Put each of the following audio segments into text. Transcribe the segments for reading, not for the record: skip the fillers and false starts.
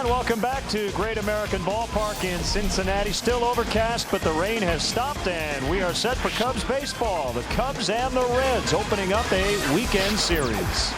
And welcome back to Great American Ballpark in Cincinnati. Still overcast, but the rain has stopped, and we are set for Cubs baseball. The Cubs and the Reds opening up a weekend series.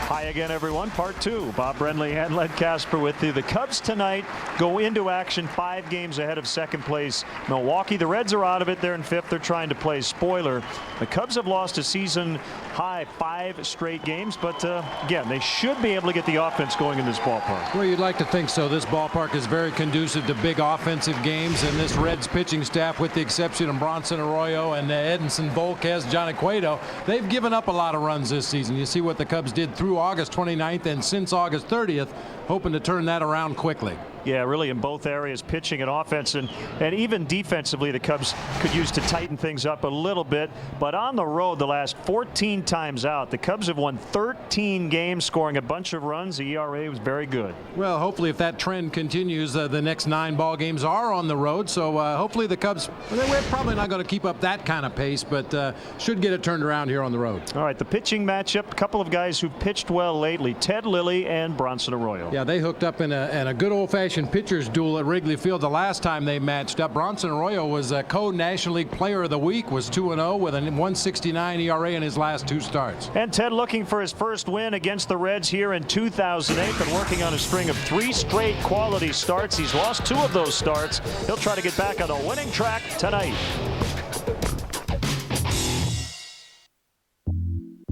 Hi again, everyone. Part 2. Bob Brenly and Len Casper with you. The Cubs tonight go into action 5 games ahead of second place Milwaukee. The Reds are out of it. They're in 5th. They're trying to play spoiler. The Cubs have lost a season high 5 straight games, but again, they should be able to get the offense going in this ballpark. Well, you'd like to think so. This ballpark is very conducive to big offensive games, and this Reds pitching staff, with the exception of Bronson Arroyo and Edinson Volquez, Johnny Cueto, they've given up a lot of runs this season. You see what the Cubs did through August 29th and since August 30th, hoping to turn that around quickly. Yeah, really in both areas, pitching and offense, and even defensively, the Cubs could use to tighten things up a little bit. But on the road, the last 14 times out, the Cubs have won 13 games, scoring a bunch of runs. The ERA was very good. Well, hopefully, if that trend continues, the next 9 ball games are on the road. So hopefully, the Cubs, we're probably not going to keep up that kind of pace, but should get it turned around here on the road. All right, the pitching matchup, a couple of guys who pitched well lately, Ted Lilly and Bronson Arroyo. Yeah, they hooked up in a good old-fashioned pitchers duel at Wrigley Field the last time they matched up. Bronson Arroyo was a co-National League Player of the Week, was 2-0 with a 1.69 ERA in his last 2 starts. And Ted looking for his first win against the Reds here in 2008, been working on a string of 3 straight quality starts. He's lost 2 of those starts. He'll try to get back on the winning track tonight.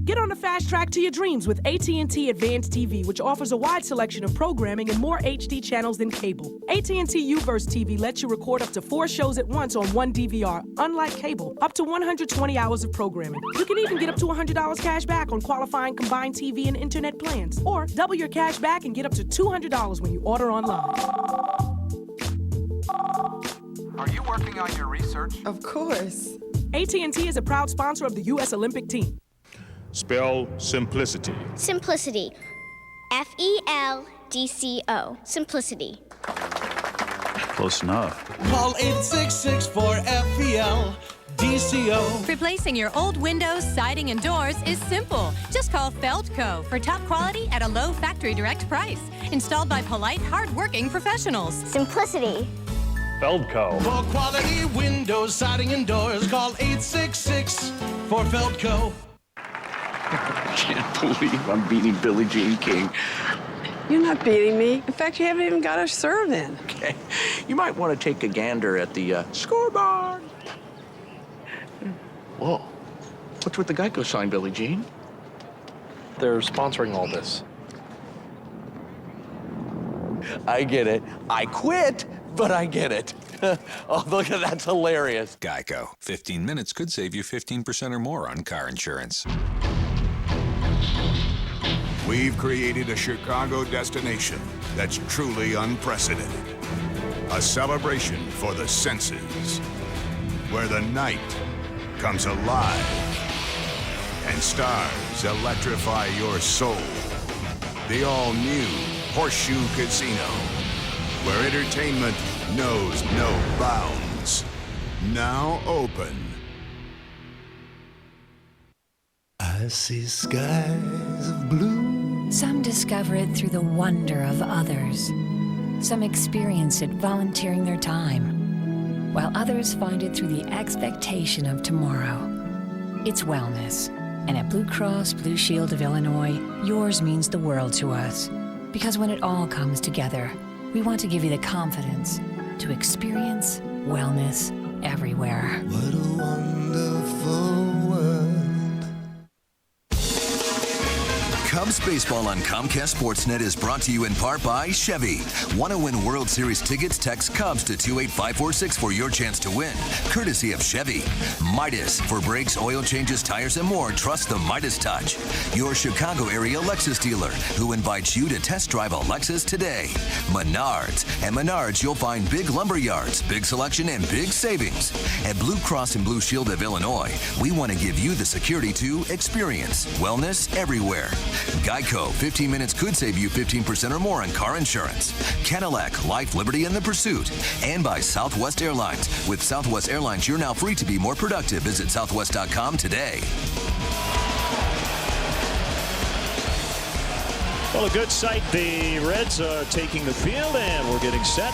Get on the fast track to your dreams with AT&T Advanced TV, which offers a wide selection of programming and more HD channels than cable. AT&T Uverse TV lets you record up to 4 shows at once on one DVR, unlike cable. Up to 120 hours of programming. You can even get up to $100 cash back on qualifying combined TV and internet plans. Or double your cash back and get up to $200 when you order online. Are you working on your research? Of course. AT&T is a proud sponsor of the U.S. Olympic team. Spell simplicity. Simplicity. F-E-L-D-C-O. Simplicity. Close enough. Call 866-4-FEL-DCO. Replacing your old windows, siding, and doors is simple. Just call Feldco for top quality at a low factory direct price. Installed by polite, hard-working professionals. Simplicity. Feldco. For quality windows, siding, and doors, call 866-4-FELDCO. I can't believe I'm beating Billie Jean King. You're not beating me. In fact, you haven't even got a serve in. Okay. You might want to take a gander at the scoreboard. Whoa. What's with the Geico sign, Billie Jean? They're sponsoring all this. I get it. I quit, but I get it. Oh, look at that's hilarious. Geico. 15 minutes could save you 15% or more on car insurance. We've created a Chicago destination that's truly unprecedented. A celebration for the senses, where the night comes alive and stars electrify your soul. The all-new Horseshoe Casino, where entertainment knows no bounds. Now open. I see skies of blue. Some discover it through the wonder of others. Some experience it volunteering their time, while others find it through the expectation of tomorrow. It's wellness. And at Blue Cross Blue Shield of Illinois, yours means the world to us. Because when it all comes together, we want to give you the confidence to experience wellness everywhere. What a wonderful world. Cubs baseball on Comcast Sportsnet is brought to you in part by Chevy. Want to win World Series tickets? Text Cubs to 28546 for your chance to win. Courtesy of Chevy. Midas. For brakes, oil changes, tires, and more, trust the Midas touch. Your Chicago area Lexus dealer, who invites you to test drive a Lexus today. Menards. At Menards, you'll find big lumber yards, big selection, and big savings. At Blue Cross and Blue Shield of Illinois, we want to give you the security to experience wellness everywhere. Geico, 15 minutes could save you 15% or more on car insurance. Cadillac, Life, Liberty, and the Pursuit. And by Southwest Airlines. With Southwest Airlines, you're now free to be more productive. Visit southwest.com today. Well, a good sight. The Reds are taking the field, and we're getting set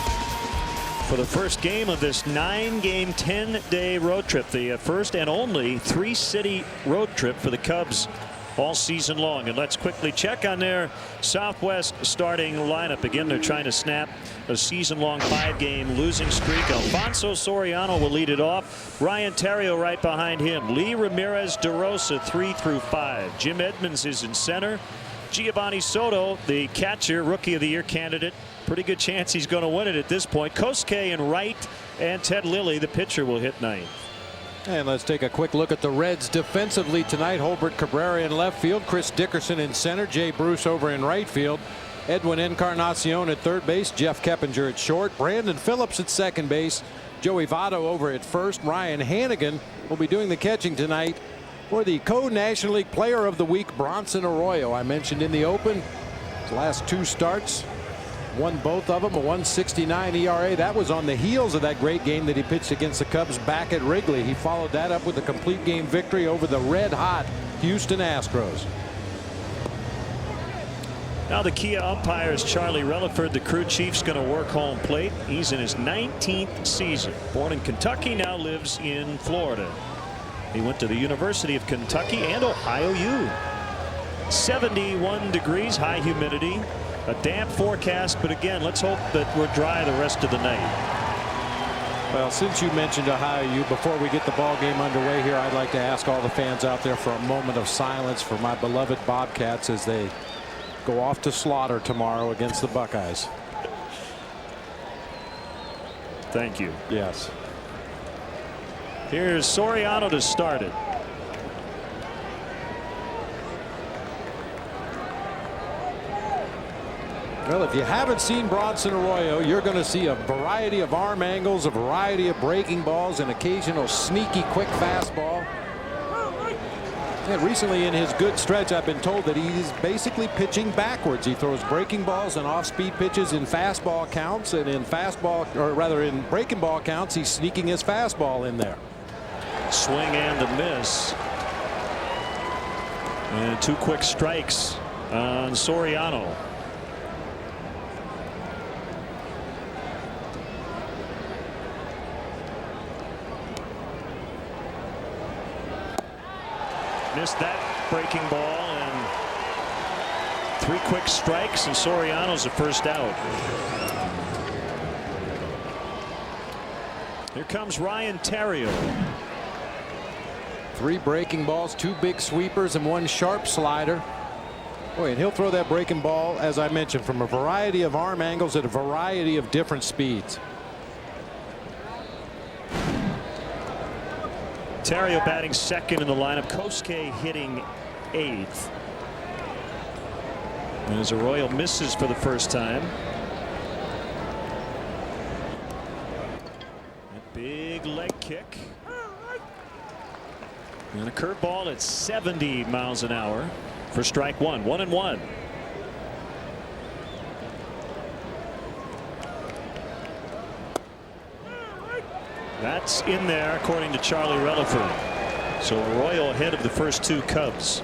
for the first game of this 9-game, 10-day road trip. The first and only 3-city road trip for the Cubs all season long. And let's quickly check on their Southwest starting lineup. Again, they're trying to snap a season-long 5-game losing streak. Alfonso Soriano will lead it off. Ryan Theriot right behind him. Lee Ramirez DeRosa 3 through 5. Jim Edmonds is in center. Giovanni Soto, the catcher, Rookie of the Year candidate. Pretty good chance he's going to win it at this point. Kosuke in right, and Ted Lilly, the pitcher, will hit ninth. And let's take a quick look at the Reds defensively tonight. Holbert Cabrera in left field, Chris Dickerson in center, Jay Bruce over in right field, Edwin Encarnacion at third base, Jeff Keppinger at short, Brandon Phillips at second base, Joey Votto over at first. Ryan Hannigan will be doing the catching tonight for the co-National League Player of the Week, Bronson Arroyo. I mentioned in the open, his last 2 starts, won both of them, a 1.69 ERA. That was on the heels of that great game that he pitched against the Cubs back at Wrigley. He followed that up with a complete game victory over the red-hot Houston Astros. Now the Kia umpire is Charlie Relaford. The crew chief's going to work home plate. He's in his 19th season. Born in Kentucky, now lives in Florida. He went to the University of Kentucky and Ohio U. 71 degrees, high humidity, a damp forecast, but again, let's hope that we're dry the rest of the night. Well, since you mentioned Ohio U, before we get the ball game underway here, I'd like to ask all the fans out there for a moment of silence for my beloved Bobcats as they go off to slaughter tomorrow against the Buckeyes. Thank you. Yes. Here's Soriano to start it. Well, if you haven't seen Bronson Arroyo, you're going to see a variety of arm angles, a variety of breaking balls, an occasional sneaky quick fastball. And recently in his good stretch, I've been told that he's basically pitching backwards. He throws breaking balls and off-speed pitches in fastball counts, and in in breaking ball counts, he's sneaking his fastball in there. Swing and a miss. And 2 quick strikes on Soriano. Missed that breaking ball, and 3 quick strikes, and Soriano's the first out. Here comes Ryan Theriot. 3 breaking balls, 2 big sweepers, and 1 sharp slider. Boy, and he'll throw that breaking ball, as I mentioned, from a variety of arm angles at a variety of different speeds. Theriot batting second in the lineup. Kosuke hitting 8th. And as Arroyo misses for the first time. A big leg kick. And a curveball at 70 miles an hour for strike 1. 1-1. That's in there, according to Charlie Relaford. So Arroyo ahead of the first 2 Cubs.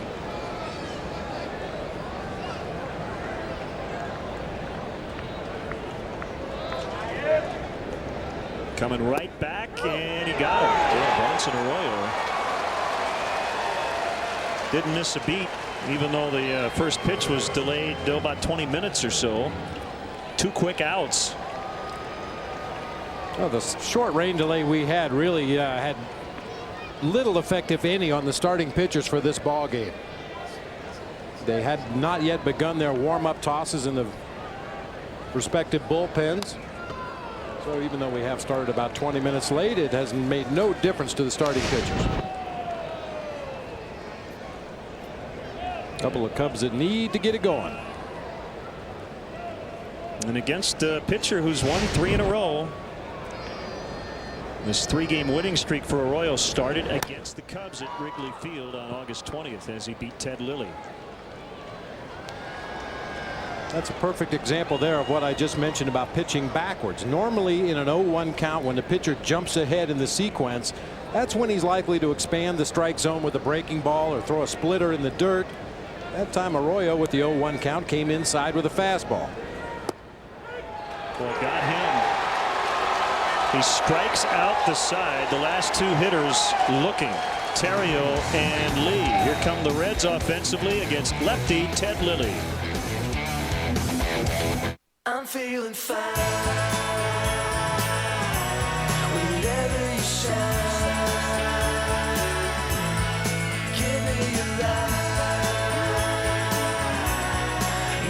Coming right back, and he got him. Yeah, Bronson Arroyo didn't miss a beat, even though the first pitch was delayed about 20 minutes or so. 2 quick outs. Well, the short rain delay we had really had little effect, if any, on the starting pitchers for this ball game. They had not yet begun their warm-up tosses in the respective bullpens. So even though we have started about 20 minutes late, it has made no difference to the starting pitchers. Couple of Cubs that need to get it going. And against a pitcher who's won 3 in a row. This 3-game winning streak for Arroyo started against the Cubs at Wrigley Field on August 20th as he beat Ted Lilly. That's a perfect example there of what I just mentioned about pitching backwards. Normally in an 0-1 count, when the pitcher jumps ahead in the sequence, that's when he's likely to expand the strike zone with a breaking ball or throw a splitter in the dirt. That time Arroyo with the 0-1 count came inside with a fastball. Well, got him. He strikes out the side. The last two hitters looking. Terrio and Lee. Here come the Reds offensively against lefty Ted Lilly. I'm feeling fine whenever you shine. Give me your light,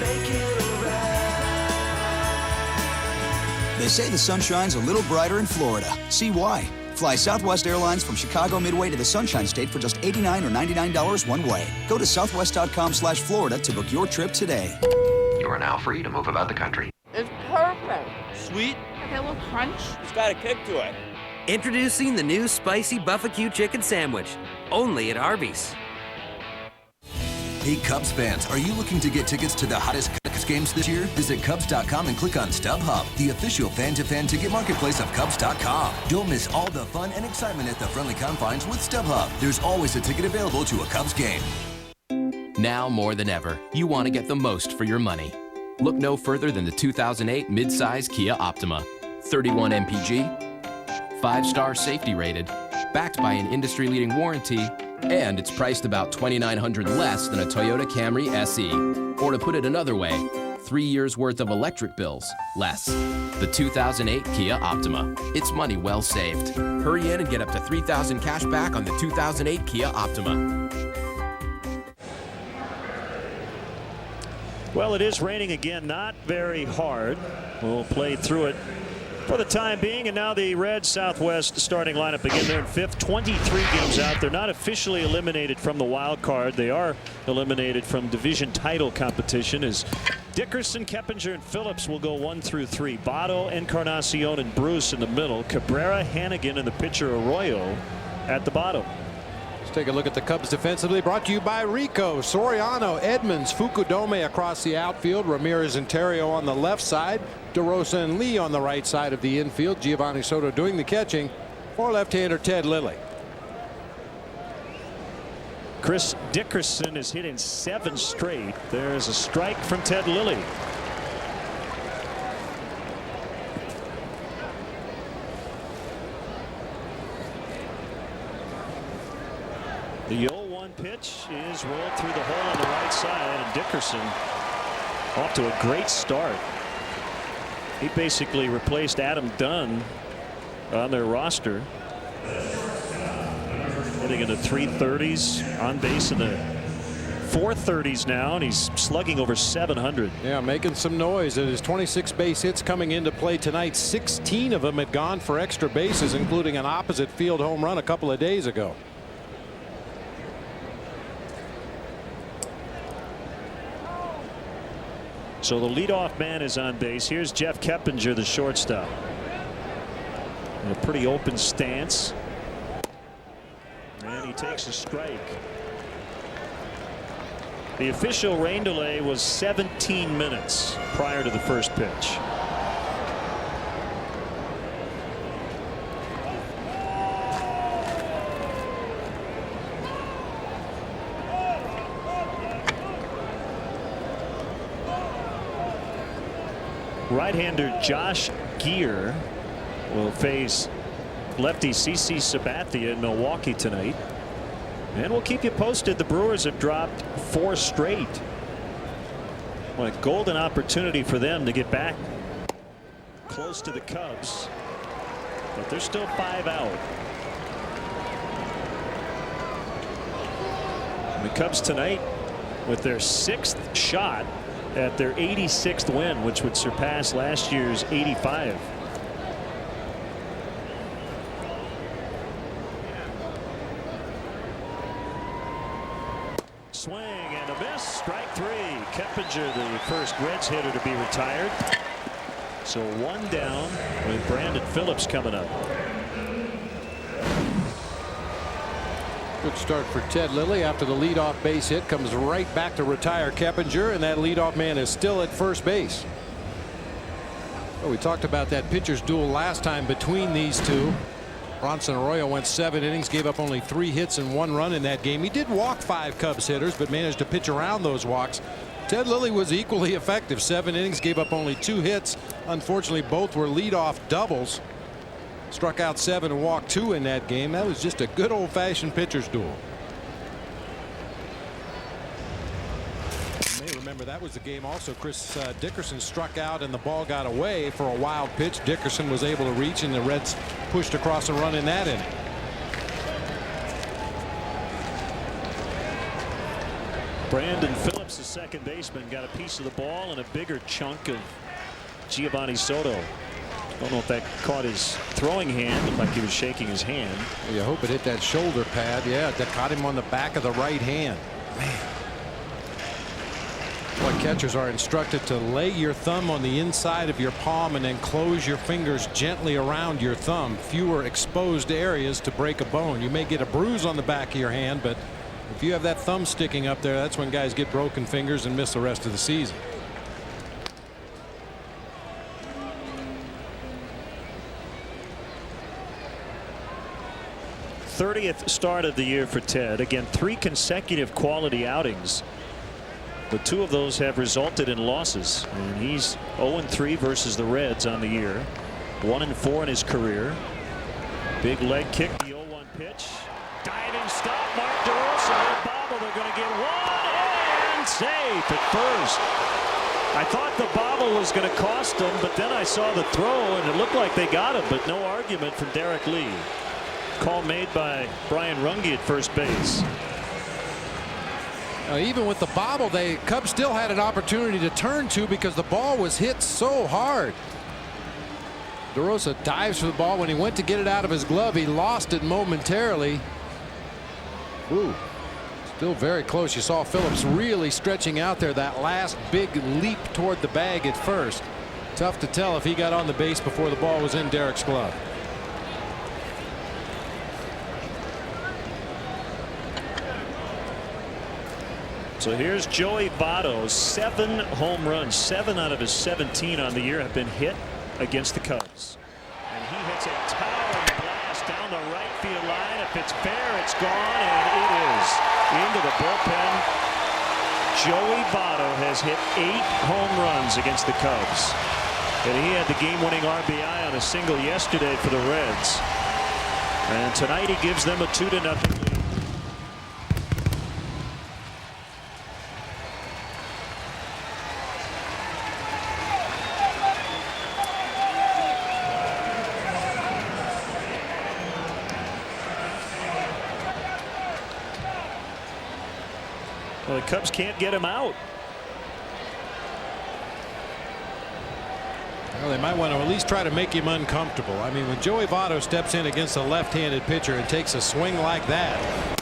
make it alright. They say the sun shines a little brighter in Florida. See why. Fly Southwest Airlines from Chicago Midway to the Sunshine State for just $89 or $99 one way. Go to southwest.com/Florida to book your trip today. You are now free to move about the country. It's perfect. Sweet. Like a little crunch. It's got a kick to it. Introducing the new spicy Buffalo chicken sandwich, only at Arby's. Hey Cubs fans, are you looking to get tickets to the hottest Cubs games this year? Visit Cubs.com and click on StubHub, the official fan-to-fan ticket marketplace of Cubs.com. Don't miss all the fun and excitement at the friendly confines with StubHub. There's always a ticket available to a Cubs game. Now more than ever, you want to get the most for your money. Look no further than the 2008 midsize Kia Optima. 31 mpg, 5-star safety rated, backed by an industry-leading warranty, and it's priced about $2,900 less than a Toyota Camry SE. Or to put it another way, 3 years worth of electric bills less. The 2008 Kia Optima. It's money well saved. Hurry in and get up to $3,000 cash back on the 2008 Kia Optima. Well, it is raining again, not very hard. We'll play through it for the time being. And now the Reds Southwest starting lineup again. They're in fifth, 23 games out. They're not officially eliminated from the wild card. They are eliminated from division title competition as Dickerson, Keppinger, and Phillips will go 1 through 3. Votto, Encarnacion, and Bruce in the middle. Cabrera, Hannigan, and the pitcher Arroyo at the bottom. Let's take a look at the Cubs defensively, brought to you by Rico. Soriano, Edmonds, Fukudome across the outfield, Ramirez and Terrio on the left side, DeRosa and Lee on the right side of the infield, Giovanni Soto doing the catching for left-hander Ted Lilly. Chris Dickerson is hitting 7 straight. There's a strike from Ted Lilly. The 0-1 pitch is rolled through the hole on the right side, and Dickerson off to a great start. He basically replaced Adam Dunn on their roster. Hitting in the 330s, on base in the 430s now, and he's slugging over 700. Yeah, making some noise. And his 26 base hits coming into play tonight. 16 of them had gone for extra bases, including an opposite field home run a couple of days ago. So the leadoff man is on base. Here's Jeff Keppinger, the shortstop. In a pretty open stance. And he takes a strike. The official rain delay was 17 minutes prior to the first pitch. Right-hander Josh Gear will face lefty CC Sabathia in Milwaukee tonight. And we'll keep you posted. The Brewers have dropped 4 straight. What a golden opportunity for them to get back close to the Cubs. But they're still 5 out. And the Cubs tonight with their 6th shot at their 86th win, which would surpass last year's 85. Swing and a miss. Strike 3. Keppinger, the first Reds hitter to be retired. So 1 down with Brandon Phillips coming up. Good start for Ted Lilly after the leadoff base hit. Comes right back to retire Keppinger, and that leadoff man is still at first base. Well, we talked about that pitcher's duel last time between these two. Bronson Arroyo went 7 innings, gave up only 3 hits and 1 run in that game. He did walk 5 Cubs hitters, but managed to pitch around those walks. Ted Lilly was equally effective. 7 innings, gave up only 2 hits. Unfortunately, both were leadoff doubles. Struck out 7 and walked 2 in that game. That was just a good old-fashioned pitcher's duel. You may remember that was the game also Chris Dickerson struck out and the ball got away for a wild pitch. Dickerson was able to reach and the Reds pushed across a run in that inning. Brandon Phillips, the second baseman, got a piece of the ball and a bigger chunk of Giovanni Soto. Don't know if that caught his throwing hand. Looked like he was shaking his hand. Well, you hope it hit that shoulder pad. Yeah, that caught him on the back of the right hand. Man. What catchers are instructed to lay your thumb on the inside of your palm and then close your fingers gently around your thumb. Fewer exposed areas to break a bone. You may get a bruise on the back of your hand, but if you have that thumb sticking up there, that's when guys get broken fingers and miss the rest of the season. 30th start of the year for Ted. Again, 3 consecutive quality outings, but 2 of those have resulted in losses, and he's 0-3 versus the Reds on the year. 1-4 in his career. Big leg kick, the 0-1 pitch. Diving stop, Mark DeRosa. Bobble, they're going to get 1 and safe at first. I thought the bobble was going to cost them, but then I saw the throw and it looked like they got him, but no argument from Derek Lee. Call made by Brian Runge at first base. Even with the bobble, the Cubs still had an opportunity to turn to because the ball was hit so hard. DeRosa dives for the ball. When he went to get it out of his glove, he lost it momentarily. Ooh, still very close. You saw Phillips really stretching out there, that last big leap toward the bag at first. Tough to tell if he got on the base before the ball was in Derek's glove. So here's Joey Votto. 7 home runs. 7 out of his 17 on the year have been hit against the Cubs. And he hits a towering blast down the right field line. If it's fair, it's gone, and it is into the bullpen. Joey Votto has hit 8 home runs against the Cubs. And he had the game-winning RBI on a single yesterday for the Reds. And tonight he gives them a 2-0 lead. Well, the Cubs can't get him out. Well, they might want to at least try to make him uncomfortable. I mean, when Joey Votto steps in against a left-handed pitcher and takes a swing like that,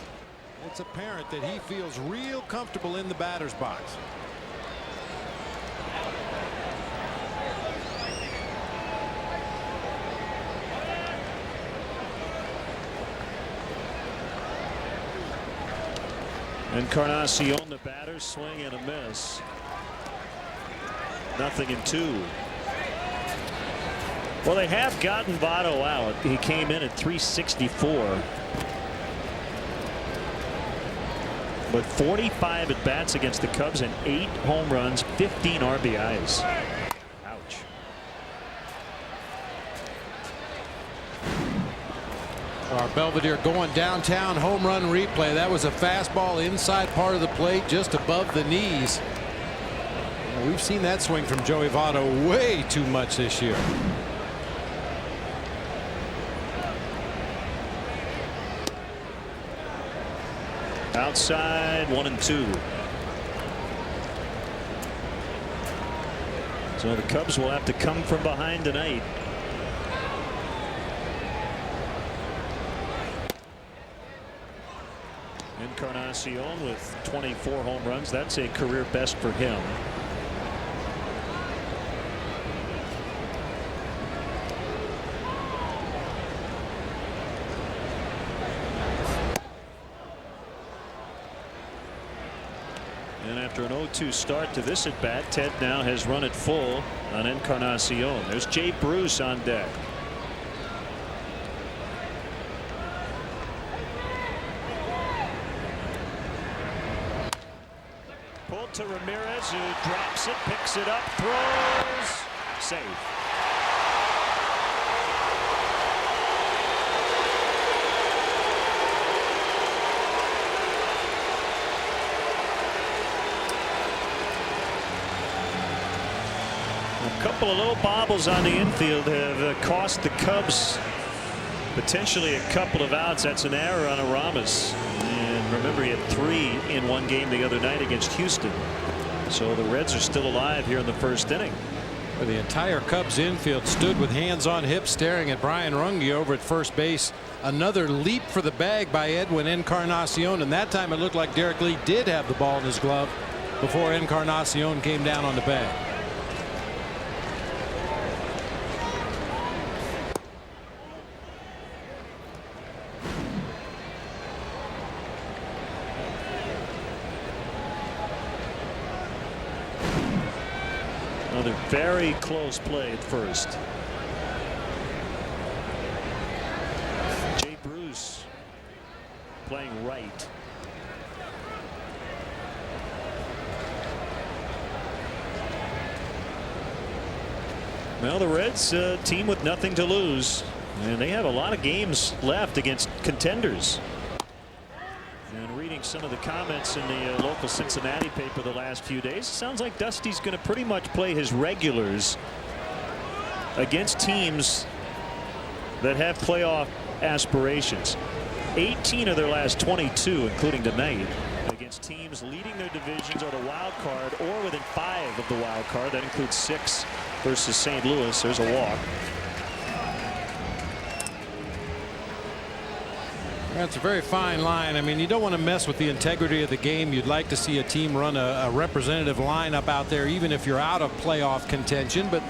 it's apparent that he feels real comfortable in the batter's box. Encarnacion, the batter, swing and a miss. 0-2. Well, they have gotten Votto out. He came in at 364. But 45 at bats against the Cubs and 8 home runs, 15 RBIs. Ouch. Our Belvedere going downtown home run replay. That was a fastball inside part of the plate just above the knees. We've seen that swing from Joey Votto way too much this year. Outside, 1-2. So the Cubs will have to come from behind tonight. Encarnacion with 24 home runs. That's a career best for him. And after an 0-2 start to this at bat, Ted now has run it full on Encarnacion. There's Jay Bruce on deck. to Ramirez, who drops it, picks it up, throws, safe. A couple of little bobbles on the infield have cost the Cubs potentially a couple of outs. That's an error on Aramis. And remember, he had 3 in one game the other night against Houston. So the Reds are still alive here in the first inning. The entire Cubs infield stood with hands on hips staring at Brian Runge over at first base. Another leap for the bag by Edwin Encarnacion, and that time it looked like Derek Lee did have the ball in his glove before Encarnacion came down on the bag. Another very close play at first. Jay Bruce playing right. Well, the Reds, team with nothing to lose, and they have a lot of games left against contenders. And reading some of the comments in the local Cincinnati paper the last few days, it sounds like Dusty's going to pretty much play his regulars against teams that have playoff aspirations. 18 of their last 22, including tonight, against teams leading their divisions or the wild card or within 5 of the wild card. That includes 6 versus St. Louis. There's a walk. That's a very fine line. I mean, you don't want to mess with the integrity of the game. You'd like to see a team run a representative lineup out there, even if you're out of playoff contention. But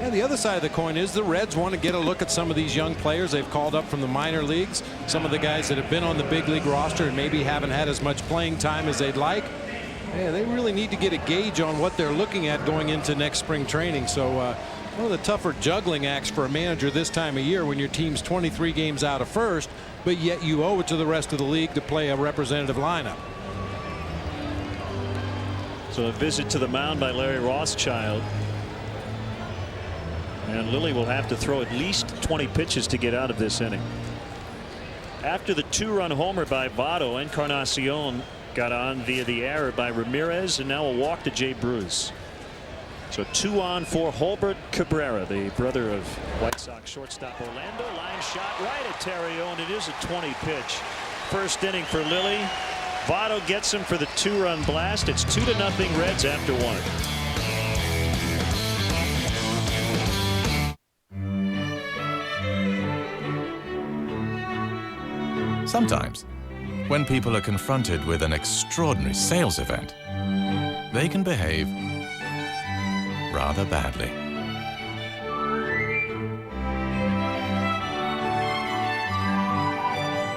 yeah, the other side of the coin is the Reds want to get a look at some of these young players they've called up from the minor leagues. Some of the guys that have been on the big league roster and maybe haven't had as much playing time as they'd like. Yeah, they really need to get a gauge on what they're looking at going into next spring training. So one of the tougher juggling acts for a manager this time of year when your team's 23 games out of first, but yet you owe it to the rest of the league to play a representative lineup. So a visit to the mound by Larry Rothschild. And Lilly will have to throw at least 20 pitches to get out of this inning. After the 2-run homer by Votto, Encarnacion got on via the error by Ramirez, and now a walk to Jay Bruce. So 2 on for Holbert Cabrera, the brother of White Sox shortstop Orlando. Line shot right at Terrio, and it is a 20 pitch. First inning for Lilly. Votto gets him for the 2-run blast. It's 2-0 Reds after 1. Sometimes, when people are confronted with an extraordinary sales event, they can behave rather badly.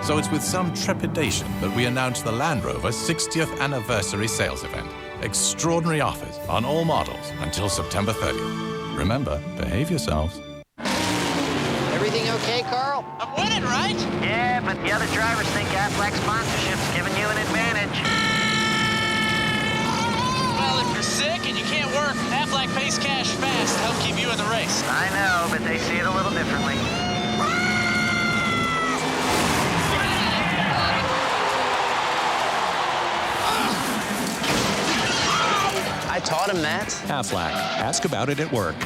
So it's with some trepidation that we announce the Land Rover 60th anniversary sales event. Extraordinary offers on all models until September 30th. Remember, behave yourselves. Everything okay, Carl? I'm winning, right? Yeah, but the other drivers think Aflac sponsorship's giving you an advantage. Well, if you're sick and you can't work, Aflac pays cash fast to help keep you in the race. I know, but they see it a little differently. I taught him that. Aflac. Ask about it at work.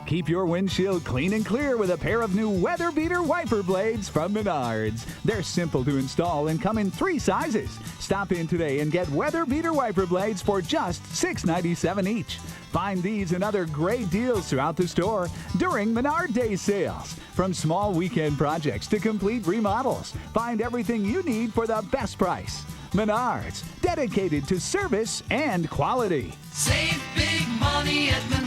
Keep your windshield clean and clear with a pair of new Weather Beater wiper blades from Menards. They're simple to install and come in 3 sizes. Stop in today and get Weather Beater wiper blades for just $6.97 each. Find these and other great deals throughout the store during Menard Day sales. From small weekend projects to complete remodels, find everything you need for the best price. Menards, dedicated to service and quality. Save big money at Menards.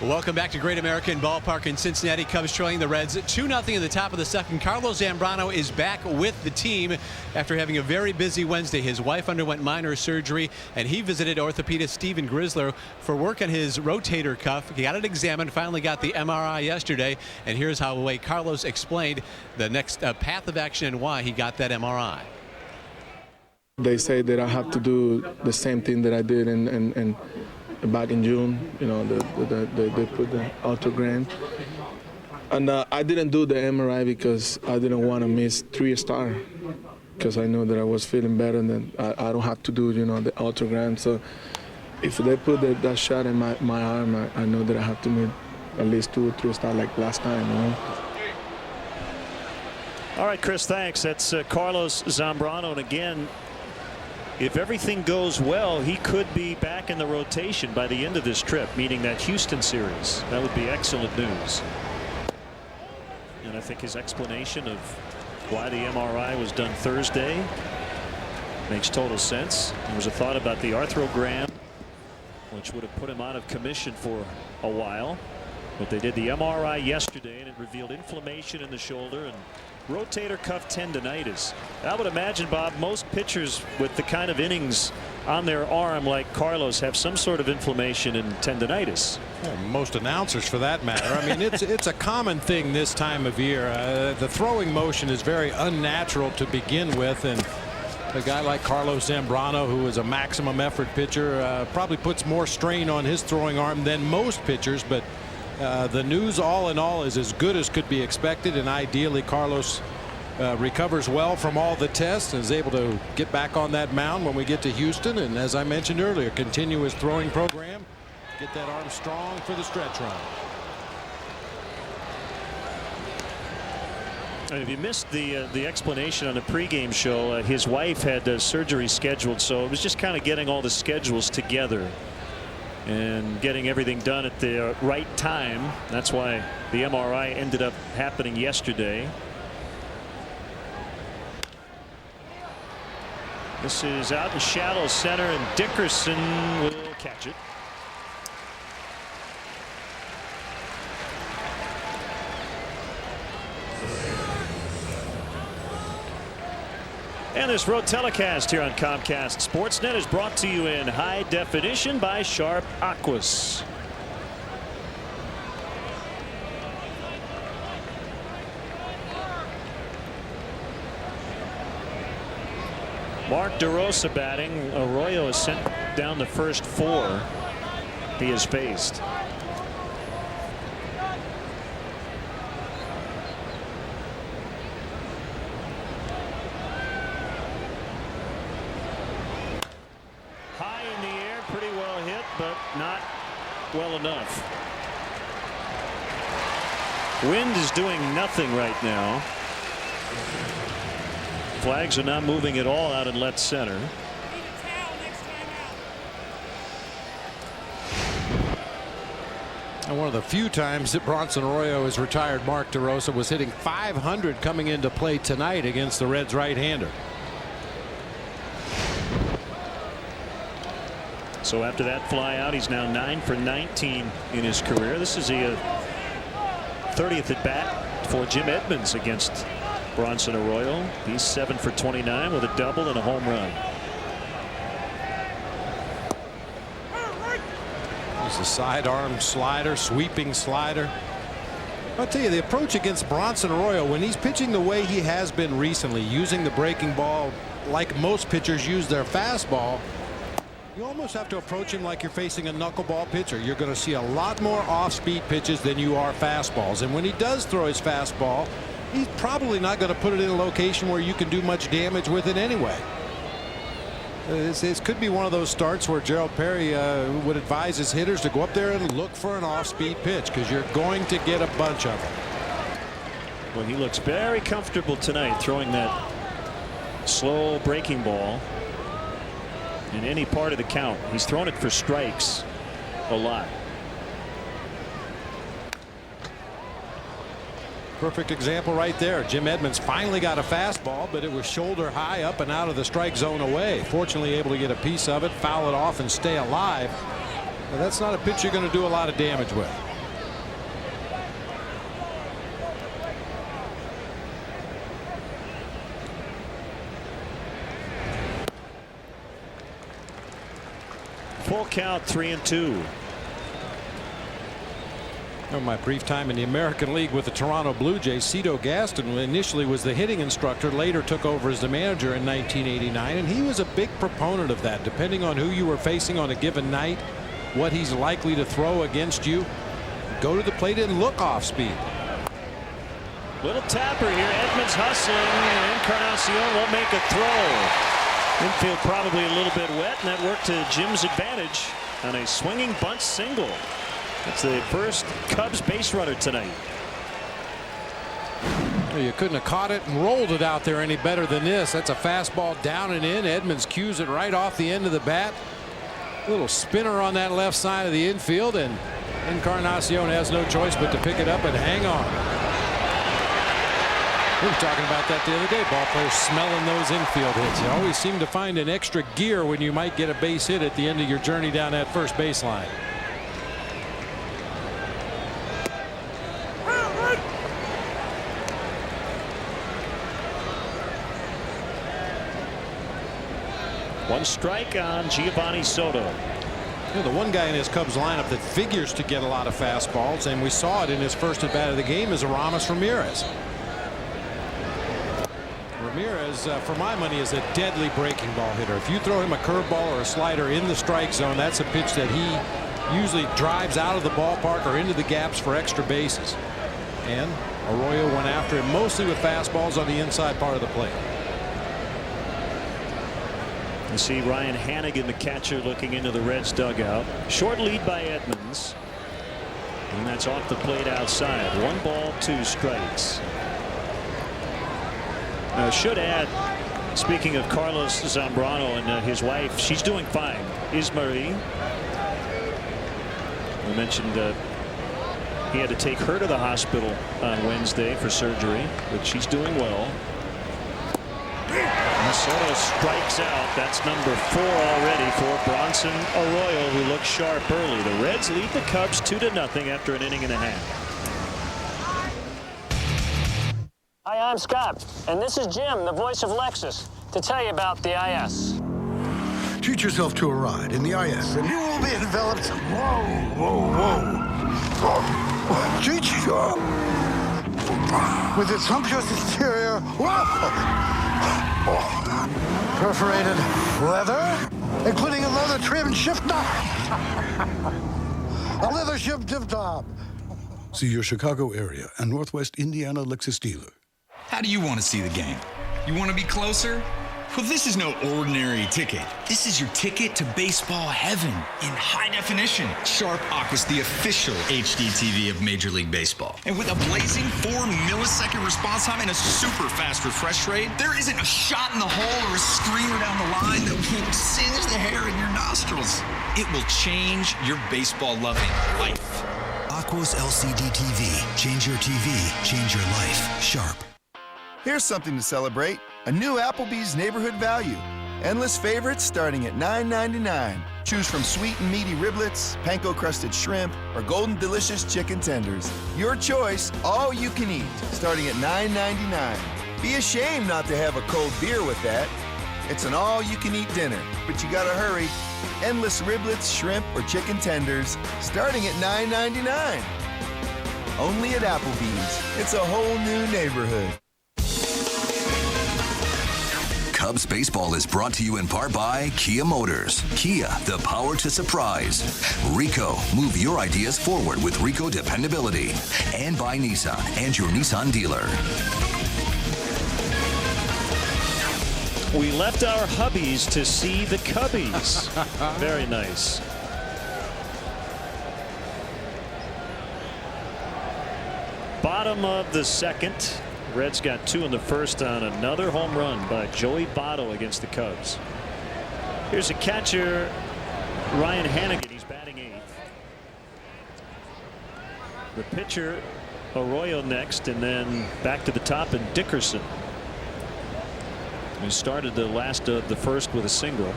Welcome back to Great American Ballpark in Cincinnati. Cubs trailing the Reds 2-0 in the top of the second. Carlos Zambrano is back with the team after having a very busy Wednesday. His wife underwent minor surgery, and he visited orthopedist Steven Grisler for work on his rotator cuff. He got it examined, finally got the MRI yesterday, and here's how Carlos explained the next path of action and why he got that MRI. They say that I have to do the same thing that I did in back in June. You know, they put the autogram. And I didn't do the MRI because I didn't want to miss 3-star, because I know that I was feeling better and then I don't have to do, you know, the autogram. So if they put that shot in my arm, I know that I have to meet at least 2 or 3 stars like last time, you know. All right, Chris, thanks. That's Carlos Zambrano. And again, if everything goes well, he could be back in the rotation by the end of this trip, meaning that Houston series. That would be excellent news. And I think his explanation of why the MRI was done Thursday makes total sense. There was a thought about the arthrogram, which would have put him out of commission for a while. But they did the MRI yesterday, and it revealed inflammation in the shoulder and rotator cuff tendonitis. I would imagine, Bob, most pitchers with the kind of innings on their arm like Carlos have some sort of inflammation and tendonitis. Well, most announcers, for that matter. I mean, it's a common thing this time of year. The throwing motion is very unnatural to begin with, and a guy like Carlos Zambrano, who is a maximum effort pitcher, probably puts more strain on his throwing arm than most pitchers. But the news, all in all, is as good as could be expected, and ideally Carlos recovers well from all the tests and is able to get back on that mound when we get to Houston, and as I mentioned earlier, continue his throwing program, get that arm strong for the stretch run. And if you missed the explanation on the pregame show, his wife had surgery scheduled, so it was just kind of getting all the schedules together and getting everything done at the right time. That's why the MRI ended up happening yesterday. This is out in shallow center, and Dickerson will catch it. And this road telecast here on Comcast Sportsnet is brought to you in high definition by Sharp Aquas. Mark DeRosa batting. Arroyo is sent down the first 4 he has faced. High in the air, pretty well hit, but not well enough. Wind is doing nothing right now. Flags are not moving at all out in left center. And one of the few times that Bronson Arroyo has retired Mark DeRosa was hitting .500 coming into play tonight against the Reds right-hander. So after that fly out, he's now 9 for 19 in his career. This is the 30th at bat for Jim Edmonds against Bronson Arroyo. He's 7 for 29 with a double and a home run. There's a sidearm slider, sweeping slider. I'll tell you, the approach against Bronson Arroyo, when he's pitching the way he has been recently, using the breaking ball like most pitchers use their fastball, you almost have to approach him like you're facing a knuckleball pitcher. You're going to see a lot more off-speed pitches than you are fastballs. And when he does throw his fastball, he's probably not going to put it in a location where you can do much damage with it anyway. This could be one of those starts where Gerald Perry would advise his hitters to go up there and look for an off-speed pitch, because you're going to get a bunch of them. Well, he looks very comfortable tonight throwing that slow breaking ball in any part of the count. He's thrown it for strikes a lot. Perfect example right there. Jim Edmonds finally got a fastball, but it was shoulder high up and out of the strike zone away. Fortunately able to get a piece of it, foul it off, and stay alive. But that's not a pitch you're going to do a lot of damage with. Full count, 3-2. In my brief time in the American League with the Toronto Blue Jays, Cito Gaston initially was the hitting instructor, later took over as the manager in 1989, and he was a big proponent of that. Depending on who you were facing on a given night, what he's likely to throw against you, go to the plate and look off speed. Little tapper here. Edmonds hustling, and Encarnacion won't make a throw. Infield probably a little bit wet, and that worked to Jim's advantage on a swinging bunt single. It's the first Cubs base runner tonight. You couldn't have caught it and rolled it out there any better than this. That's a fastball down and in. Edmonds cues it right off the end of the bat. Little spinner on that left side of the infield, and Encarnacion has no choice but to pick it up and hang on. We were talking about that the other day. Ball players smelling those infield hits. You always seem to find an extra gear when you might get a base hit at the end of your journey down that first baseline. One strike on Giovanni Soto. You know, the one guy in his Cubs lineup that figures to get a lot of fastballs, and we saw it in his first at bat of the game, is Aramis Ramirez. Ramirez, for my money, is a deadly breaking ball hitter. If you throw him a curveball or a slider in the strike zone, that's a pitch that he usually drives out of the ballpark or into the gaps for extra bases. And Arroyo went after him mostly with fastballs on the inside part of the plate. You see Ryan Hannigan, the catcher, looking into the Reds dugout. Short lead by Edmonds, and that's off the plate outside. 1 ball, 2 strikes. Should add, speaking of Carlos Zambrano and his wife, she's doing fine. Ismarie. We mentioned he had to take her to the hospital on Wednesday for surgery, but she's doing well. Soto strikes out. That's number 4 already for Bronson Arroyo, who looked sharp early. The Reds lead the Cubs 2-0 after an inning and a half. Hi, I'm Scott, and this is Jim, the voice of Lexus, to tell you about the IS. Treat yourself to a ride in the IS, and you will be enveloped. Whoa. Treat yourself with its sumptuous exterior. Perforated leather, including a leather trim shift knob. A leather shift tip top. See your Chicago area and Northwest Indiana Lexus dealer. How do you want to see the game? You want to be closer? Well, this is no ordinary ticket. This is your ticket to baseball heaven in high definition. Sharp Aqua's the official HD TV of Major League Baseball. And with a blazing 4-millisecond response time and a super fast refresh rate, there isn't a shot in the hole or a screamer down the line that won't singe the hair in your nostrils. It will change your baseball-loving life. Aqua's LCD TV. Change your TV, change your life. Sharp. Here's something to celebrate. A new Applebee's Neighborhood Value. Endless favorites starting at $9.99. Choose from sweet and meaty riblets, panko-crusted shrimp, or golden delicious chicken tenders. Your choice, all you can eat, starting at $9.99. Be ashamed not to have a cold beer with that. It's an all-you-can-eat dinner, but you gotta hurry. Endless riblets, shrimp, or chicken tenders, starting at $9.99. Only at Applebee's. It's a whole new neighborhood. Cubs baseball is brought to you in part by Kia Motors. Kia, the power to surprise. Rico, move your ideas forward with Rico dependability. And by Nissan and your Nissan dealer. We left our hubbies to see the Cubbies. Very nice. Bottom of the second. Reds got 2 in the first on another home run by Joey Votto against the Cubs. Here's a catcher, Ryan Hannigan. He's batting 8th. The pitcher, Arroyo, next, and then back to the top, and Dickerson. He started the last of the first with a single.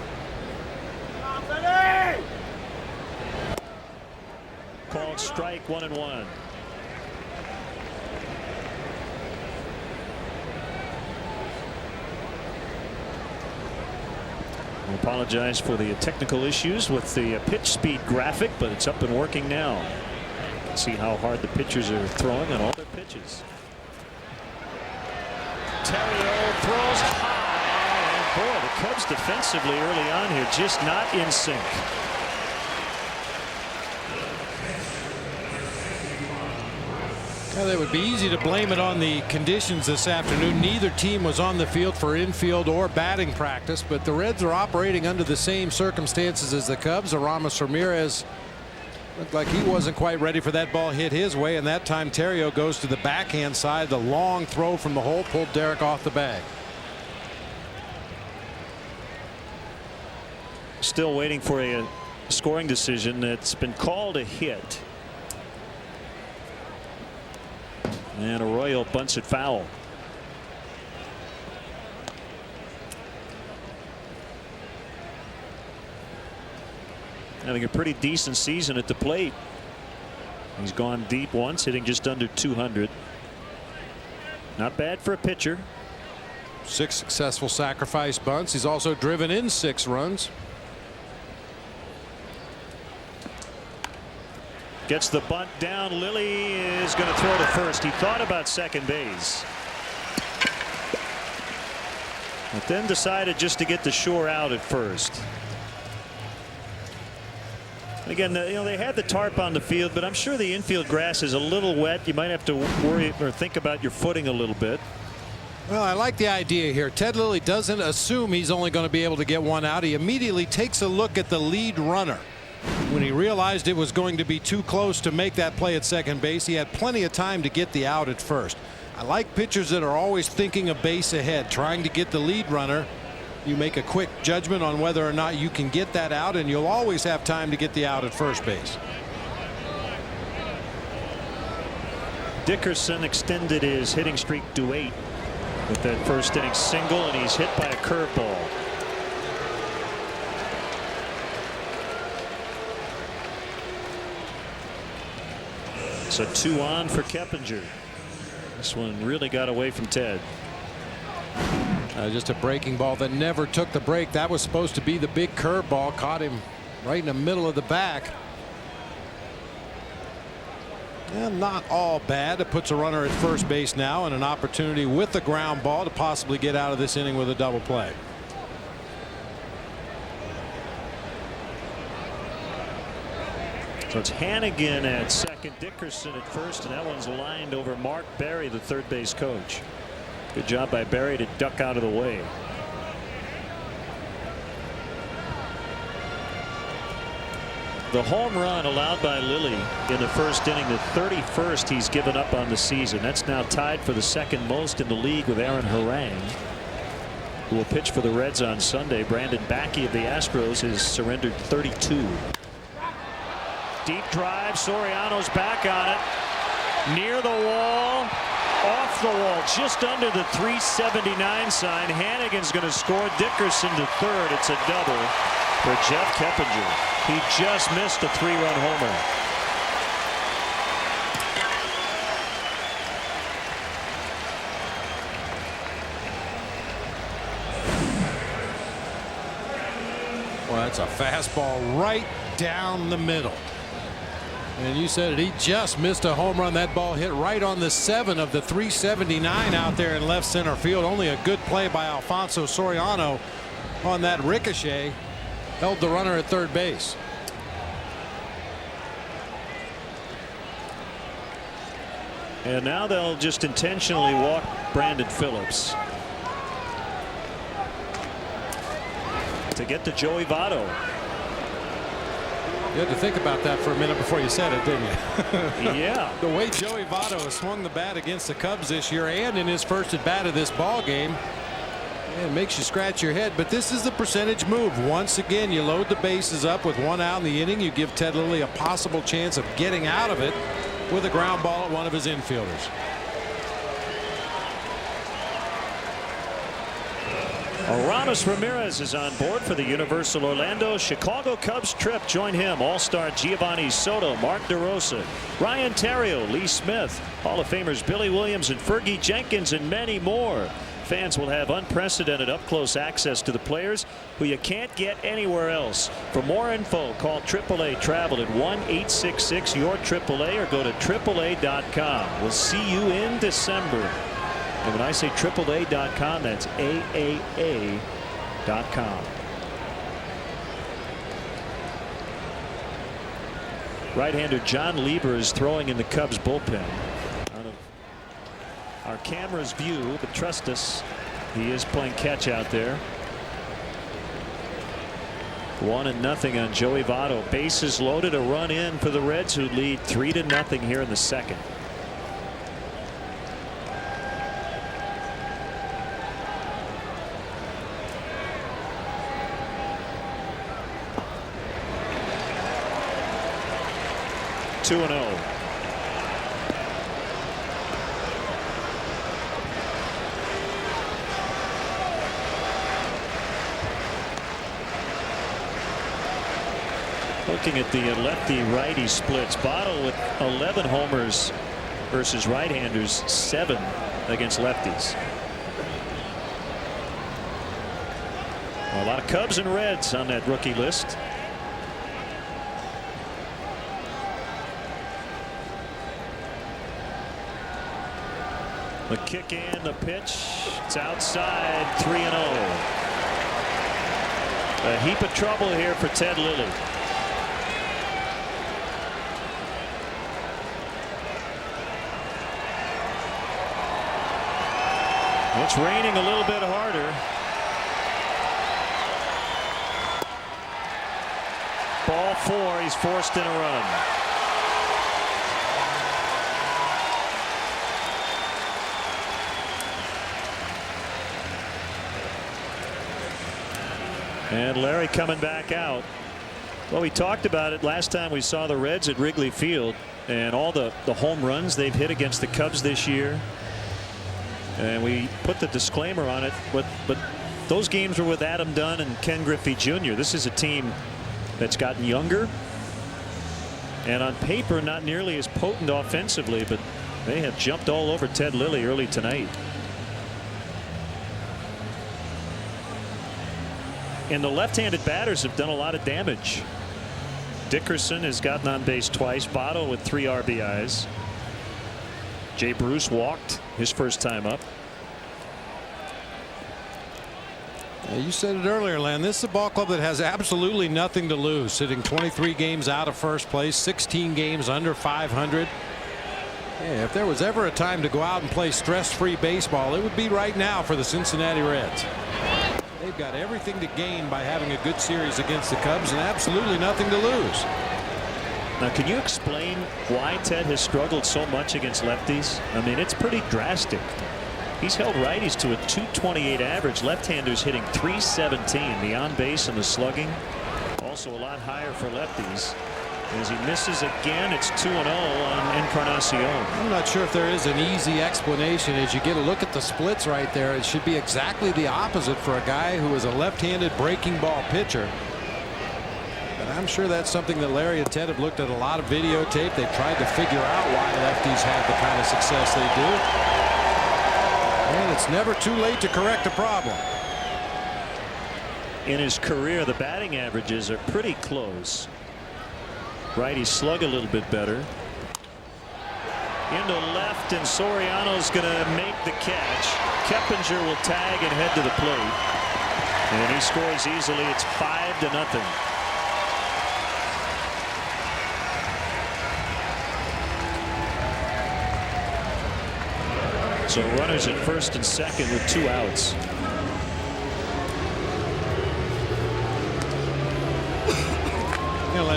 Called strike, 1-1. I apologize for the technical issues with the pitch speed graphic, but it's up and working now. See how hard the pitchers are throwing on all their pitches. Terrio throws high, and boy, the Cubs defensively early on here just not in sync. Well, it would be easy to blame it on the conditions this afternoon. Neither team was on the field for infield or batting practice, but the Reds are operating under the same circumstances as the Cubs. Aramis Ramirez looked like he wasn't quite ready for that ball hit his way, and that time Terrio goes to the backhand side. The long throw from the hole pulled Derek off the bag. Still waiting for a scoring decision. It's been called a hit. And Arroyo bunts it foul. Having a pretty decent season at the plate. He's gone deep once, hitting just under 200. Not bad for a pitcher. 6 successful sacrifice bunts. He's also driven in 6 runs. Gets the bunt down. Lilly is going to throw to first. He thought about second base, but then decided just to get the shore out at first. Again, they had the tarp on the field, but I'm sure the infield grass is a little wet. You might have to worry or think about your footing a little bit. Well, I like the idea here. Ted Lilly doesn't assume he's only going to be able to get one out. He immediately takes a look at the lead runner. When he realized it was going to be too close to make that play at second base, he had plenty of time to get the out at first. I like pitchers that are always thinking a base ahead, trying to get the lead runner. You make a quick judgment on whether or not you can get that out, and you'll always have time to get the out at first base. Dickerson extended his hitting streak to 8 with that first inning single, and he's hit by a curveball. So 2 on for Keppinger. This one really got away from Ted. Just a breaking ball that never took the break. That was supposed to be the big curveball. Caught him right in the middle of the back. And not all bad. It puts a runner at first base now, and an opportunity with the ground ball to possibly get out of this inning with a double play. So it's Hannigan at second, Dickerson at first, and that one's lined over Mark Berry, the third base coach. Good job by Berry to duck out of the way. The home run allowed by Lilly in the first inning, the 31st he's given up on the season. That's now tied for the second most in the league with Aaron Harang, who will pitch for the Reds on Sunday. Brandon Backey of the Astros has surrendered 32. Deep drive. Soriano's back on it. Near the wall. Off the wall. Just under the 379 sign. Hannigan's going to score. Dickerson to third. It's a double for Jeff Keppinger. He just missed a 3-run homer. Well, that's a fastball right down the middle. And you said it, he just missed a home run. That ball hit right on the 7 of the 379 out there in left center field. Only a good play by Alfonso Soriano on that ricochet. Held the runner at third base. And now they'll just intentionally walk Brandon Phillips to get to Joey Votto. You had to think about that for a minute before you said it, didn't you? Yeah. The way Joey Votto has swung the bat against the Cubs this year and in his first at bat of this ball game, it makes you scratch your head. But this is the percentage move. Once again, you load the bases up with 1 out in the inning. You give Ted Lilly a possible chance of getting out of it with a ground ball at one of his infielders. Aramis Ramirez is on board for the Universal Orlando Chicago Cubs trip. Join him, All-Star Giovanni Soto, Mark DeRosa, Ryan Theriot, Lee Smith, Hall of Famers Billy Williams and Fergie Jenkins, and many more. Fans will have unprecedented up-close access to the players who you can't get anywhere else. For more info, call AAA Travel at 1-866-YOUR-AAA or go to AAA.com. We'll see you in December. And when I say AAA.com, that's AAA.com. Right-hander John Lieber is throwing in the Cubs bullpen. Out of our camera's view, but trust us, he is playing catch out there. 1-0 on Joey Votto. Bases loaded, a run in for the Reds, who lead 3-0 here in the second. Two and 0. Looking at the lefty righty splits, Votto with 11 homers versus right-handers, 7 against lefties. Well, a lot of Cubs and Reds on that rookie list. The kick in, the pitch, it's outside, 3-0. A heap of trouble here for Ted Lilly. It's raining a little bit harder. Ball 4, he's forced in a run. And Larry coming back out. Well, we talked about it last time we saw the Reds at Wrigley Field and all the home runs they've hit against the Cubs this year. And we put the disclaimer on it, but those games were with Adam Dunn and Ken Griffey Jr. This is a team that's gotten younger and on paper not nearly as potent offensively, but they have jumped all over Ted Lilly early tonight. And the left-handed batters have done a lot of damage. Dickerson has gotten on base twice. Votto with 3 RBIs. Jay Bruce walked his first time up. You said it earlier, Len. This is a ball club that has absolutely nothing to lose. Sitting 23 games out of first place, 16 games under 500. Yeah, if there was ever a time to go out and play stress-free baseball, it would be right now for the Cincinnati Reds. They've got everything to gain by having a good series against the Cubs and absolutely nothing to lose. Now, can you explain why Ted has struggled so much against lefties? I mean, it's pretty drastic. He's held righties to a .228 average. Left-handers hitting .317. The on-base and the slugging also a lot higher for lefties. As he misses again, it's 2-0 on Encarnacion. I'm not sure if there is an easy explanation. As you get a look at the splits right there, it should be exactly the opposite for a guy who is a left-handed breaking ball pitcher. But I'm sure that's something that Larry and Ted have looked at a lot of videotape. They've tried to figure out why lefties have the kind of success they do. And it's never too late to correct a problem. In his career, the batting averages are pretty close. Righty slug a little bit better. Into left, and Soriano's going to make the catch. Keppinger will tag and head to the plate. And he scores easily. It's 5-0. So runners at first and second with 2 outs.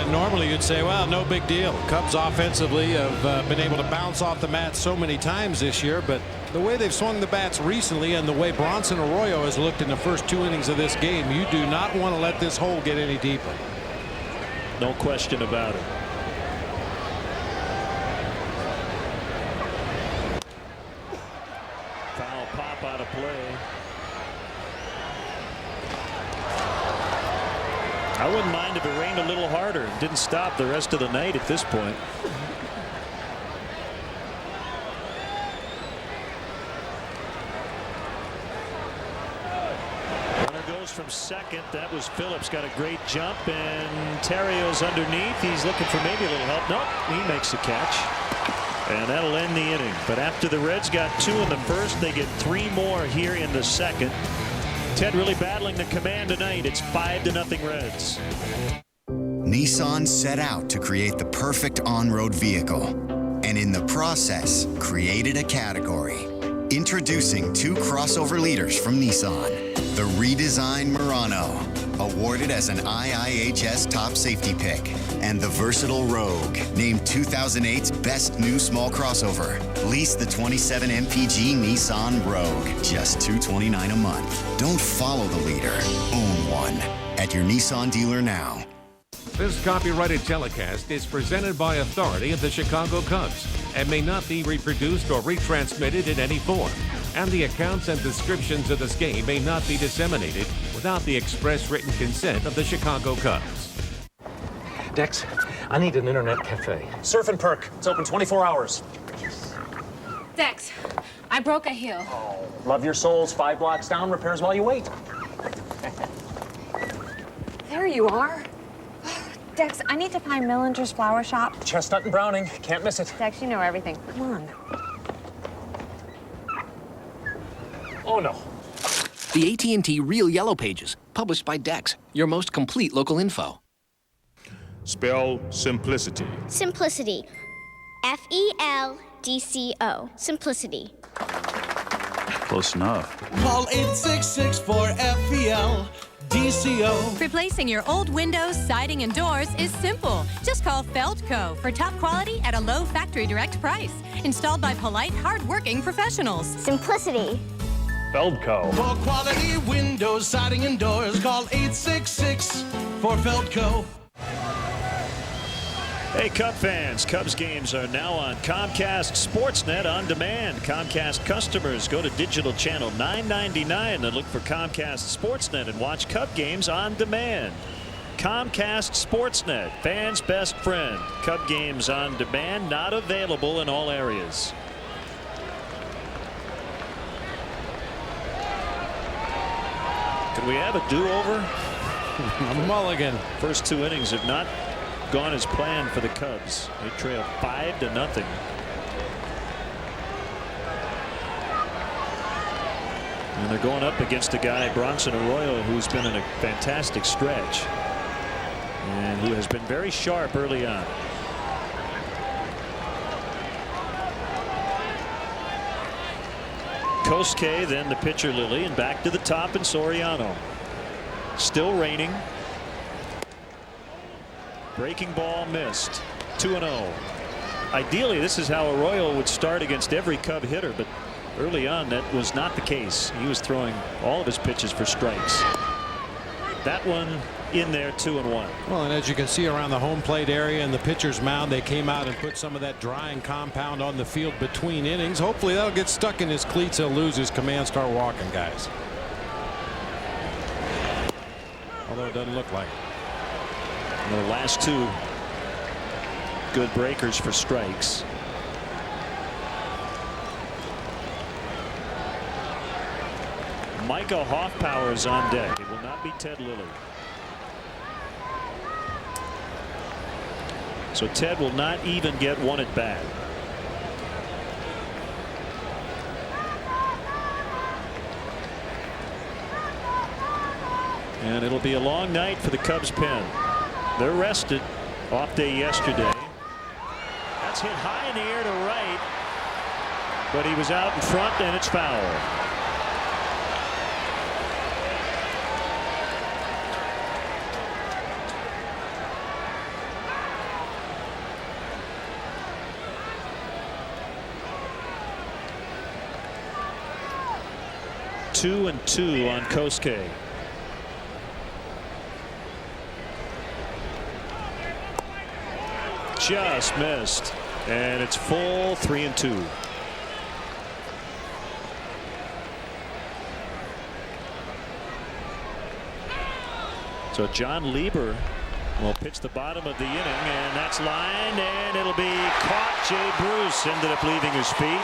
Normally you'd say, well, no big deal. Cubs offensively have been able to bounce off the mat so many times this year, but the way they've swung the bats recently and the way Bronson Arroyo has looked in the first 2 innings of this game, you do not want to let this hole get any deeper. No question about it. Foul pop out of play. I wouldn't mind if it rained a little harder and didn't stop the rest of the night at this point. pitch from second. That was Phillips. Got a great jump, and Terrio's underneath. He's looking for maybe a little help. Nope, he makes the catch. And that'll end the inning. But after the Reds got 2 in the first, they get 3 more here in the second. Ted really battling the command tonight. It's 5-0 Reds. Nissan set out to create the perfect on-road vehicle, and in the process, created a category. Introducing 2 crossover leaders from Nissan. The redesigned Murano, awarded as an IIHS top safety pick, and the versatile Rogue, named 2008's best new small crossover. Lease the 27 MPG Nissan Rogue, just $229 a month. Don't follow the leader, own one. At your Nissan dealer now. This copyrighted telecast is presented by authority of the Chicago Cubs and may not be reproduced or retransmitted in any form. And the accounts and descriptions of this game may not be disseminated without the express written consent of the Chicago Cubs. Dex, I need an internet cafe. Surf and Perk. It's open 24 hours. Dex, I broke a heel. Oh, love your souls. 5 blocks down. Repairs while you wait. There you are. Dex, I need to find Millinger's Flower Shop. Chestnut and Browning. Can't miss it. Dex, you know everything. Come on. Oh, no. The AT&T Real Yellow Pages, published by Dex, your most complete local info. Spell simplicity. Simplicity. FELDCO. Simplicity. Close enough. Call 866-4FEL-DCO. Replacing your old windows, siding, and doors is simple. Just call Feldco for top quality at a low factory direct price. Installed by polite, hard-working professionals. Simplicity. Feldco. For quality windows, siding, and doors, call 866-4FELDCO. Hey, Cub fans, Cubs games are now on Comcast Sportsnet on demand. Comcast customers go to digital channel $9.99 and look for Comcast Sportsnet and watch Cub games on demand. Comcast Sportsnet, fans' best friend. Cub games on demand, not available in all areas. Could we have a do-over? A mulligan. First 2 innings have not gone as planned for the Cubs. They trail 5-0. And they're going up against a guy, Bronson Arroyo, who's been in a fantastic stretch and who has been very sharp early on. Kosuke, then the pitcher Lilly, and back to the top and Soriano. Still raining. Breaking ball missed. 2-0. Ideally, this is how Arroyo would start against every Cub hitter, but early on that was not the case. He was throwing all of his pitches for strikes. That one in there, 2-1. Well, and as you can see around the home plate area and the pitcher's mound, they came out and put some of that drying compound on the field between innings. Hopefully that'll get stuck in his cleats. He'll lose his command, start walking, guys. Although it doesn't look like it. The last 2 good breakers for strikes. Micah Hoffpauer is on deck. It will not be Ted Lilly. So Ted will not even get 1 at bat. And it'll be a long night for the Cubs pen. They're rested. Off day yesterday. That's hit high in the air to right. But he was out in front, and it's foul. Two and 2 on Kosuke. Just missed, and it's full 3-2. So John Lieber will pitch the bottom of the inning, and that's lined, and it'll be caught. Jay Bruce ended up leaving his feet.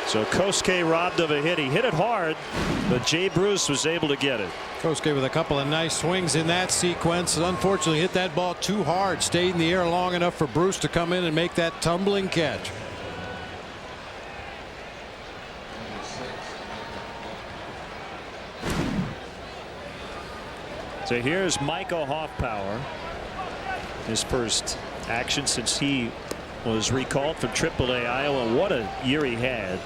So Kosuke robbed of a hit. He hit it hard, but Jay Bruce was able to get it. Kosuke with a couple of nice swings in that sequence. Unfortunately hit that ball too hard. Stayed in the air long enough for Bruce to come in and make that tumbling catch. So here's Micah Hoffpauer. His first action since he was recalled from AAA Iowa. What a year he had.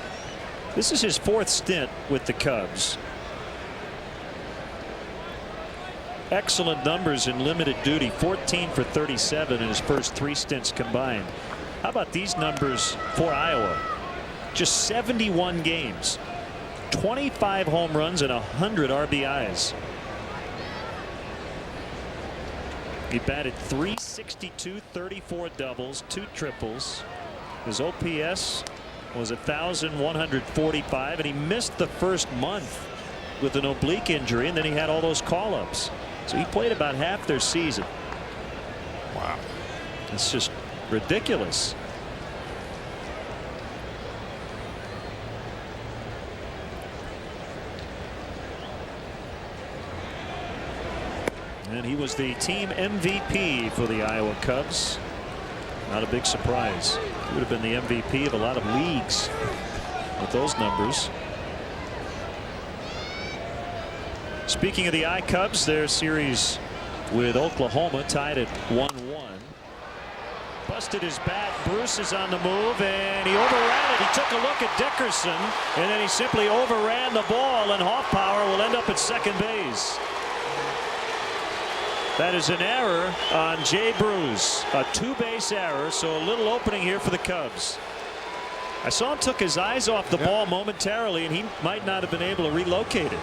This is his 4th stint with the Cubs. Excellent numbers in limited duty. 14 for 37 in his first 3 stints combined. How about these numbers for Iowa? Just 71 games, 25 home runs and 100 RBIs. He batted .362, 34 doubles, 2 triples. His OPS was 1,145, and he missed the first month with an oblique injury, and then he had all those call-ups. So he played about half their season. Wow. It's just ridiculous. And he was the team MVP for the Iowa Cubs. Not a big surprise. He would have been the MVP of a lot of leagues with those numbers. Speaking of the Cubs, their series with Oklahoma tied at 1-1. Busted his bat. Bruce is on the move, and he overran it. He took a look at Dickerson, and then he simply overran the ball, and Hoffpauer will end up at second base. That is an error on Jay Bruce, a 2-base error, so a little opening here for the Cubs. I saw him took his eyes off the ball momentarily, and he might not have been able to relocate it.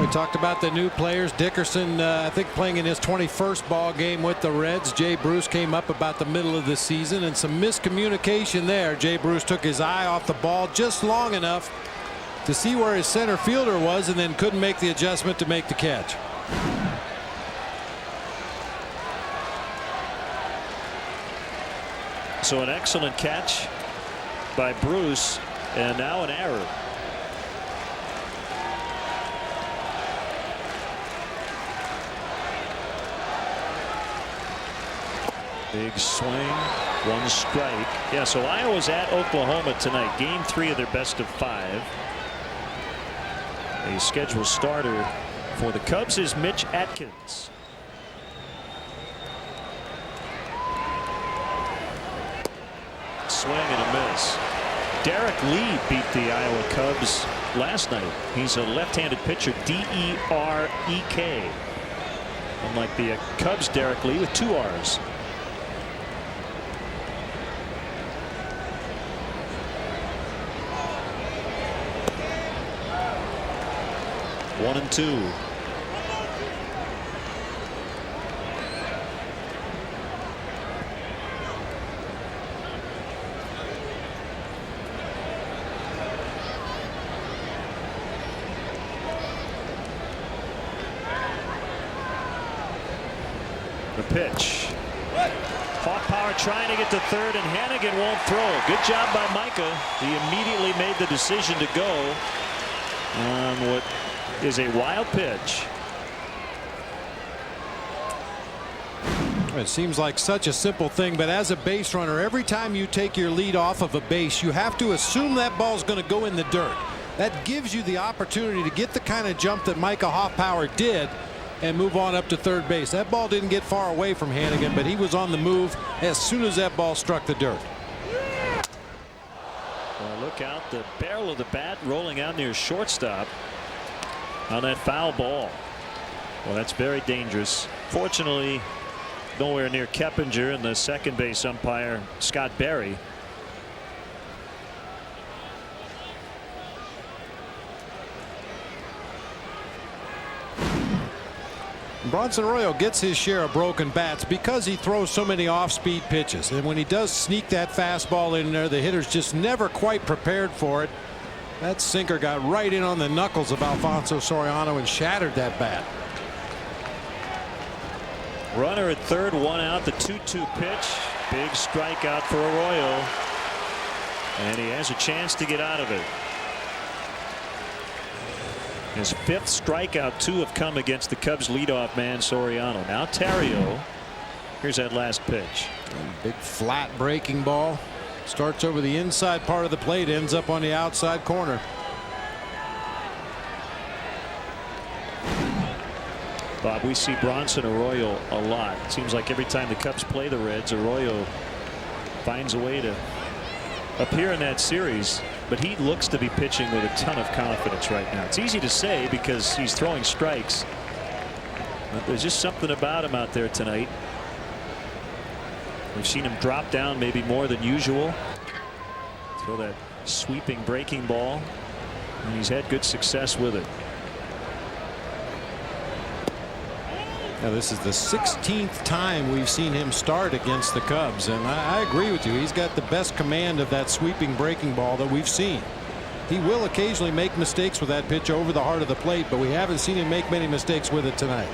We talked about the new players. Dickerson, I think, playing in his 21st ball game with the Reds. Jay Bruce came up about the middle of the season, and some miscommunication there. Jay Bruce took his eye off the ball just long enough to see where his center fielder was, and then couldn't make the adjustment to make the catch. So an excellent catch by Bruce, and now an error. Big swing, 1 strike. Yeah, so Iowa's at Oklahoma tonight. Game 3 of their best of 5. A scheduled starter for the Cubs is Mitch Atkins. Swing and a miss. Derek Lee beat the Iowa Cubs last night. He's a left-handed pitcher, D-E-R-E-K. Unlike the Cubs, Derek Lee with 2 R's. One and 2. The pitch. Hoffpauer trying to get to third, and Hannigan won't throw. Good job by Micah. He immediately made the decision to go on what is a wild pitch. It seems like such a simple thing, but as a base runner, every time you take your lead off of a base, you have to assume that ball's going to go in the dirt. That gives you the opportunity to get the kind of jump that Micah Hoffpauer did and move on up to third base. That ball didn't get far away from Hannigan, but he was on the move as soon as that ball struck the dirt. Well, look out, the barrel of the bat rolling out near shortstop on that foul ball. Well, that's very dangerous. Fortunately, nowhere near Keppinger and the second base umpire, Scott Berry. Bronson Arroyo gets his share of broken bats because he throws so many off-speed pitches, and when he does sneak that fastball in there, the hitter's just never quite prepared for it. That sinker got right in on the knuckles of Alfonso Soriano and shattered that bat. Runner at third, 1 out. The 2-2 pitch. Big strikeout for Arroyo. And he has a chance to get out of it. His 5th strikeout. 2 have come against the Cubs leadoff man Soriano. Now Terrio. Here's that last pitch. Big flat breaking ball. Starts over the inside part of the plate, ends up on the outside corner. Bob, we see Bronson Arroyo a lot. It seems like every time the Cubs play the Reds, Arroyo finds a way to appear in that series. But he looks to be pitching with a ton of confidence right now. It's easy to say because he's throwing strikes. But there's just something about him out there tonight. We've seen him drop down maybe more than usual. Throw that sweeping breaking ball. And he's had good success with it. Now, this is the 16th time we've seen him start against the Cubs, and I agree with you. He's got the best command of that sweeping breaking ball that we've seen. He will occasionally make mistakes with that pitch over the heart of the plate, but we haven't seen him make many mistakes with it tonight.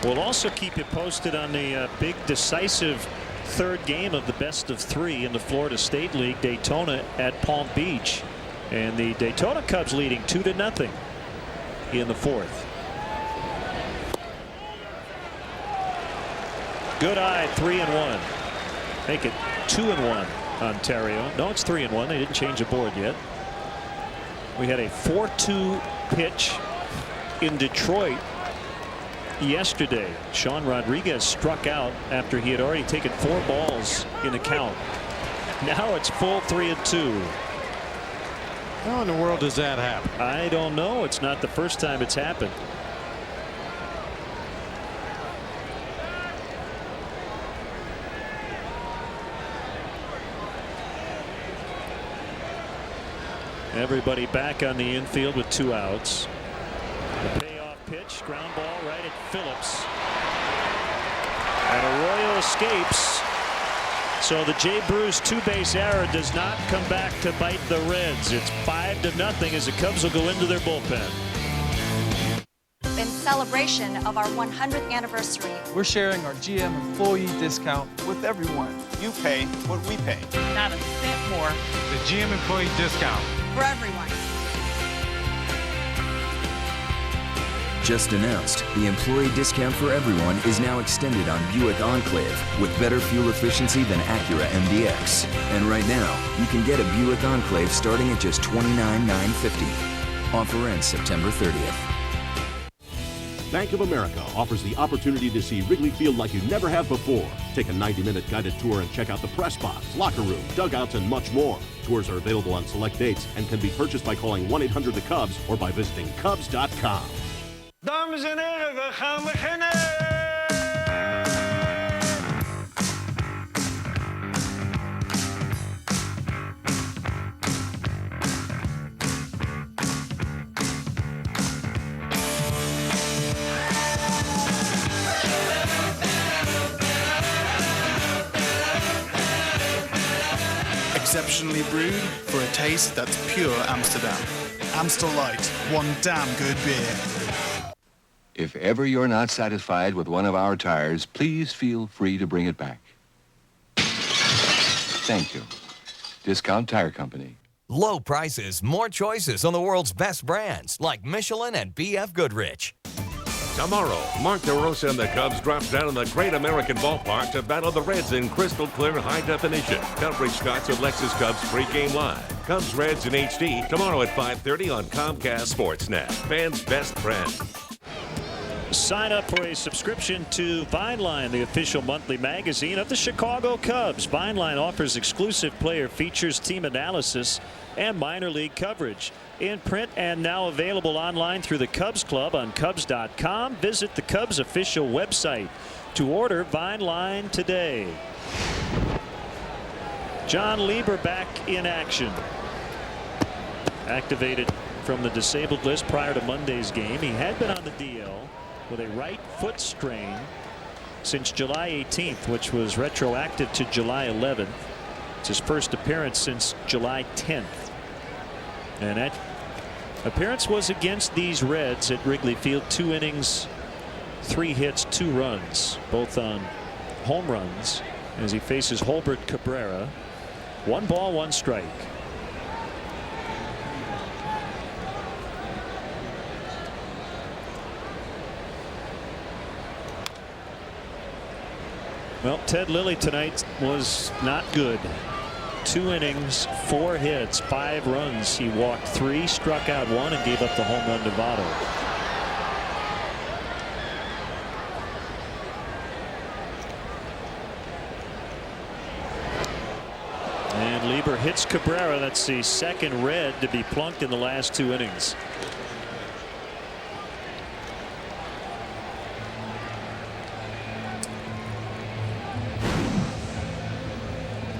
We'll also keep you posted on the big decisive 3rd game of the best of 3 in the Florida State League. Daytona at Palm Beach. And the Daytona Cubs leading 2-0 in the 4th. Good eye, 3-1. Make it 2-1 on Terrio. No, it's 3-1. They didn't change the board yet. We had a 4-2 pitch in Detroit yesterday. Sean Rodriguez struck out after he had already taken 4 balls in the count. Now it's full 3-2. How in the world does that happen? I don't know. It's not the first time it's happened. Everybody back on the infield with 2 outs. The payoff pitch, ground ball right at Phillips. And Arroyo escapes. So the Jay Bruce 2-base error does not come back to bite the Reds. It's 5-0 as the Cubs will go into their bullpen. In celebration of our 100th anniversary, we're sharing our GM employee discount with everyone. You pay what we pay. Not a cent more. The GM employee discount for everyone. Just announced, the employee discount for everyone is now extended on Buick Enclave with better fuel efficiency than Acura MDX. And right now, you can get a Buick Enclave starting at just $29,950. Offer ends September 30th. Bank of America offers the opportunity to see Wrigley Field like you never have before. Take a 90-minute guided tour and check out the press box, locker room, dugouts, and much more. Tours are available on select dates and can be purchased by calling 1-800-THE-CUBS or by visiting Cubs.com. Dames en heren, we gaan beginnen! Exceptionally brewed for a taste that's pure Amsterdam. Amstel Light, one damn good beer. If ever you're not satisfied with one of our tires, please feel free to bring it back. Thank you. Discount Tire Company. Low prices, more choices on the world's best brands like Michelin and B.F. Goodrich. Tomorrow, Mark DeRosa and the Cubs drop down in the Great American Ballpark to battle the Reds in crystal clear high definition. Coverage starts with Lexus Cubs pregame live. Cubs Reds in HD tomorrow at 5:30 on Comcast Sportsnet. Fans' best friend. Sign up for a subscription to Vineline, the official monthly magazine of the Chicago Cubs. Vineline offers exclusive player features, team analysis, and minor league coverage. In print and now available online through the Cubs Club on Cubs.com. Visit the Cubs official website to order Vineline today. John Lieber back in action. Activated from the disabled list prior to Monday's game. He had been on the DL with a right foot strain since July 18th, which was retroactive to July 11th. It's his first appearance since July 10th. And that appearance was against these Reds at Wrigley Field. 2 innings, 3 hits, 2 runs, both on home runs, as he faces Holbert Cabrera. 1 ball, 1 strike. Well, Ted Lilly tonight was not good. 2 innings, 4 hits, 5 runs. He walked 3, struck out 1, and gave up the home run to Votto. And Lieber hits Cabrera. That's the second red to be plunked in the last 2 innings.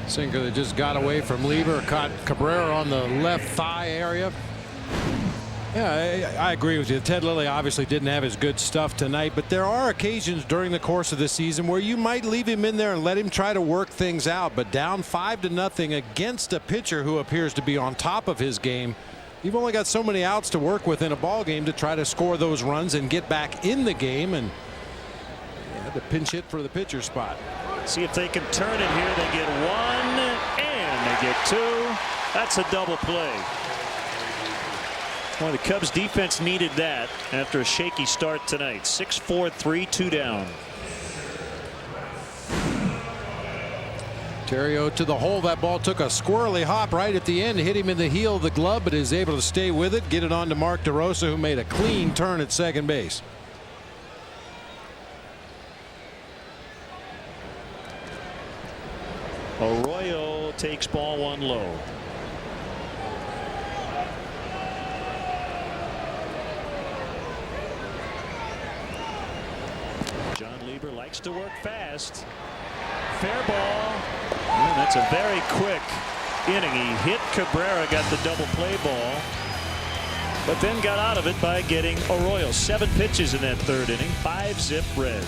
Sinker that just got away from Lieber, caught Cabrera on the left thigh area. Yeah, I agree with you. Ted Lilly obviously didn't have his good stuff tonight, but there are occasions during the course of the season where you might leave him in there and let him try to work things out. But down 5-0 against a pitcher who appears to be on top of his game, you've only got so many outs to work with in a ball game to try to score those runs and get back in the game. And had to pinch hit for the pitcher spot. See if they can turn it here. They get 1 and they get 2. That's a double play. Well, the Cubs defense needed that after a shaky start tonight. 6-4, 3-2 down. Terrio to the hole. That ball took a squirrely hop right at the end, hit him in the heel of the glove, but is able to stay with it, get it on to Mark DeRosa, who made a clean turn at second base. Arroyo takes ball 1 low. John Lieber likes to work fast. Fair ball. And that's a very quick inning. He hit Cabrera, got the double play ball, but then got out of it by getting Arroyo. 7 pitches in that 3rd inning. 5-zip red.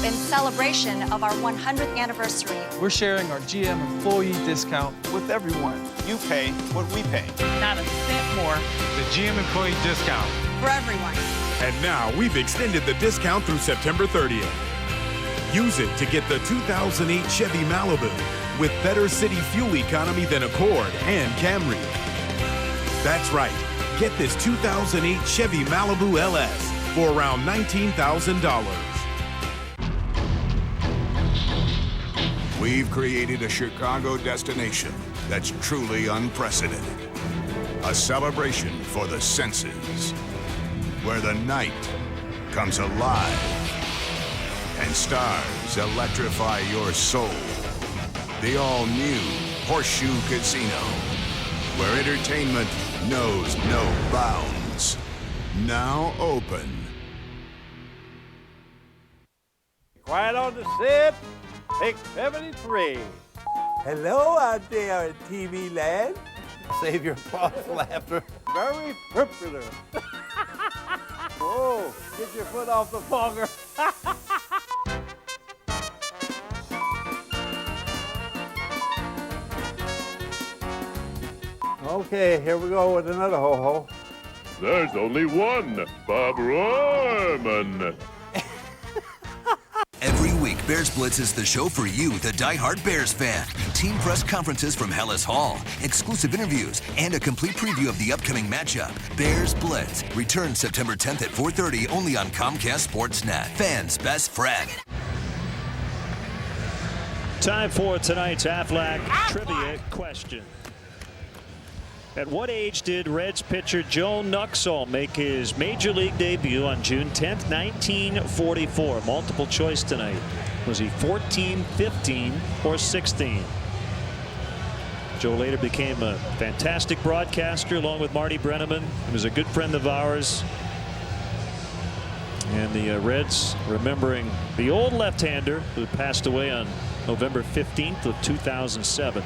In celebration of our 100th anniversary, We're sharing our GM employee discount with everyone. You pay what we pay. not a cent more The GM employee discount. for everyone. And now we've extended the discount through September 30th. Use it to get the 2008 Chevy Malibu with better city fuel economy than Accord and Camry. That's right. Get this 2008 Chevy Malibu LS for around $19,000. We've created a Chicago destination that's truly unprecedented. A celebration for the senses, where the night comes alive and stars electrify your soul. The all-new Horseshoe Casino, where entertainment knows no bounds. Now open. Quiet on the set. Take 73. Hello out there in TV land. Save your false laughter. Very popular. Whoa, get your foot off the fogger. Okay, here we go with another ho-ho. There's only one, Bob Rohrman. Every week, Bears Blitz is the show for you, the diehard Bears fan. Team press conferences from Hellas Hall, exclusive interviews, and a complete preview of the upcoming matchup. Bears Blitz returns September 10th at 4:30 only on Comcast Sportsnet. Fans' best friend. Time for tonight's Aflac trivia question. At what age did Reds pitcher Joe Nuxhall make his major league debut on June 10th, 1944? Multiple choice tonight. Was he 14, 15, or 16? Joe later became a fantastic broadcaster along with Marty Brennaman. He was a good friend of ours. And the Reds remembering the old left-hander who passed away on November 15th of 2007.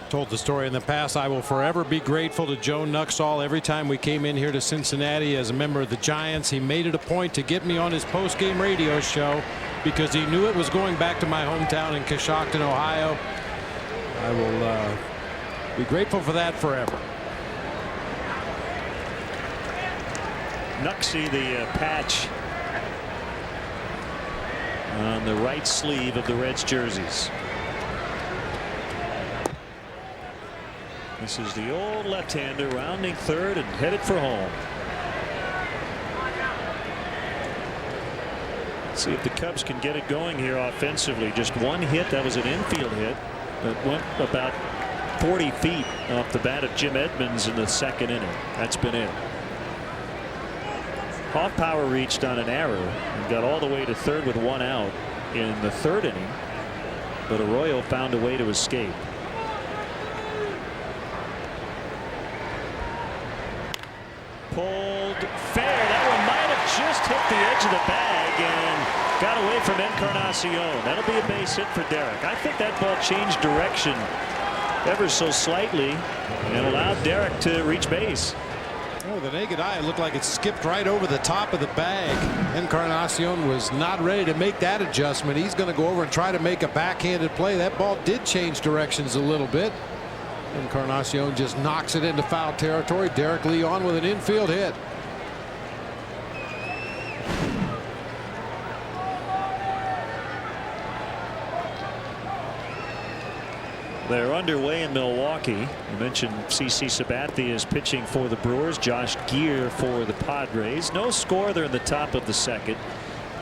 Told the story in the past. I will forever be grateful to Joe Nuxhall. Every time we came in here to Cincinnati as a member of the Giants, he made it a point to get me on his post-game radio show because he knew it was going back to my hometown in Coshocton, Ohio. I will be grateful for that forever. Knucksy, the patch on the right sleeve of the Reds jerseys. This is the old left-hander rounding third and headed for home. Let's see if the Cubs can get it going here offensively. Just one hit. That was an infield hit that went about 40 feet off the bat of Jim Edmonds in the second inning. That's been it. Hoffpauer reached on an error and got all the way to third with one out in the third inning, but Arroyo found a way to escape. Pulled fair. That one might have just hit the edge of the bag and got away from Encarnacion. That'll be a base hit for Derek. I think that ball changed direction ever so slightly and allowed Derek to reach base. Oh, the naked eye, it looked like it skipped right over the top of the bag. Encarnacion was not ready to make that adjustment. He's going to go over and try to make a backhanded play. That ball did change directions a little bit. Encarnacion just knocks it into foul territory. Derek Lee on with an infield hit. They're underway in Milwaukee. You mentioned CC Sabathia is pitching for the Brewers. Josh Gear for the Padres. No score. They're in the top of the second.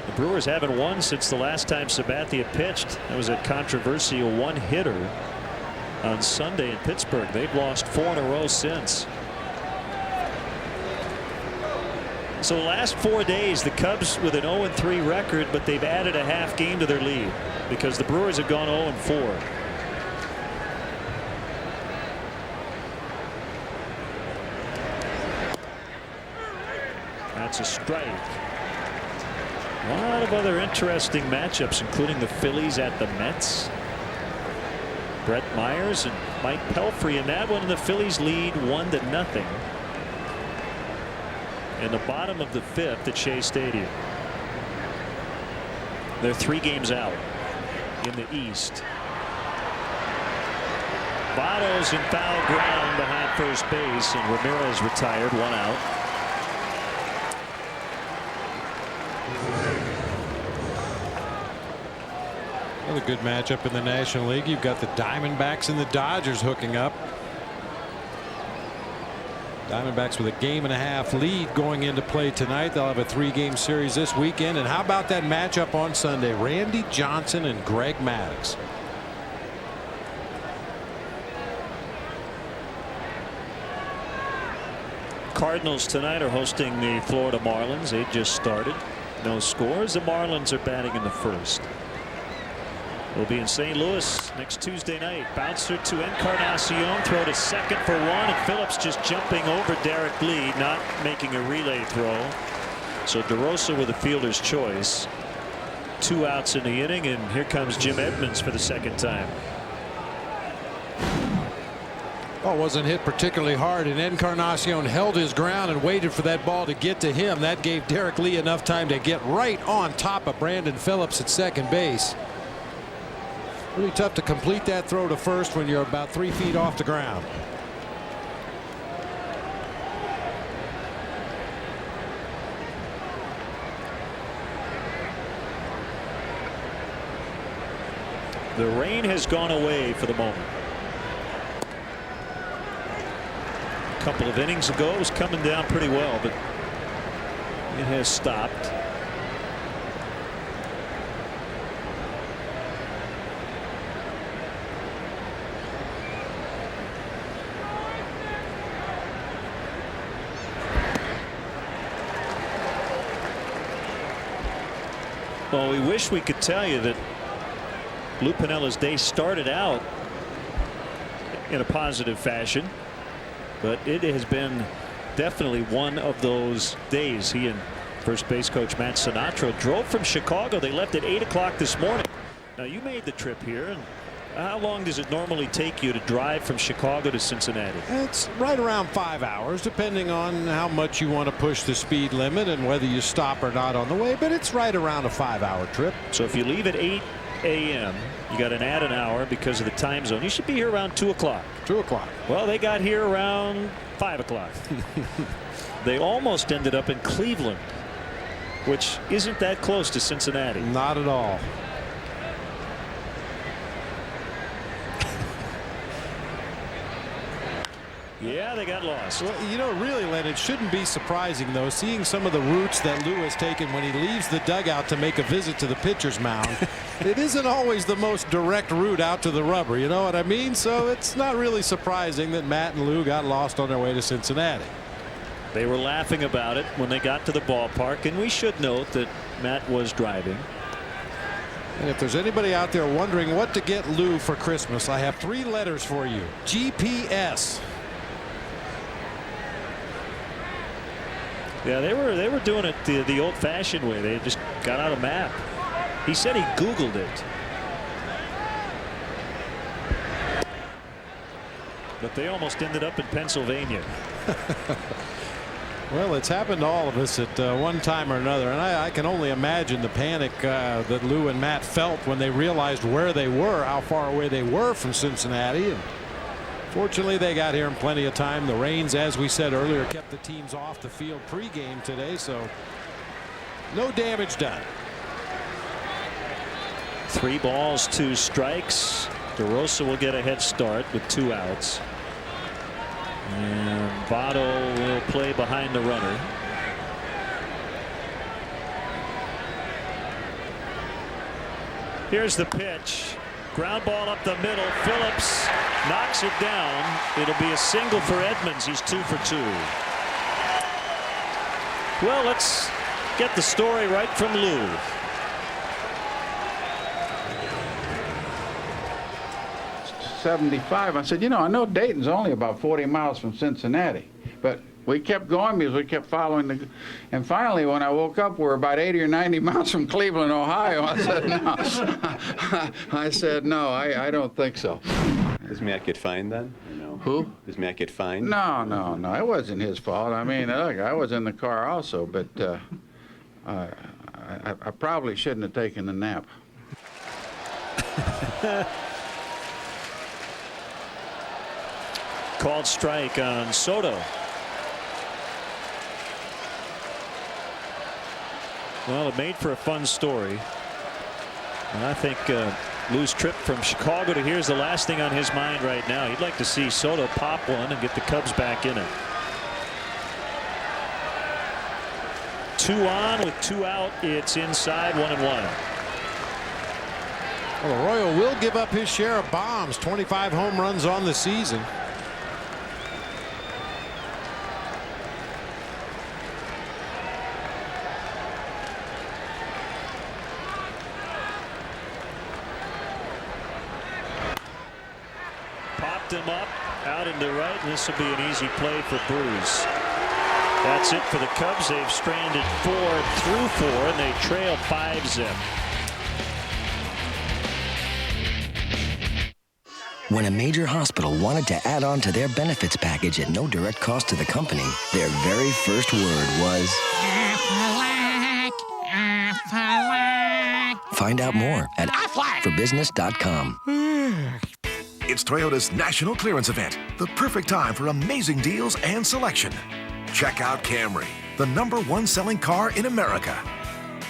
The Brewers haven't won since the last time Sabathia pitched. That was a controversial one-hitter on Sunday in Pittsburgh. They've lost 4 in a row since. So the last 4 days, the Cubs with an 0-3 record, but they've added a half game to their lead because the Brewers have gone 0-4. That's a strike. A lot of other interesting matchups, including the Phillies at the Mets. Brett Myers and Mike Pelfrey in that one. The Phillies lead 1-0 in the bottom of the 5th at Shea Stadium. They're 3 games out in the East. Votto's in foul ground behind first base, and Ramirez retired, 1 out. Another good matchup in the National League. You've got the Diamondbacks and the Dodgers hooking up. Diamondbacks with a 1.5 game lead going into play tonight. They'll have a 3-game series this weekend. And how about that matchup on Sunday? Randy Johnson and Greg Maddux. Cardinals tonight are hosting the Florida Marlins. They just started. No scores. The Marlins are batting in the first. We'll be in St. Louis next Tuesday night. Bouncer to Encarnacion. Throw to second for 1. And Phillips just jumping over Derek Lee, not making a relay throw. So DeRosa with a fielder's choice. 2 outs in the inning. And here comes Jim Edmonds for the second time. Oh, wasn't hit particularly hard, and Encarnacion held his ground and waited for that ball to get to him. That gave Derek Lee enough time to get right on top of Brandon Phillips at second base. Really tough to complete that throw to first when you're about 3 feet off the ground. The rain has gone away for the moment. A couple of innings ago it was coming down pretty well, but it has stopped. Well, we wish we could tell you that Lou Piniella's day started out in a positive fashion, but it has been definitely one of those days. He and first base coach Matt Sinatra drove from Chicago. They left at 8 o'clock this morning. Now, you made the trip here, and how long does it normally take you to drive from Chicago to Cincinnati? It's right around 5 hours, depending on how much you want to push the speed limit and whether you stop or not on the way, but it's right around a 5-hour trip. So if you leave at 8 a.m. You got an add an hour because of the time zone. You should be here around 2 o'clock. 2 o'clock. Well, they got here around 5 o'clock. They almost ended up in Cleveland, which isn't that close to Cincinnati. Not at all. Yeah, they got lost. Well, you know, really, Len, it shouldn't be surprising, though, seeing some of the routes that Lou has taken when he leaves the dugout to make a visit to the pitcher's mound. It isn't always the most direct route out to the rubber, you know what I mean? So it's not really surprising that Matt and Lou got lost on their way to Cincinnati. They were laughing about it when they got to the ballpark, and we should note that Matt was driving. And if there's anybody out there wondering what to get Lou for Christmas, I have 3 letters for you. GPS. Yeah, they were doing it the old-fashioned way. They just got out a map. He said he Googled it. But they almost ended up in Pennsylvania. Well, it's happened to all of us at one time or another, and I can only imagine the panic that Lou and Matt felt when they realized where they were, how far away they were from Cincinnati. And fortunately, they got here in plenty of time. The rains, as we said earlier, kept the teams off the field pregame today, so no damage done. 3 balls, 2 strikes. DeRosa will get a head start with 2 outs. And Votto will play behind the runner. Here's the pitch. Ground ball up the middle. Phillips knocks it down. It'll be a single for Edmonds. He's 2 for 2. Well, let's get the story right from Lou. '75. I said, you know, I know Dayton's only about 40 miles from Cincinnati, but we kept going because we kept following the. And finally, when I woke up, we're about 80 or 90 miles from Cleveland, Ohio. I said, no. I said, no, I don't think so. Does Matt get fined then? No. Who? Does Matt get fined? No. It wasn't his fault. I mean, look, I was in the car also, but I probably shouldn't have taken the nap. Called strike on Soto. Well, it made for a fun story. And I think Lou's trip from Chicago to here is the last thing on his mind right now. He'd like to see Soto pop one and get the Cubs back in it. 2 on with 2 out. It's inside, 1-1. Well, Arroyo will give up his share of bombs. 25 home runs on the season. Him up out into right, and this will be an easy play for Bruce. That's it for the Cubs. They've stranded 4 through 4, and they trail 5-zip. When a major hospital wanted to add on to their benefits package at no direct cost to the company, their very first word was Aflac. Find out more at aflacforbusiness.com. It's Toyota's National Clearance Event, the perfect time for amazing deals and selection. Check out Camry, the #1 selling car in America.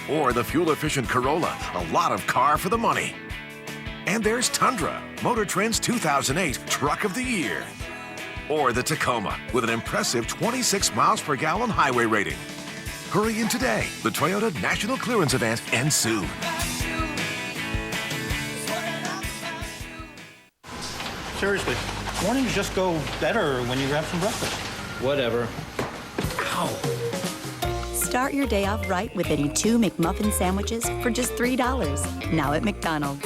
Or the fuel-efficient Corolla, a lot of car for the money. And there's Tundra, Motor Trend's 2008 Truck of the Year. Or the Tacoma, with an impressive 26 miles per gallon highway rating. Hurry in today. The Toyota National Clearance Event ends soon. Seriously, mornings just go better when you grab some breakfast. Whatever. Ow. Start your day off right with any 2 McMuffin sandwiches for just $3. Now at McDonald's.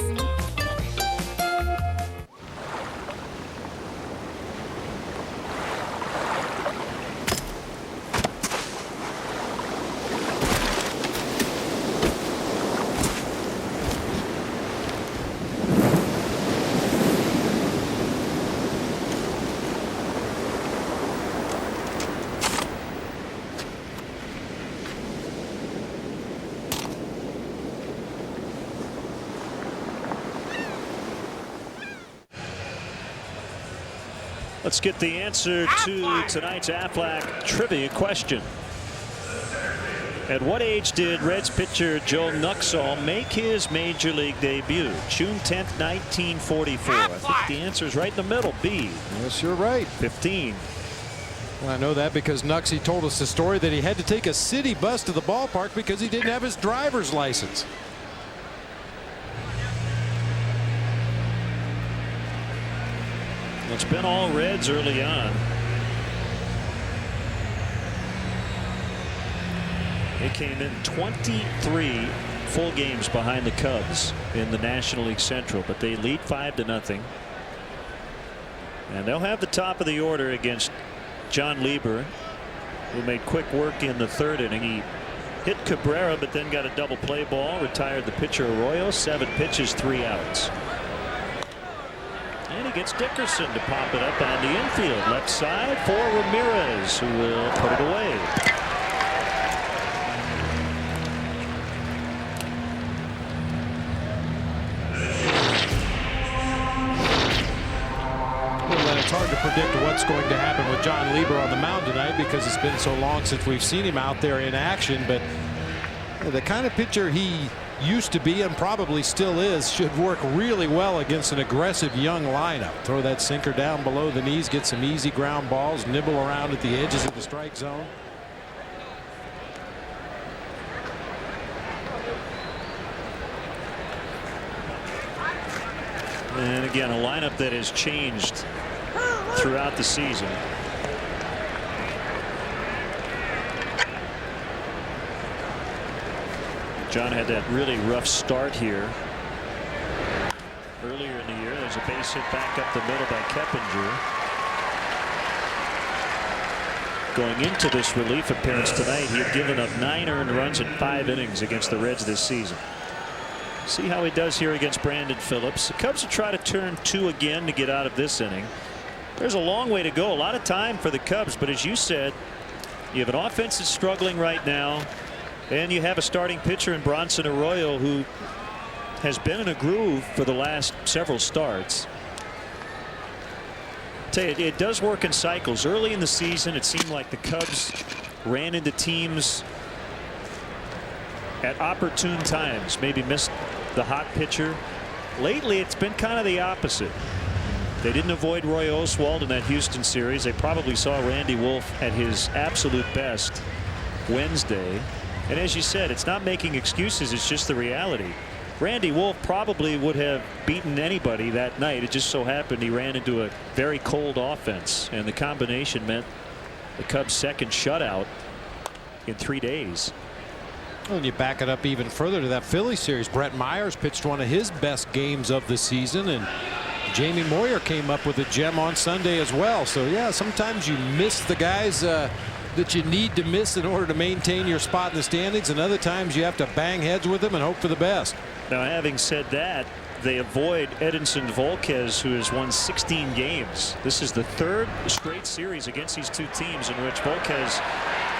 Let's get the answer to tonight's Aflac trivia question. At what age did Reds pitcher Joe Nuxhall make his major league debut? June 10th, 1944. I think the answer is right in the middle. B. Yes, you're right. 15. Well, I know that because Nuxie told us the story that he had to take a city bus to the ballpark because he didn't have his driver's license. It's been all Reds early on. They came in 23 full games behind the Cubs in the National League Central, but they lead 5-0. And they'll have the top of the order against John Lieber, who made quick work in the third inning. He hit Cabrera, but then got a double play ball, retired the pitcher Arroyo. 7 pitches, 3 outs. And he gets Dickerson to pop it up on the infield. Left side for Ramirez, who will put it away. Well, it's hard to predict what's going to happen with John Lieber on the mound tonight because it's been so long since we've seen him out there in action. But the kind of pitcher he used to be and probably still is should work really well against an aggressive young lineup. Throw that sinker down below the knees, get some easy ground balls, nibble around at the edges of the strike zone. And again, a lineup that has changed throughout the season. John had that really rough start here earlier in the year. There's a base hit back up the middle by Keppinger. Going into this relief appearance tonight, he had given up 9 earned runs in 5 innings against the Reds this season. See how he does here against Brandon Phillips. The Cubs will try to turn 2 again to get out of this inning. There's a long way to go. A lot of time for the Cubs, but as you said, you have an offense that's struggling right now. And you have a starting pitcher in Bronson Arroyo who has been in a groove for the last several starts. Tell you, it does work in cycles. Early in the season, it seemed like the Cubs ran into teams at opportune times, maybe missed the hot pitcher. Lately, it's been kind of the opposite. They didn't avoid Roy Oswalt in that Houston series. They probably saw Randy Wolf at his absolute best Wednesday. And as you said, it's not making excuses, it's just the reality. Randy Wolf probably would have beaten anybody that night. It just so happened he ran into a very cold offense, and the combination meant the Cubs' second shutout in 3 days. Well, and you back it up even further to that Philly series. Brett Myers pitched one of his best games of the season, and Jamie Moyer came up with a gem on Sunday as well. So yeah, sometimes you miss the guys that you need to miss in order to maintain your spot in the standings, and other times you have to bang heads with them and hope for the best. Now, having said that, they avoid Edinson Volquez, who has won 16 games. This is the 3rd straight series against these 2 teams in which Volquez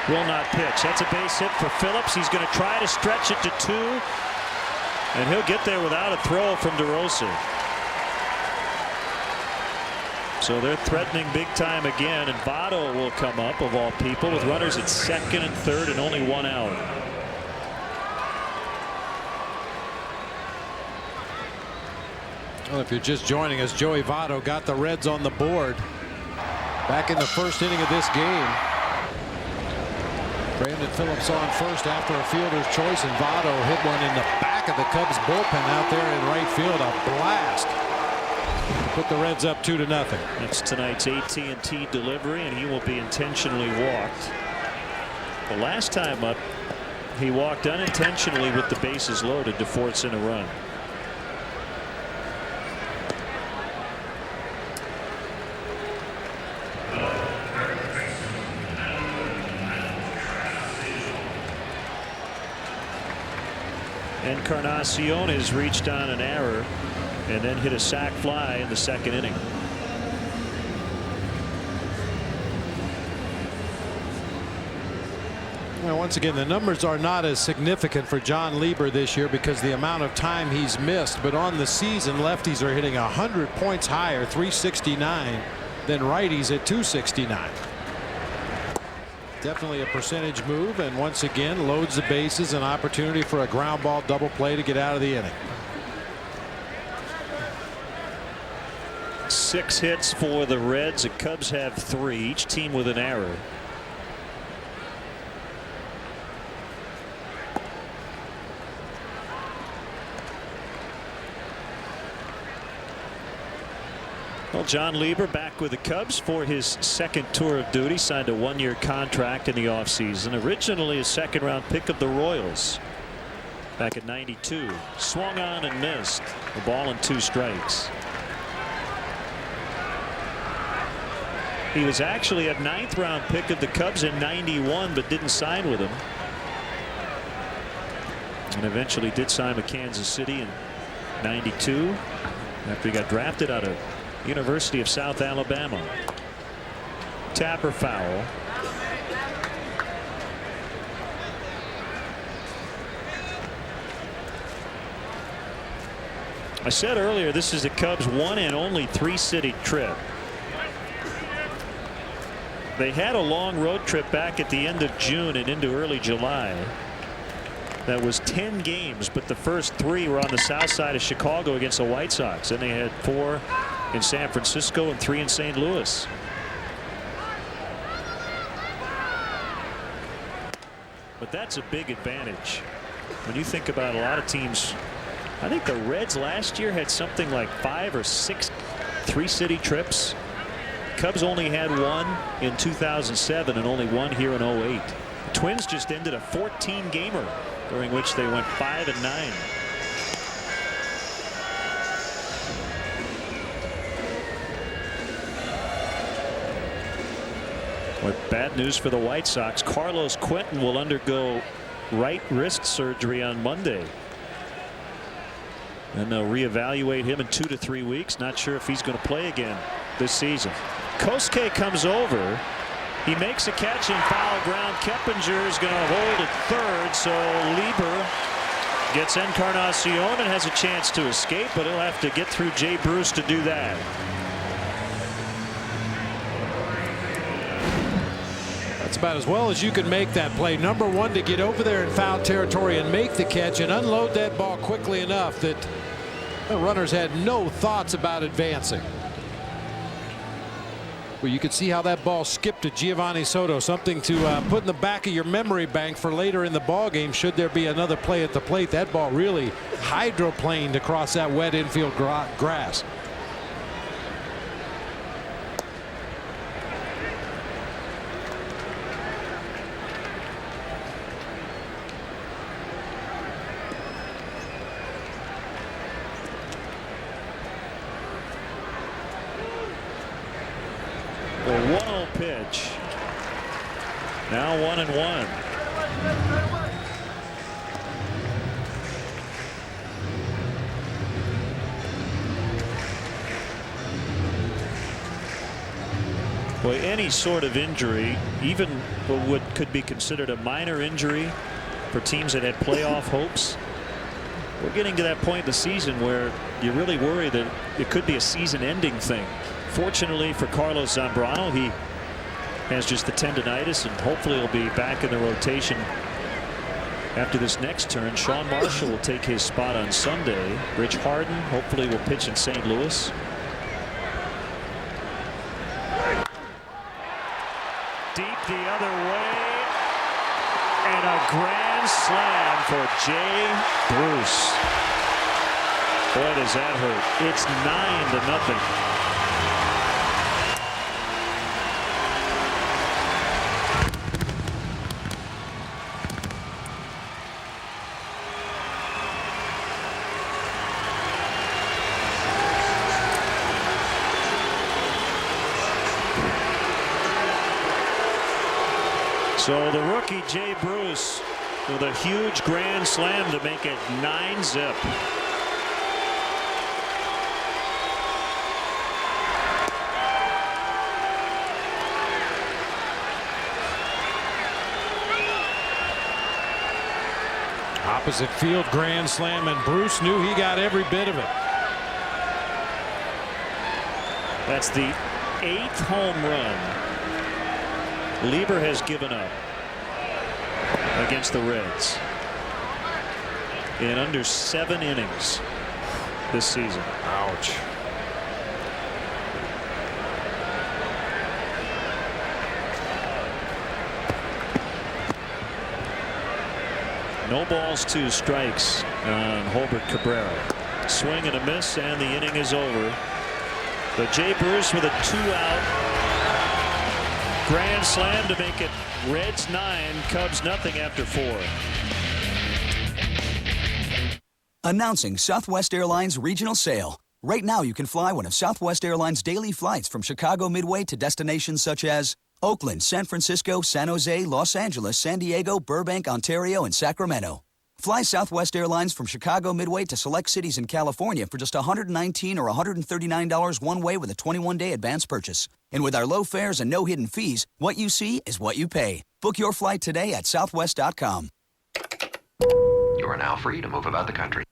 will not pitch. That's a base hit for Phillips. He's going to try to stretch it to 2, and he'll get there without a throw from DeRosa. So they're threatening big time again, and Votto will come up, of all people, with runners at 2nd and 3rd and only 1 out. Well, if you're just joining us, Joey Votto got the Reds on the board back in the 1st inning of this game. Brandon Phillips on first after a fielder's choice, and Votto hit one in the back of the Cubs bullpen out there in right field. A blast. Put the Reds up 2-0. That's tonight's AT&T delivery, and he will be intentionally walked. The last time up, he walked unintentionally with the bases loaded to force in a run. Encarnacion has reached on an error and then hit a sac fly in the 2nd inning. Well, once again, the numbers are not as significant for John Lieber this year because the amount of time he's missed. But on the season, lefties are hitting 100 points higher, 369. than righties at 269. Definitely a percentage move, and once again loads the bases, an opportunity for a ground ball double play to get out of the inning. 6 hits for the Reds. The Cubs have 3, each team with an error. Well, John Lieber back with the Cubs for his second tour of duty. Signed a 1-year contract in the offseason. Originally a 2nd-round pick of the Royals back at 92. Swung on and missed. A ball and 2 strikes. He was actually a 9th-round pick of the Cubs in 91, but didn't sign with him. And eventually did sign with Kansas City in 92 after he got drafted out of University of South Alabama. Tapper foul. I said earlier this is the Cubs' 1 and only 3-city trip. They had a long road trip back at the end of June and into early July. That was 10 games, but the first 3 were on the south side of Chicago against the White Sox. Then they had 4 in San Francisco and 3 in St. Louis. But that's a big advantage when you think about a lot of teams. I think the Reds last year had something like 5 or 6 3-city trips. Cubs only had 1 in 2007 and only 1 here in 08. The Twins just ended a 14-gamer during which they went 5 and 9. With bad news for the White Sox, Carlos Quentin will undergo right wrist surgery on Monday. And they'll reevaluate him in 2 to 3 weeks. Not sure if he's going to play again this season. Kosuke comes over. He makes a catch in foul ground. Keppinger is going to hold at third. So Lieber gets Encarnacion and has a chance to escape, but he'll have to get through Jay Bruce to do that. That's about as well as you can make that play. Number 1, to get over there in foul territory and make the catch and unload that ball quickly enough that the runners had no thoughts about advancing. Well, you could see how that ball skipped to Giovanni Soto, something to put in the back of your memory bank for later in the ball game should there be another play at the plate. That ball really hydroplaned across that wet infield grass. The 1-0 pitch. Now 1-1. Boy, any sort of injury, even what could be considered a minor injury for teams that had playoff hopes, we're getting to that point in the season where you really worry that it could be a season-ending thing. Fortunately for Carlos Zambrano, he has just the tendonitis, and hopefully he'll be back in the rotation after this next turn. Sean Marshall will take his spot on Sunday. Rich Harden hopefully will pitch in St. Louis. Deep the other way, and a grand slam for Jay Bruce. Boy, does that hurt. It's 9-0. So the rookie Jay Bruce with a huge grand slam to make it 9-0. Opposite field grand slam, and Bruce knew he got every bit of it. That's the 8th home run Lieber has given up against the Reds in under 7 innings this season. Ouch. No balls, 2 strikes on Holbert Cabrera. Swing and a miss, and the inning is over. But Jay Bruce with a 2-out grand slam to make it Reds 9, Cubs nothing after 4. Announcing Southwest Airlines Regional Sale. Right now you can fly one of Southwest Airlines' daily flights from Chicago Midway to destinations such as Oakland, San Francisco, San Jose, Los Angeles, San Diego, Burbank, Ontario, and Sacramento. Fly Southwest Airlines from Chicago Midway to select cities in California for just $119 or $139 one way with a 21-day advance purchase. And with our low fares and no hidden fees, what you see is what you pay. Book your flight today at southwest.com. You are now free to move about the country.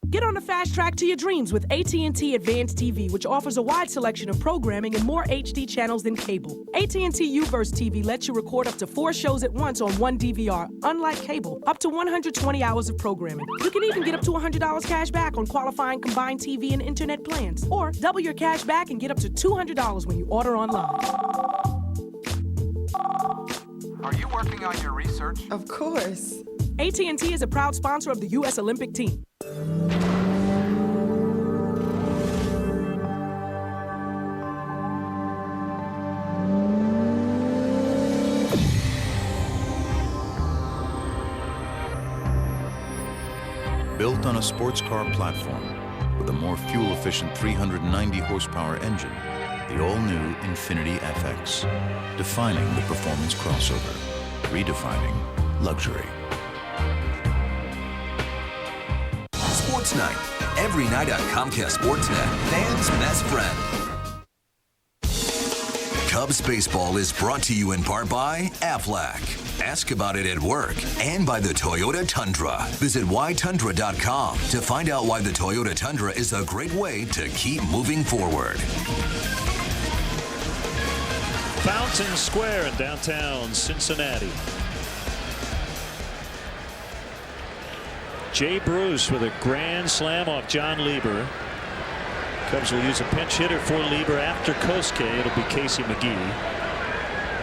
Get on the fast track to your dreams with AT&T Advanced TV, which offers a wide selection of programming and more HD channels than cable. AT&T Uverse TV lets you record up to 4 shows at once on one DVR, unlike cable, up to 120 hours of programming. You can even get up to $100 cash back on qualifying combined TV and internet plans, or double your cash back and get up to $200 when you order online. Are you working on your research? Of course. AT&T is a proud sponsor of the U.S. Olympic team. Built on a sports car platform with a more fuel-efficient 390 horsepower engine, the all-new Infiniti FX, defining the performance crossover, redefining luxury. Sports Night, every night on Comcast Sportsnet, fans' best friend. Cubs baseball is brought to you in part by Aflac. Ask about it at work, and by the Toyota Tundra. Visit whytundra.com to find out why the Toyota Tundra is a great way to keep moving forward. Fountain Square in downtown Cincinnati. Jay Bruce with a grand slam off John Lieber. Cubs will use a pinch hitter for Lieber after Kosuke. It'll be Casey McGee.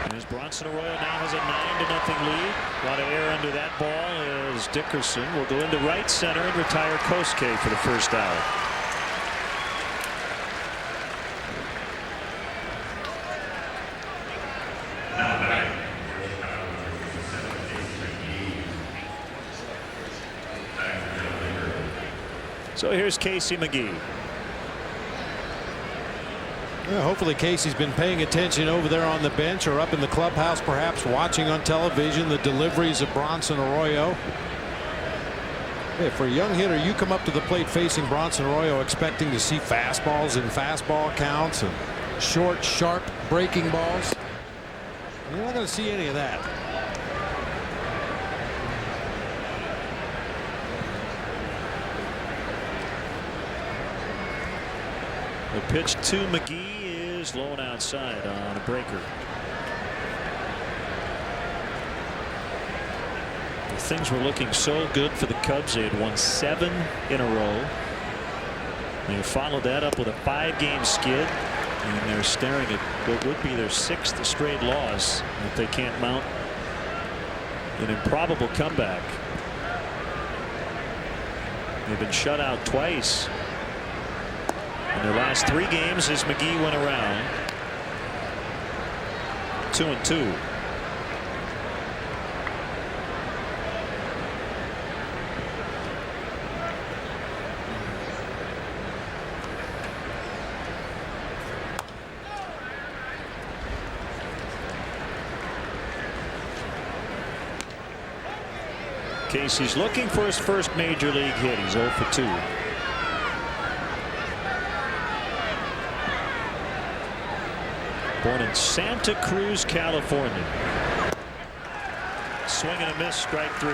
And as Bronson Arroyo now has a 9-0 lead. A lot of air under that ball as Dickerson will go into right center and retire Kosuke for the first out. So here's Casey McGee. Well, hopefully Casey's been paying attention over there on the bench or up in the clubhouse, perhaps watching on television the deliveries of Bronson Arroyo. Hey, for a young hitter, you come up to the plate facing Bronson Arroyo expecting to see fastballs in fastball counts and short, sharp breaking balls. You're not going to see any of that. The pitch to McGee is low and outside on a breaker. Things were looking so good for the Cubs. They had won 7 in a row. They followed that up with a 5-game skid, and they're staring at what would be their 6th straight loss if they can't mount an improbable comeback. They've been shut out twice in their last 3 games as McGee went around. 2-2. Casey's looking for his first major league hit. He's 0 for 2. Born in Santa Cruz, California. Swing and a miss, strike 3.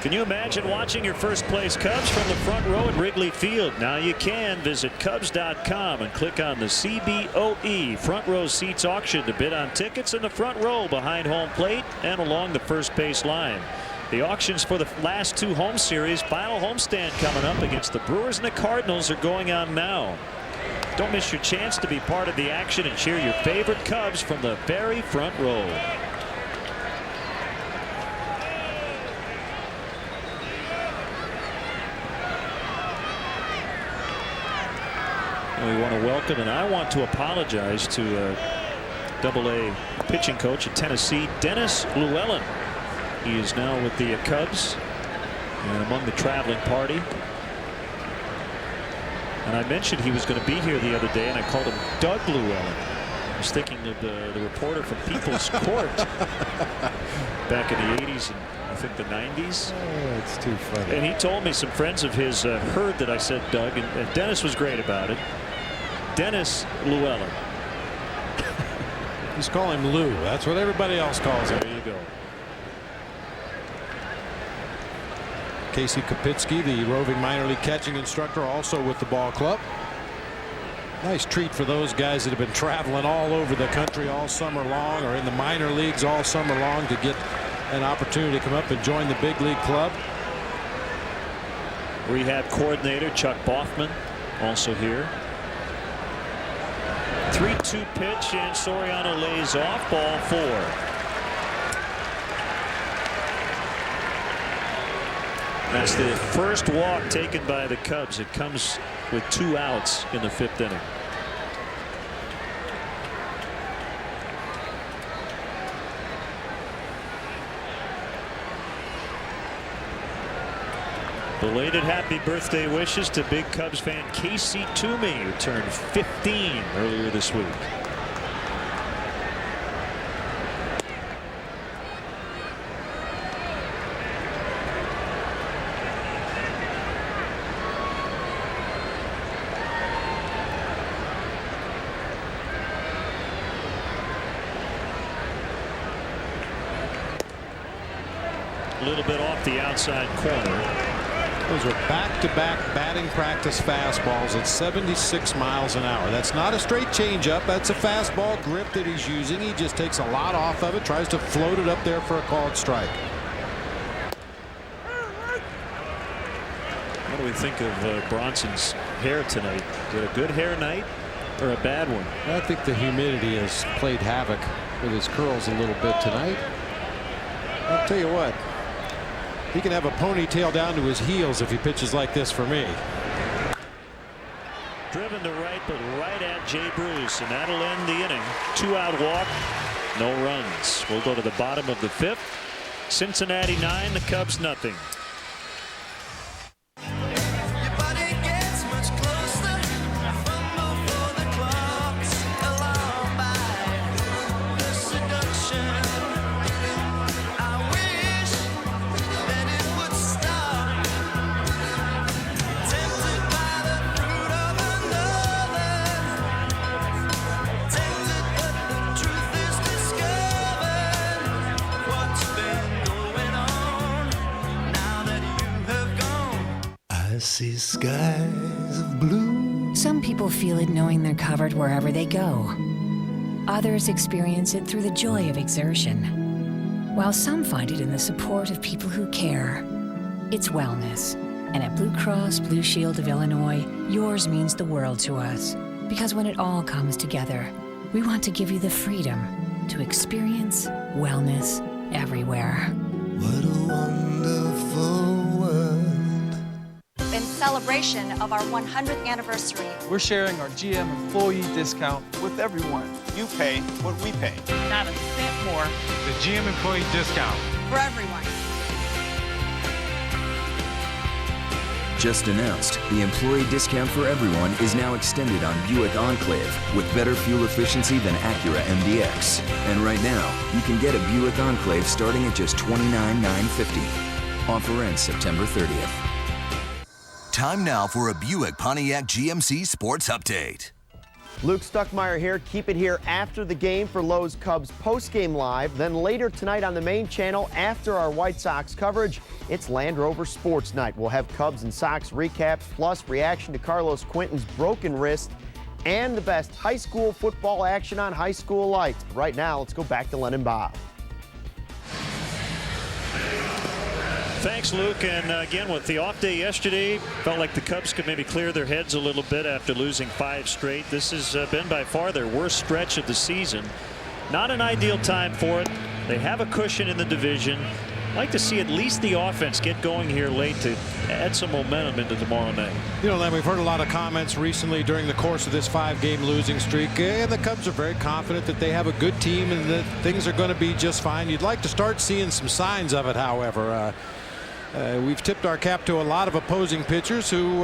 Can you imagine watching your first place Cubs from the front row at Wrigley Field? Now you can. Visit Cubs.com and click on the CBOE front row seats auction to bid on tickets in the front row behind home plate and along the first base line. The auctions for the last 2 home series, final homestand coming up against the Brewers and the Cardinals, are going on now. Don't miss your chance to be part of the action and cheer your favorite Cubs from the very front row. We want to welcome, and I want to apologize to Double-A pitching coach at Tennessee, Dennis Llewellyn. He is now with the Cubs and among the traveling party. And I mentioned he was going to be here the other day, and I called him Doug Llewellyn. I was thinking of the reporter from People's Court back in the 80s and I think the 90s. Oh, it's too funny. And he told me some friends of his heard that I said Doug, and Dennis was great about it. Dennis Llewellyn. Just call him Lou. That's what everybody else calls him. There you go. Casey Kopitsky, the roving minor league catching instructor, also with the ball club. Nice treat for those guys that have been traveling all over the country all summer long, or in the minor leagues all summer long, to get an opportunity to come up and join the big league club. Rehab coordinator Chuck Boffman also here. 3-2 pitch, and Soriano lays off, ball 4. That's the first walk taken by the Cubs. It comes with 2 outs in the 5th inning. Belated happy birthday wishes to big Cubs fan Casey Toomey, who turned 15 earlier this week. A little bit off the outside corner. Those are back-to-back batting practice fastballs at 76 miles an hour. That's not a straight changeup. That's a fastball grip that he's using. He just takes a lot off of it, tries to float it up there for a called strike. What do we think of Bronson's hair tonight? Is it a good hair night or a bad one? I think the humidity has played havoc with his curls a little bit tonight. I'll tell you what. He can have a ponytail down to his heels if he pitches like this for me. Driven to right, but right at Jay Bruce, and that'll end the inning. 2-out walk, no runs. We'll go to the bottom of the 5th. Cincinnati 9, the Cubs nothing. See skies of blue. Some people feel it knowing they're covered wherever they go. Others experience it through the joy of exertion. While some find it in the support of people who care. It's wellness. And at Blue Cross Blue Shield of Illinois, yours means the world to us. Because when it all comes together, we want to give you the freedom to experience wellness everywhere. What a wonderful world. In celebration of our 100th anniversary, We're sharing our GM employee discount with everyone. You pay what we pay. Not a cent more. The GM employee discount. For everyone. Just announced, the employee discount for everyone is now extended on Buick Enclave with better fuel efficiency than Acura MDX. And right now, you can get a Buick Enclave starting at just $29,950. Offer ends September 30th. Time now for a Buick Pontiac GMC Sports Update. Luke Stuckmeyer here. Keep it here after the game for Lowe's Cubs postgame live. Then later tonight on the main channel after our White Sox coverage, it's Land Rover Sports Night. We'll have Cubs and Sox recaps, plus reaction to Carlos Quentin's broken wrist, and the best high school football action on High School Lights. But right now, let's go back to Len and Bob. Thanks, Luke. And again, with the off day yesterday, felt like the Cubs could maybe clear their heads a little bit after losing 5 straight. This has been by far their worst stretch of the season. Not an ideal time for it. They have a cushion in the division. I'd like to see at least the offense get going here late to add some momentum into tomorrow night. You know, Len, we've heard a lot of comments recently during the course of this 5-game losing streak, and the Cubs are very confident that they have a good team and that things are going to be just fine. You'd like to start seeing some signs of it, however. We've tipped our cap to a lot of opposing pitchers who,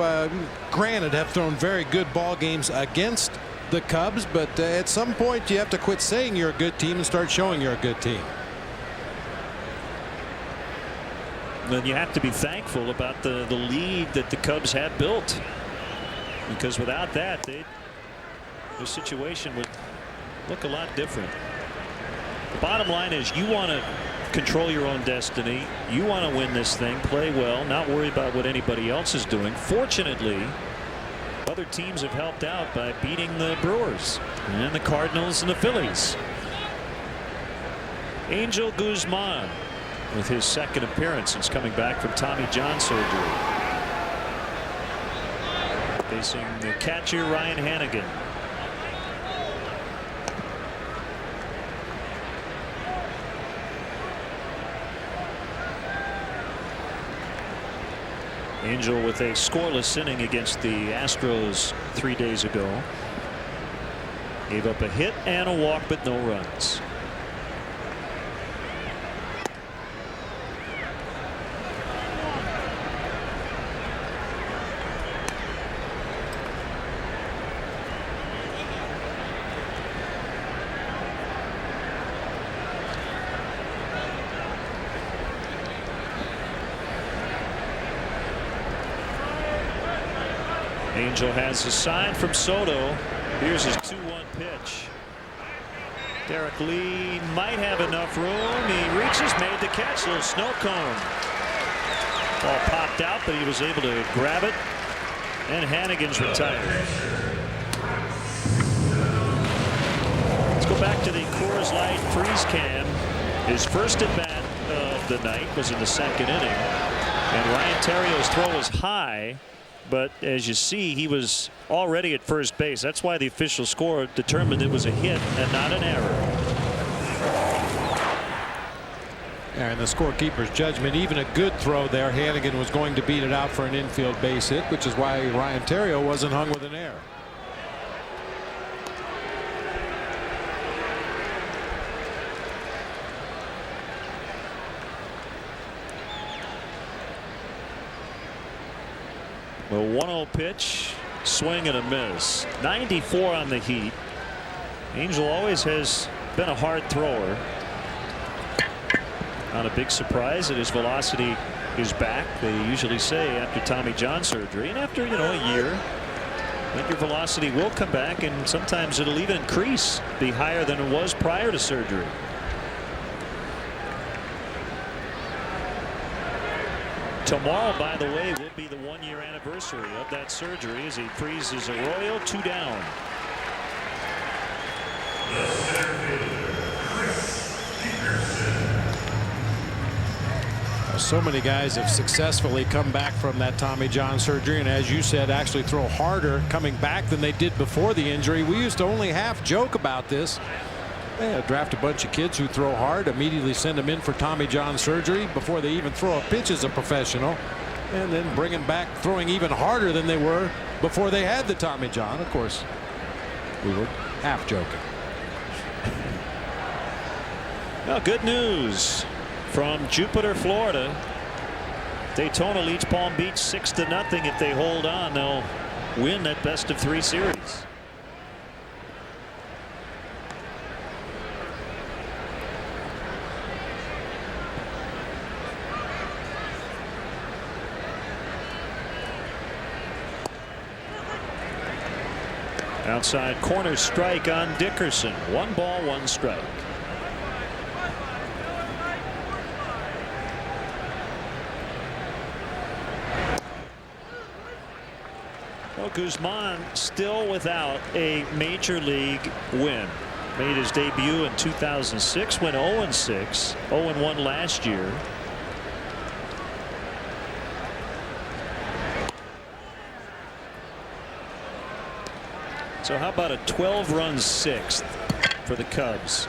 granted, have thrown very good ball games against the Cubs, but at some point you have to quit saying you're a good team and start showing you're a good team. Then you have to be thankful about the lead that the Cubs have built, because without that, their situation would look a lot different. The bottom line is you want to control your own destiny. You want to win this thing, play well, not worry about what anybody else is doing. Fortunately, other teams have helped out by beating the Brewers and the Cardinals and the Phillies. Angel Guzman with his second appearance since coming back from Tommy John surgery. Facing the catcher Ryan Hannigan. Angel with a scoreless inning against the Astros 3 days ago. Gave up a hit and a walk, but no runs. Angel has a sign from Soto. Here's his 2-1 pitch. Derek Lee might have enough room. He reaches, made the catch. Little snow cone. Ball popped out, but he was able to grab it. And Hannigan's retired. Let's go back to the Coors Light freeze cam. His first at bat of the night was in the 2nd inning. And Ryan Terrio's throw was high. But as you see, he was already at first base. That's why the official score determined it was a hit and not an error. And the scorekeeper's judgment, even a good throw there, Hannigan was going to beat it out for an infield base hit, which is why Ryan Terrio wasn't hung with an error. The 1-0 pitch, swing and a miss. 94 on the heat. Angel always has been a hard thrower. Not a big surprise that his velocity is back. They usually say after Tommy John surgery and after a year that your velocity will come back, and sometimes it'll even increase, be higher than it was prior to surgery. Tomorrow, by the way, will be the 1-year anniversary of that surgery as he freezes Arroyo 2 down. So many guys have successfully come back from that Tommy John surgery, and as you said, actually throw harder coming back than they did before the injury. We used to only half joke about this. Draft a bunch of kids who throw hard, immediately send them in for Tommy John surgery before they even throw a pitch as a professional, and then bring them back throwing even harder than they were before they had the Tommy John. Of course, we were half joking. Well, good news from Jupiter, Florida. Daytona leads Palm Beach 6-0. If they hold on, they'll win that best-of-3 series. Outside corner strike on Dickerson. 1 ball, 1 strike. Well, Guzman still without a major league win. Made his debut in 2006, went 0-6, 0-1 last year. So how about a 12-run 6th for the Cubs?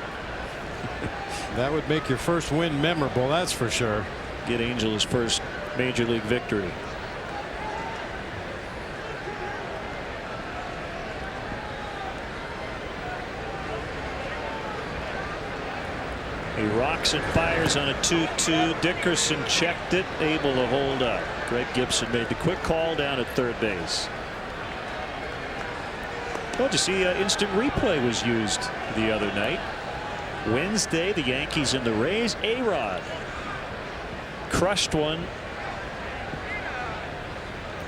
That would make your first win memorable, that's for sure. Get Angel his first major league victory. He rocks and fires on a 2-2. Dickerson checked it, able to hold up. Greg Gibson made the quick call down at third base. Well, did you see instant replay was used the other night? Wednesday, the Yankees and the Rays. A-Rod crushed one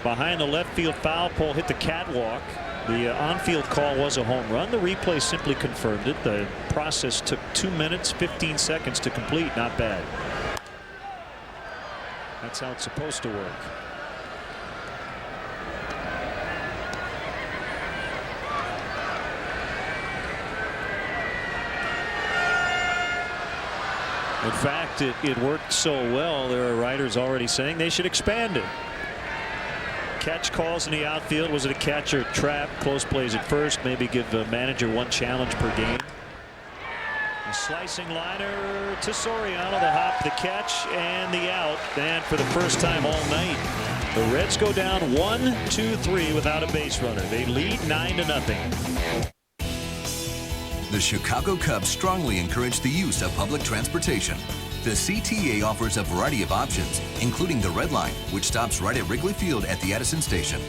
behind the left field foul pole, hit the catwalk. The on-field call was a home run. The replay simply confirmed it. The process took 2 minutes 15 seconds to complete. Not bad. That's how it's supposed to work. In fact, it worked so well, there are writers already saying they should expand it. Catch calls in the outfield. Was it a catch or a trap? Close plays at first. Maybe give the manager 1 challenge per game. A slicing liner to Soriano. The hop, the catch, and the out. And for the first time all night, the Reds go down 1-2-3 without a base runner. They lead 9-0. The Chicago Cubs strongly encourage the use of public transportation. The CTA offers a variety of options, including the Red Line, which stops right at Wrigley Field at the Edison station.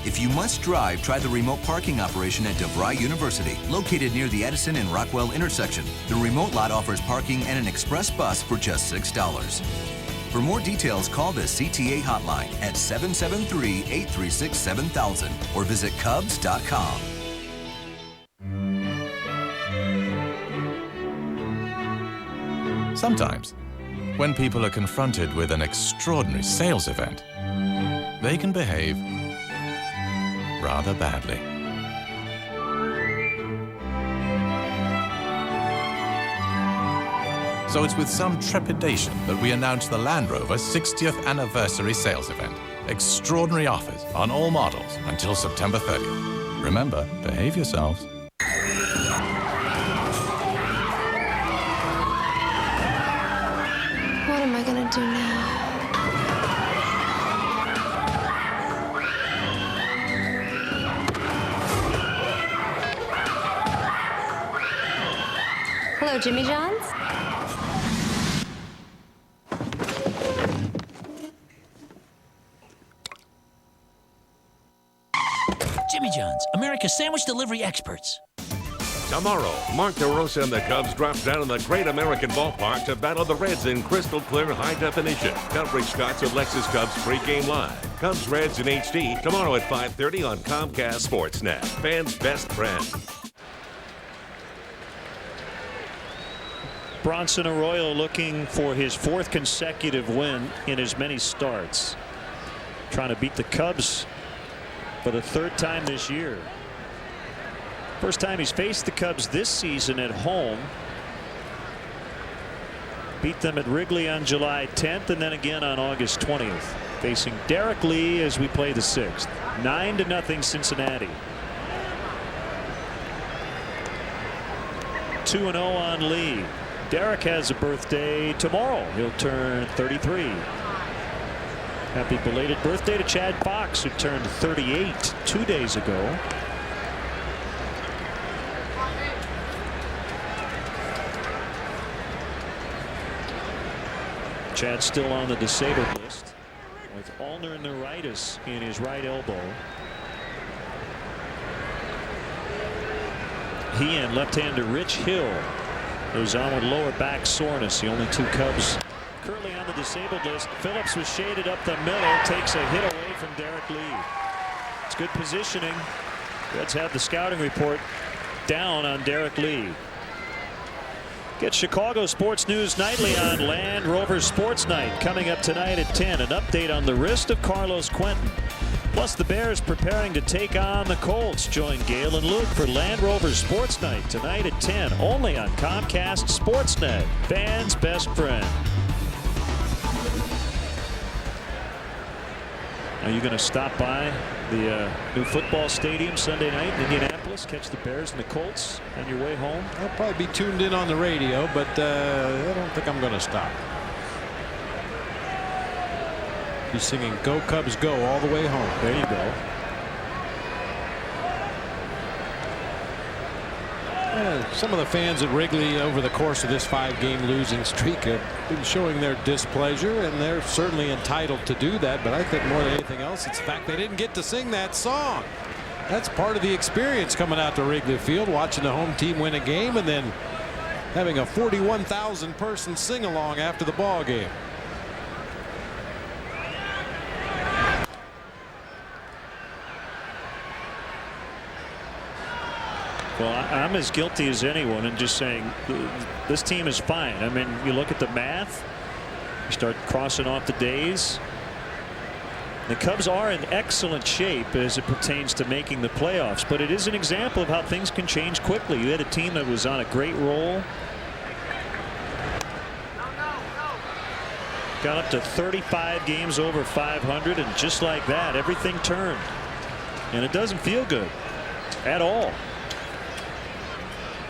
If you must drive, try the remote parking operation at DeVry University, located near the Edison and Rockwell intersection. The remote lot offers parking and an express bus for just $6. For more details, call the CTA hotline at 773-836-7000 or visit Cubs.com. Sometimes, when people are confronted with an extraordinary sales event, they can behave rather badly. So it's with some trepidation that we announce the Land Rover 60th anniversary sales event. Extraordinary offers on all models until September 30th. Remember, behave yourselves. What am I gonna do now? Hello, Jimmy John's. Jimmy John's, America's sandwich delivery experts. Tomorrow, Mark DeRosa and the Cubs drop down in the Great American Ballpark to battle the Reds in crystal clear high definition. Coverage starts with Lexus Cubs pregame live. Cubs Reds in HD tomorrow at 5:30 on Comcast Sportsnet. Fans' best friend. Bronson Arroyo looking for his 4th consecutive win in as many starts. Trying to beat the Cubs for the 3rd time this year. First time he's faced the Cubs this season at home. Beat them at Wrigley on July 10th and then again on August 20th. Facing Derek Lee as we play the 6th. 9-0 Cincinnati. 2-0 on Lee. Derek has a birthday tomorrow. He'll turn 33. Happy belated birthday to Chad Fox, who turned 38 2 days ago. Chad's still on the disabled list with ulnar neuritis in his right elbow. He and left-hander Rich Hill goes on with lower back soreness. The only 2 Cubs currently on the disabled list. Phillips was shaded up the middle, takes a hit away from Derek Lee. It's good positioning. Reds have the scouting report down on Derek Lee. Get Chicago Sports News Nightly on Land Rover Sports Night coming up tonight at 10. An update on the wrist of Carlos Quentin. Plus the Bears preparing to take on the Colts. Join Gail and Luke for Land Rover Sports Night tonight at 10. Only on Comcast Sportsnet. Fans' best friend. Are you going to stop by the new football stadium Sunday night in Indianapolis? Catch the Bears and the Colts on your way home? I'll probably be tuned in on the radio, but I don't think I'm going to stop. Be singing "Go Cubs Go" all the way home. There you go. Some of the fans at Wrigley over the course of this 5-game losing streak have been showing their displeasure, and they're certainly entitled to do that. But I think more than anything else, it's the fact they didn't get to sing that song. That's part of the experience coming out to Wrigley Field, watching the home team win a game and then having a 41,000 person sing along after the ball game. Well, I'm as guilty as anyone in just saying this team is fine. I mean, you look at the math, you start crossing off the days. The Cubs are in excellent shape as it pertains to making the playoffs, but it is an example of how things can change quickly. You had a team that was on a great roll, got up to 35 games over 500, and just like that, everything turned. And it doesn't feel good at all.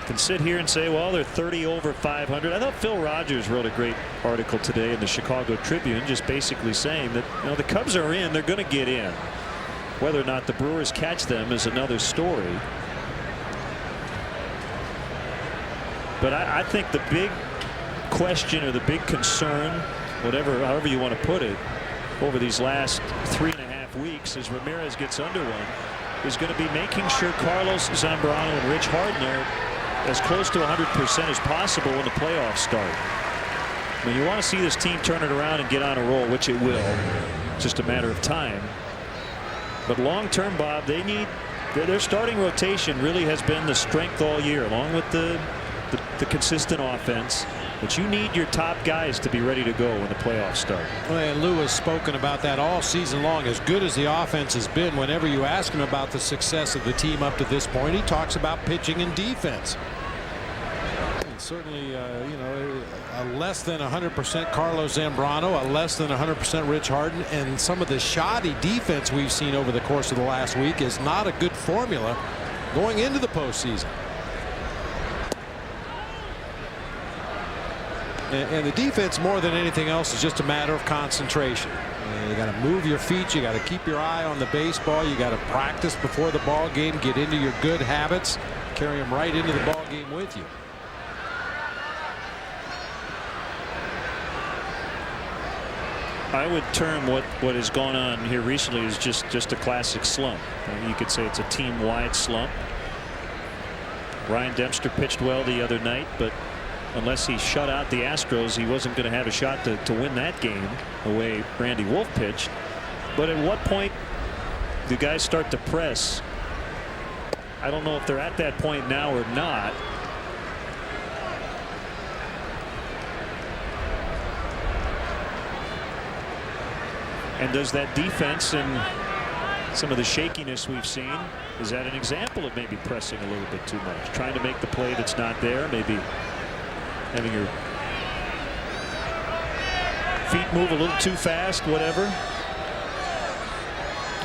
Can sit here and say, well, they're 30 over 500. I thought Phil Rogers wrote a great article today in the Chicago Tribune, just basically saying that, you know, the Cubs are in, they're going to get in. Whether or not the Brewers catch them is another story. But I think the big question or the big concern, however you want to put it, over these last 3.5 weeks as Ramirez gets under one, is going to be making sure Carlos Zambrano and Rich Harden are as close to 100% as possible when the playoffs start. I mean, you want to see this team turn it around and get on a roll, which it will. It's just a matter of time. But long term, Bob, they need their starting rotation really has been the strength all year, along with the consistent offense. But you need your top guys to be ready to go when the playoffs start. Well, and Lou has spoken about that all season long. As good as the offense has been, whenever you ask him about the success of the team up to this point, he talks about pitching and defense. And certainly, you know, a less than 100% Carlos Zambrano, a less than 100% Rich Harden, and some of the shoddy defense we've seen over the course of the last week is not a good formula going into the postseason. And the defense, more than anything else, is just a matter of concentration. You got to move your feet. You got to keep your eye on the baseball. You got to practice before the ball game. Get into your good habits. Carry them right into the ball game with you. I would term what has gone on here recently is just a classic slump. You could say it's a team-wide slump. Ryan Dempster pitched well the other night, but unless he shut out the Astros, he wasn't going to have a shot to win that game the way Randy Wolf pitched. But at what point do guys start to press? I don't know if they're at that point now or not. And does that defense and some of the shakiness we've seen, is that an example of maybe pressing a little bit too much, trying to make the play that's not there, maybe having your feet move a little too fast, whatever?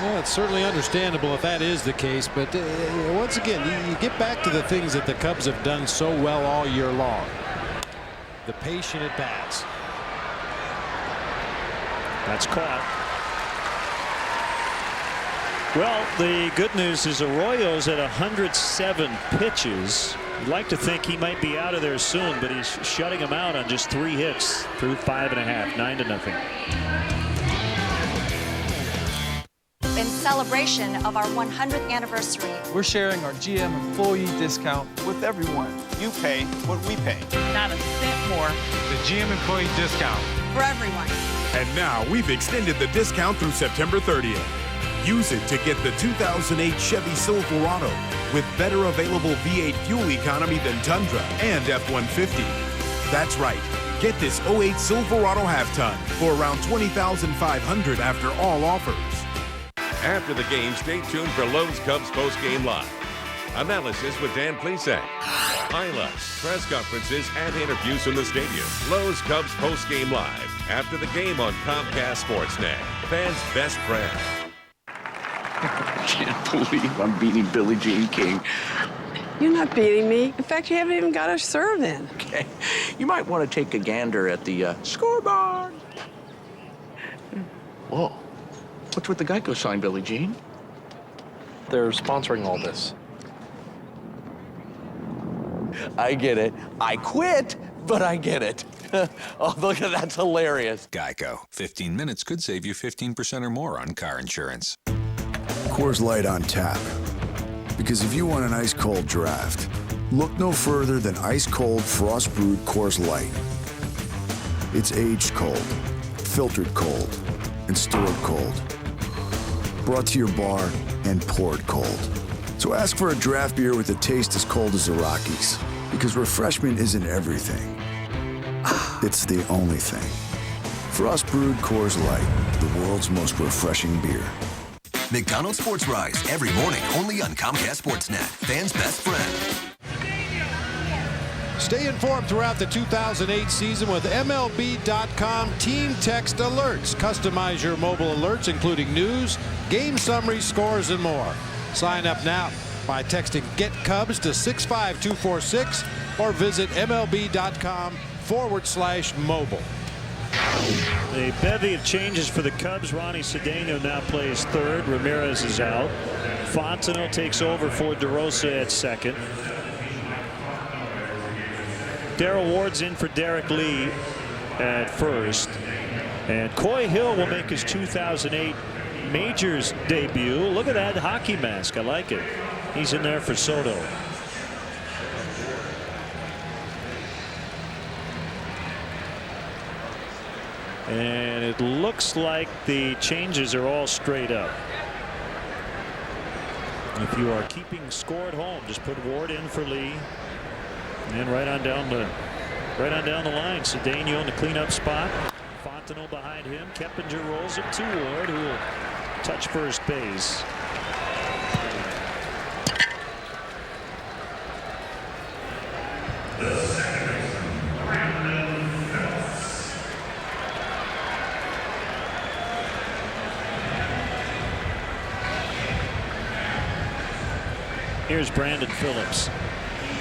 Well, it's certainly understandable if that is the case, but once again, you get back to the things that the Cubs have done so well all year long. The patient at bats. That's caught. Well, the good news is Arroyo's at 107 pitches. You'd like to think he might be out of there soon, but he's shutting him out on just 3 hits through 5.5, 9-0. In celebration of our 100th anniversary, we're sharing our GM employee discount with everyone. You pay what we pay. Not a cent more. The GM employee discount for everyone. And now we've extended the discount through September 30th. Use it to get the 2008 Chevy Silverado with better available V8 fuel economy than Tundra and F-150. That's right. Get this 08 Silverado half-ton for around $20,500 after all offers. After the game, stay tuned for Lowe's Cubs Post-Game Live. Analysis with Dan Plesac. Highlights, press conferences, and interviews from the stadium. Lowe's Cubs Post-Game Live. After the game on Comcast Sportsnet. Fans' best friend. I can't believe I'm beating Billie Jean King. You're not beating me. In fact, you haven't even got a serve in. Okay. You might want to take a gander at the scoreboard. Whoa. What's with the Geico sign, Billie Jean? They're sponsoring all this. I get it. I quit, but I get it. Oh, look, that's hilarious. Geico. 15 minutes could save you 15% or more on car insurance. Coors Light on tap. Because if you want an ice-cold draft, look no further than ice-cold frost-brewed Coors Light. It's aged cold, filtered cold, and stored cold. Brought to your bar and poured cold. So ask for a draft beer with a taste as cold as the Rockies. Because refreshment isn't everything. It's the only thing. Frost-brewed Coors Light, the world's most refreshing beer. McDonald's Sports Rise every morning only on Comcast Sportsnet. Fans' best friend. Stay informed throughout the 2008 season with MLB.com Team Text Alerts. Customize your mobile alerts, including news, game summaries, scores, and more. Sign up now by texting Get Cubs to 65246 or visit MLB.com/mobile. A bevy of changes for the Cubs. Ronnie Cedeno now plays third. Ramirez is out. Fontenot takes over for DeRosa at second. Darrell Ward's in for Derek Lee at first. And Coy Hill will make his 2008 Majors debut. Look at that hockey mask. I like it. He's in there for Soto. And it looks like the changes are all straight up. If you are keeping score at home, just put Ward in for Lee. And right on down the line. Cedeno in the cleanup spot. Fontenot behind him. Keppinger rolls it to Ward, who will touch first base. Here's Brandon Phillips.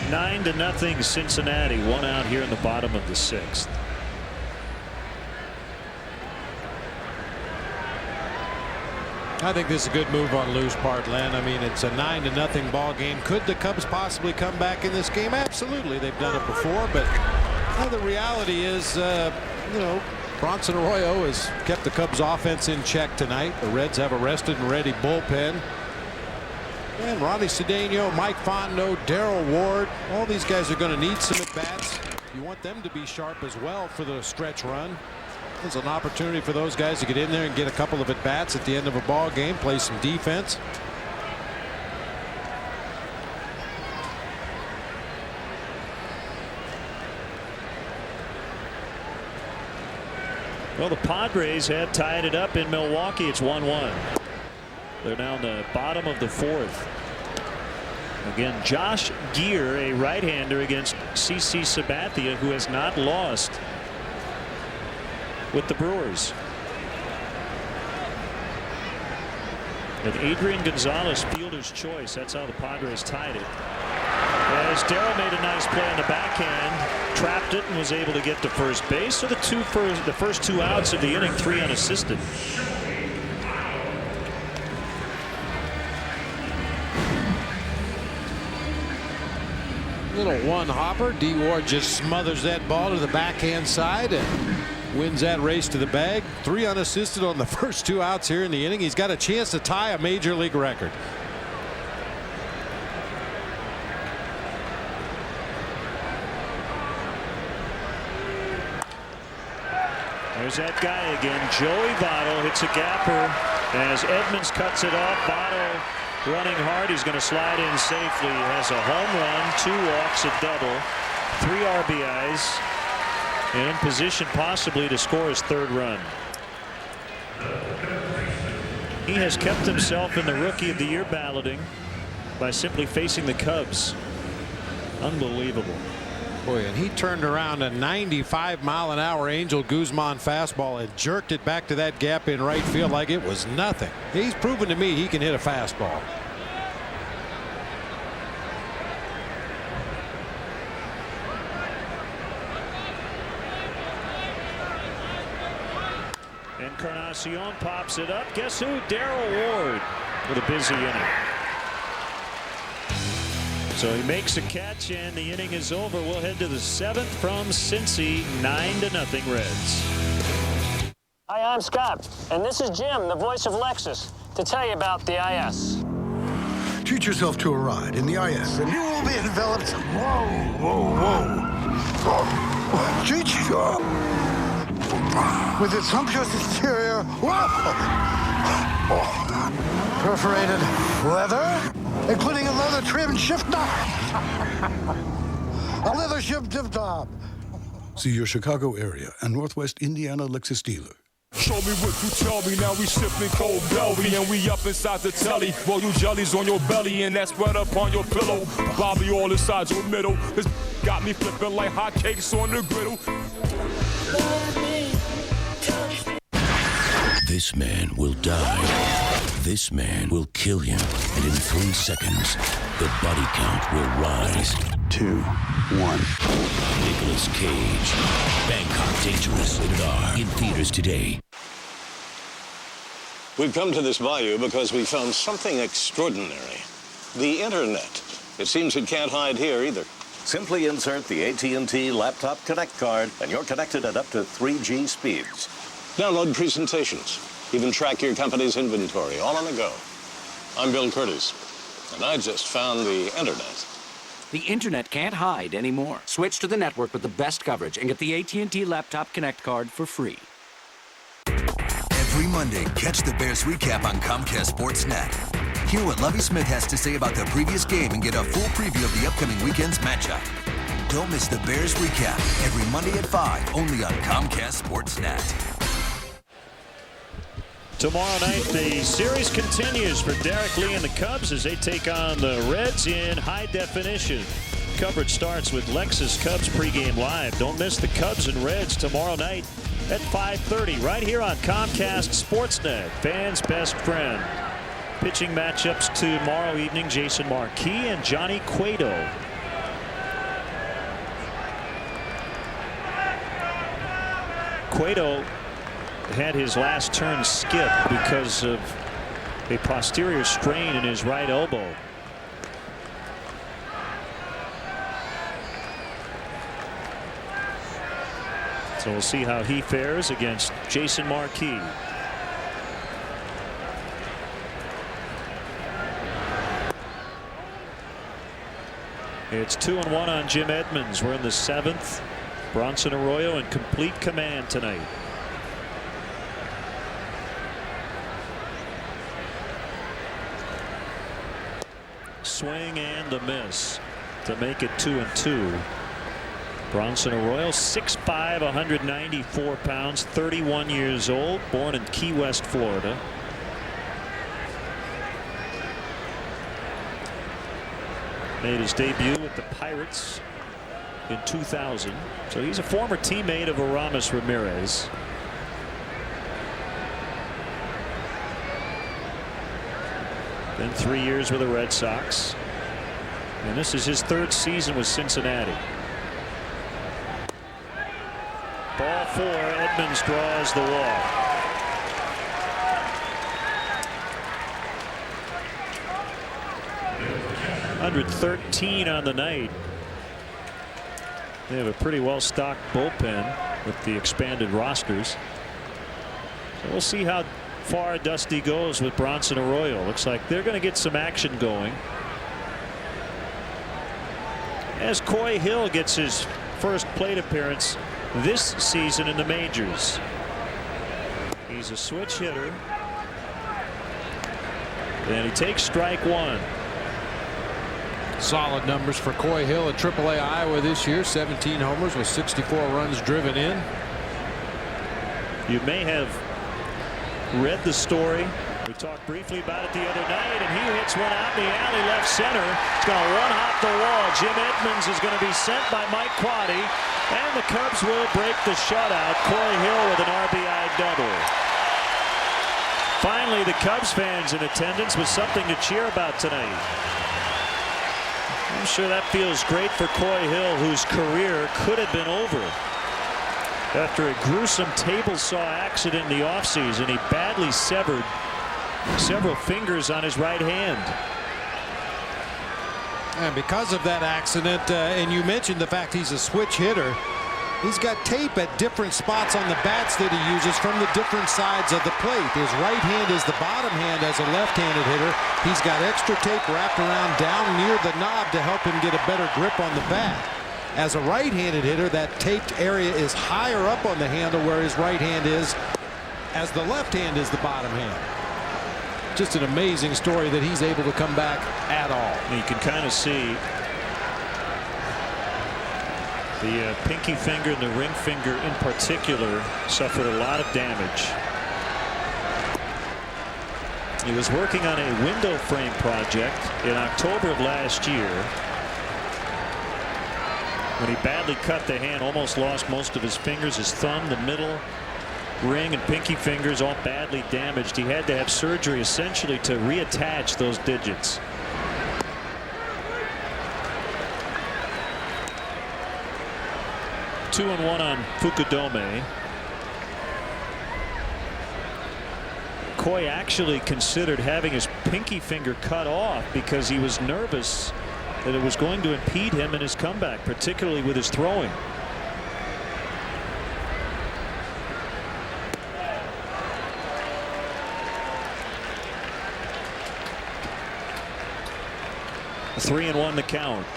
9-0 Cincinnati. One out here in the bottom of the sixth. I think this is a good move on Lou's part, Len. I mean, it's a 9-0 ball game. Could the Cubs possibly come back in this game? Absolutely. They've done it before, but the reality is, Bronson Arroyo has kept the Cubs offense in check tonight. The Reds have a rested and ready bullpen. And Ronnie Cedeno, Mike Fontenot, Darrell Ward, all these guys are going to need some at-bats. You want them to be sharp as well for the stretch run. There's an opportunity for those guys to get in there and get a couple of at-bats at the end of a ball game, play some defense. Well, the Padres have tied it up in Milwaukee. It's 1-1. They're now in the bottom of the fourth. Again, Josh Gear, a right-hander against CC Sabathia, who has not lost with the Brewers. And Adrian Gonzalez, fielder's choice. That's how the Padres tied it. As Darrell made a nice play on the backhand, trapped it and was able to get to first base. So the first two outs of the inning, 3 unassisted. Little one hopper. D Ward just smothers that ball to the backhand side and wins that race to the bag. 3 unassisted on the first 2 outs here in the inning. He's got a chance to tie a major league record. There's that guy again. Joey Votto hits a gapper As Edmonds cuts it off, Votto running hard. He's going to slide in safely. He has a home run, 2 walks, a double, 3 RBIs, and in position possibly to score his 3rd run. He has kept himself in the Rookie of the Year balloting by simply facing the Cubs. Unbelievable. Boy, and he turned around a 95-mile-an-hour Angel Guzman fastball and jerked it back to that gap in right field like it was nothing. He's proven to me he can hit a fastball. Encarnacion pops it up. Guess who? Darrell Ward with a busy inning. So he makes a catch and the inning is over. We'll head to the 7th from Cincy, 9-0 Reds. Hi, I'm Scott, and this is Jim, the voice of Lexus, to tell you about the IS. Treat yourself to a ride in the IS, and you will be enveloped. Whoa. Treat you with its sumptuous exterior. Perforated leather, including a leather trim shift knob. A leather shift tip top. See your Chicago area and Northwest Indiana Lexus dealer. Show me what you tell me, now we sipping cold belly and we up inside the telly. Roll you jellies on your belly and that spread up on your pillow. Bobby all inside your middle. This got me flipping like hotcakes on the griddle. This man will die. This man will kill him. And in 3 seconds, the body count will rise. 2, 1. Nicolas Cage. Bangkok Dangerous. Rated R. In theaters today. We've come to this bayou because we found something extraordinary. The internet. It seems it can't hide here either. Simply insert the AT&T Laptop Connect card and you're connected at up to 3G speeds. Download presentations. Even track your company's inventory all on the go. I'm Bill Curtis, and I just found the internet. The internet can't hide anymore. Switch to the network with the best coverage and get the AT&T Laptop Connect card for free. Every Monday, catch the Bears recap on Comcast Sportsnet. Hear what Lovie Smith has to say about the previous game and get a full preview of the upcoming weekend's matchup. Don't miss the Bears recap every Monday at 5, only on Comcast Sportsnet. Tomorrow night, the series continues for Derek Lee and the Cubs as they take on the Reds in high definition. Coverage starts with Lexus Cubs pregame live. Don't miss the Cubs and Reds tomorrow night at 5:30 right here on Comcast Sportsnet, fans' best friend. Pitching matchups tomorrow evening, Jason Marquis and Johnny Cueto. Cueto had his last turn skipped because of a posterior strain in his right elbow. So we'll see how he fares against Jason Marquis. It's 2-1 on Jim Edmonds. We're in the 7th. Bronson Arroyo in complete command tonight. Swing and a miss to make it 2-2. Bronson Arroyo, 6'5", 194 pounds, 31 years old, born in Key West, Florida. Made his debut with the Pirates in 2000. So he's a former teammate of Aramis Ramirez. Then 3 years with the Red Sox. And this is his 3rd season with Cincinnati. Ball 4. Edmonds draws the walk. .113 on the night. They have a pretty well-stocked bullpen with the expanded rosters. So we'll see how far Dusty goes with Bronson Arroyo. Looks like they're going to get some action going as Coy Hill gets his first plate appearance this season in the majors. He's a switch hitter. And he takes strike one. Solid numbers for Coy Hill at AAA Iowa this year. 17 homers with 64 runs driven in. You may have read the story. We talked briefly about it the other night, and he hits one out in the alley left center. It's going to one-hop the wall. Jim Edmonds is going to be sent by Mike Quaddy, and the Cubs will break the shutout. Coy Hill with an RBI double. Finally, the Cubs fans in attendance with something to cheer about tonight. I'm sure that feels great for Coy Hill, whose career could have been over after a gruesome table saw accident in the offseason. He badly severed several fingers on his right hand. And because of that accident, and you mentioned the fact he's a switch hitter, he's got tape at different spots on the bats that he uses from the different sides of the plate. His right hand is the bottom hand as a left-handed hitter. He's got extra tape wrapped around down near the knob to help him get a better grip on the bat. As a right-handed hitter, that taped area is higher up on the handle where his right hand is, as the left hand is the bottom hand. Just an amazing story that he's able to come back at all. You can kind of see the pinky finger and the ring finger in particular suffered a lot of damage. He was working on a window frame project in October of last year when he badly cut the hand, almost lost most of his fingers, his thumb, the middle ring and pinky fingers all badly damaged. He had to have surgery essentially to reattach those digits. Two and one on Fukudome. Coy actually considered having his pinky finger cut off because he was nervous that it was going to impede him in his comeback, particularly with his throwing. A 3-1 the count.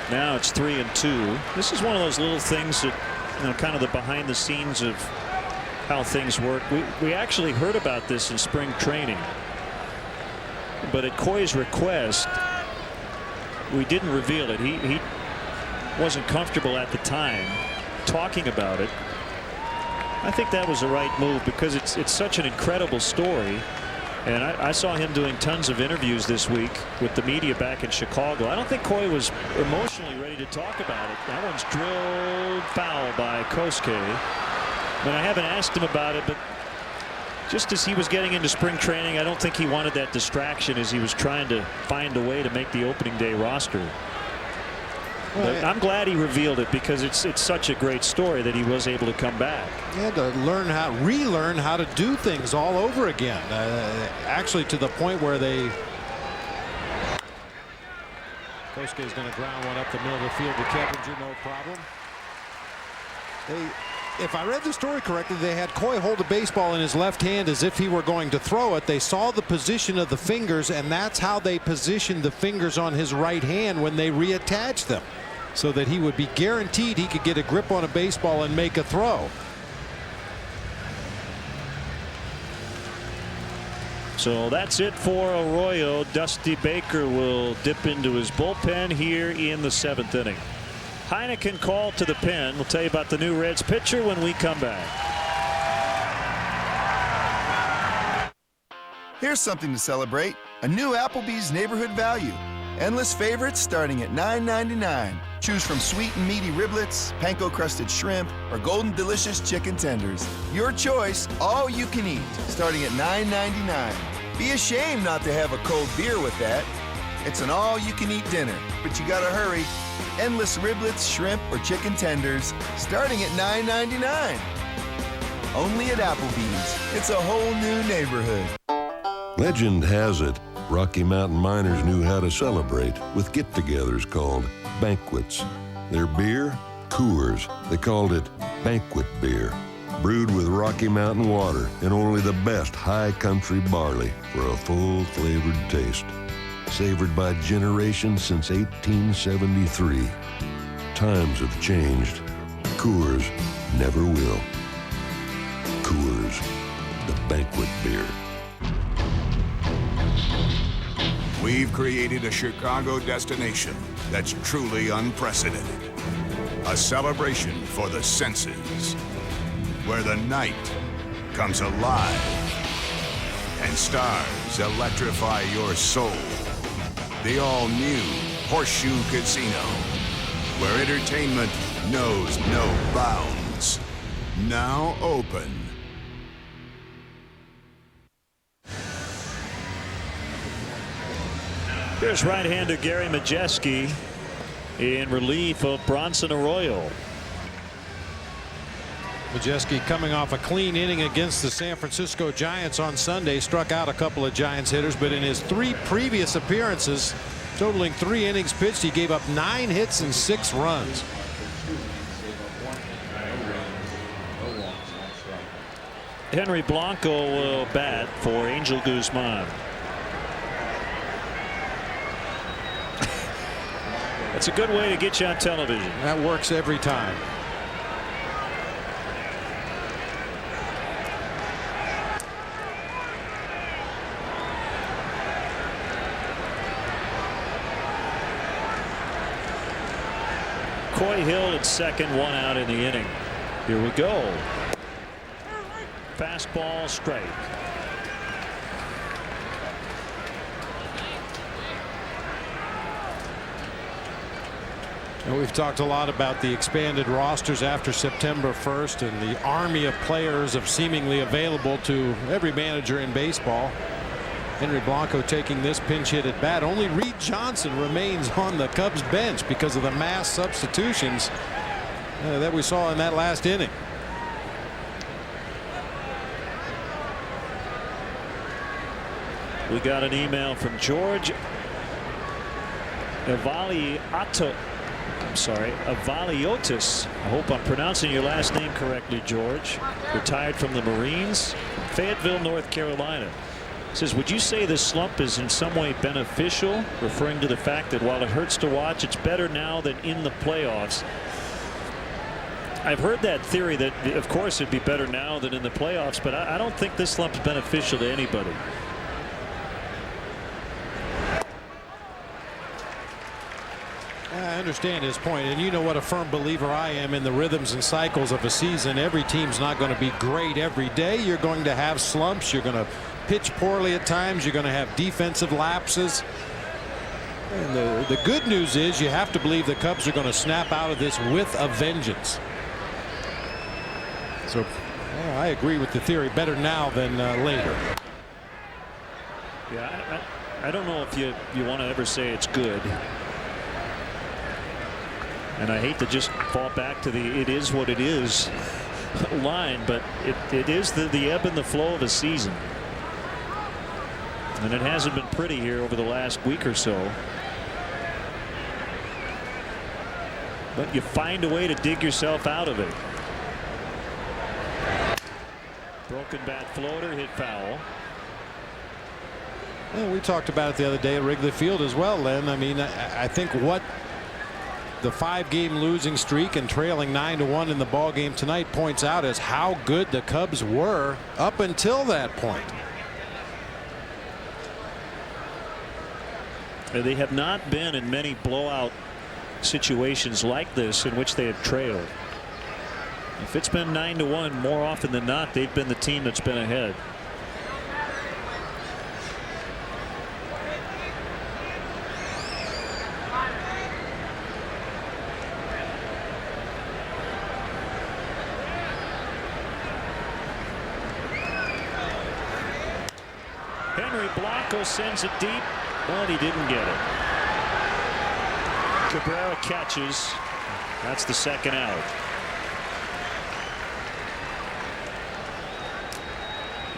Now it's 3-2. This is one of those little things that, you know, kind of the behind the scenes of how things work. We actually heard about this in spring training, but at Coy's request, we didn't reveal it. He wasn't comfortable at the time talking about it. I think that was the right move because it's such an incredible story. And I saw him doing tons of interviews this week with the media back in Chicago. I don't think Coy was emotionally ready to talk about it. That one's drilled foul by Kosuke. And I haven't asked him about it, but just as he was getting into spring training, I don't think he wanted that distraction as he was trying to find a way to make the opening day roster. But I'm glad he revealed it because it's such a great story that he was able to come back. He had to relearn how to do things all over again. Actually, to the point where Kosuke is going to ground one up the middle of the field to Keppinger, no problem. If I read the story correctly, they had Coy hold a baseball in his left hand as if he were going to throw it. They saw the position of the fingers, and that's how they positioned the fingers on his right hand when they reattached them, so that he would be guaranteed he could get a grip on a baseball and make a throw. So that's it for Arroyo. Dusty Baker will dip into his bullpen here in the 7th inning. Heineken called to the pen. We'll tell you about the new Reds pitcher when we come back. Here's something to celebrate. A new Applebee's neighborhood value. Endless favorites starting at $9.99. Choose from sweet and meaty riblets, panko-crusted shrimp, or golden delicious chicken tenders. Your choice, all you can eat, starting at $9.99. Be ashamed not to have a cold beer with that. It's an all-you-can-eat dinner, but you gotta hurry. Endless riblets, shrimp, or chicken tenders, starting at $9.99. Only at Applebee's. It's a whole new neighborhood. Legend has it, Rocky Mountain miners knew how to celebrate with get-togethers called banquets. Their beer, Coors, they called it banquet beer. brewed with Rocky Mountain water and only the best high country barley for a full flavored taste. Savored by generations since 1873. Times have changed. Coors never will. Coors, the banquet beer. We've created a Chicago destination that's truly unprecedented. A celebration for the senses, where the night comes alive and stars electrify your soul. The all-new Horseshoe Casino, where entertainment knows no bounds. Now open. Here's right-hander Gary Majeski in relief of Bronson Arroyo. Majeski coming off a clean inning against the San Francisco Giants on Sunday, struck out a couple of Giants hitters, but in his 3 previous appearances, totaling 3 innings pitched, he gave up 9 hits and 6 runs. Henry Blanco will bat for Angel Guzman. That's a good way to get you on television. That works every time. Coy Hill at second, 1 out in the inning. Here we go. Fastball straight. And we've talked a lot about the expanded rosters after September 1st and the army of players of seemingly available to every manager in baseball. Henry Blanco taking this pinch hit at bat. Only Reed Johnson remains on the Cubs bench because of the mass substitutions that we saw in that last inning. We got an email from George Avaliotis. I hope I'm pronouncing your last name correctly, George. Retired from the Marines, Fayetteville, North Carolina. Says, would you say this slump is in some way beneficial, referring to the fact that while it hurts to watch, it's better now than in the playoffs? I've heard that theory that, of course, it'd be better now than in the playoffs, but I don't think this slump is beneficial to anybody. I understand his point, and you know what a firm believer I am in the rhythms and cycles of a season. Every team's not going to be great every day. You're going to have slumps. You're going to pitch poorly at times. You're going to have defensive lapses. And the good news is you have to believe the Cubs are going to snap out of this with a vengeance. So I agree with the theory, better now than later. Yeah, I don't know if you want to ever say it's good. And I hate to just fall back to the it is what it is line, but it is the ebb and the flow of a season. And it hasn't been pretty here over the last week or so. But you find a way to dig yourself out of it. Broken bat floater, hit foul. Well, we talked about it the other day at Wrigley Field as well, Len. I mean, I think what the 5-game losing streak and trailing 9-1 in the ball game tonight points out is how good the Cubs were up until that point. They have not been in many blowout situations like this in which they have trailed. If it's been 9-1, more often than not, they've been the team that's been ahead. Henry Blanco sends it deep, but he didn't get it. Cabrera catches. That's the second out.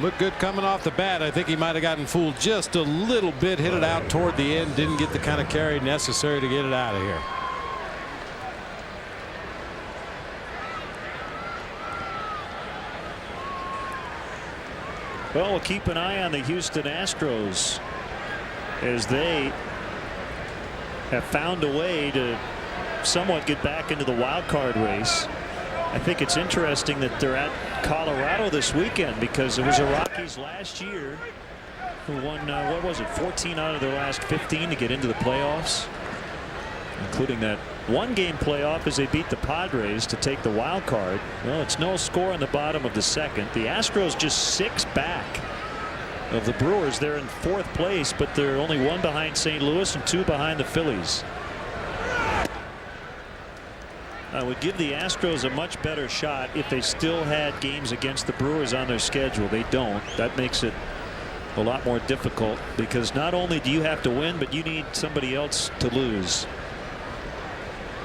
Looked good coming off the bat. I think he might have gotten fooled just a little bit. Hit it out toward the end. Didn't get the kind of carry necessary to get it out of here. Well, we'll keep an eye on the Houston Astros as they have found a way to somewhat get back into the wild card race. I think it's interesting that they're at Colorado this weekend because it was the Rockies last year who won, what was it, 14 out of their last 15 to get into the playoffs, including that one-game playoff as they beat the Padres to take the wild card. Well, it's no score in the bottom of the second. The Astros just 6 back of the Brewers. They're in 4th place, but they're only 1 behind St. Louis and 2 behind the Phillies. I would give the Astros a much better shot if they still had games against the Brewers on their schedule. They don't. That makes it a lot more difficult because not only do you have to win, but you need somebody else to lose.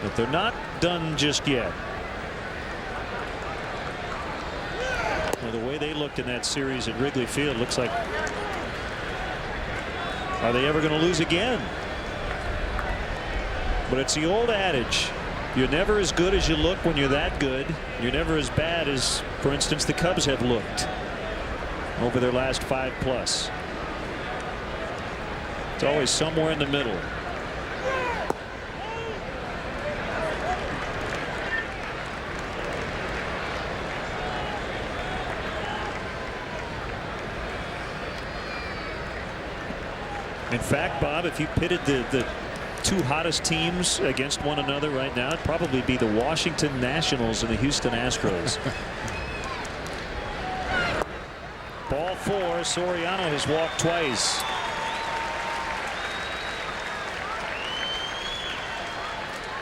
But they're not done just yet. Well, the way they looked in that series at Wrigley Field looks like, are they ever going to lose again? But it's the old adage, you're never as good as you look when you're that good. You're never as bad as, for instance, the Cubs have looked over their last 5+. It's always somewhere in the middle. In fact, Bob, if you pitted the 2 hottest teams against one another right now, it'd probably be the Washington Nationals and the Houston Astros. Ball 4. Soriano has walked twice.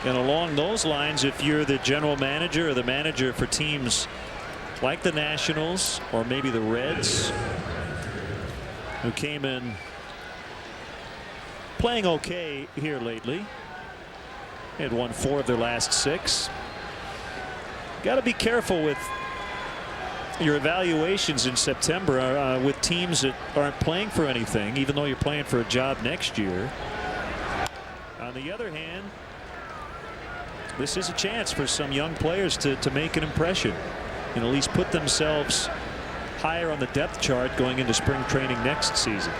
And along those lines, if you're the general manager or the manager for teams like the Nationals or maybe the Reds, who came in playing okay here lately, they had won 4 of their last 6. Got to be careful with your evaluations in September with teams that aren't playing for anything, even though you're playing for a job next year. On the other hand, this is a chance for some young players to make an impression and at least put themselves higher on the depth chart going into spring training next season.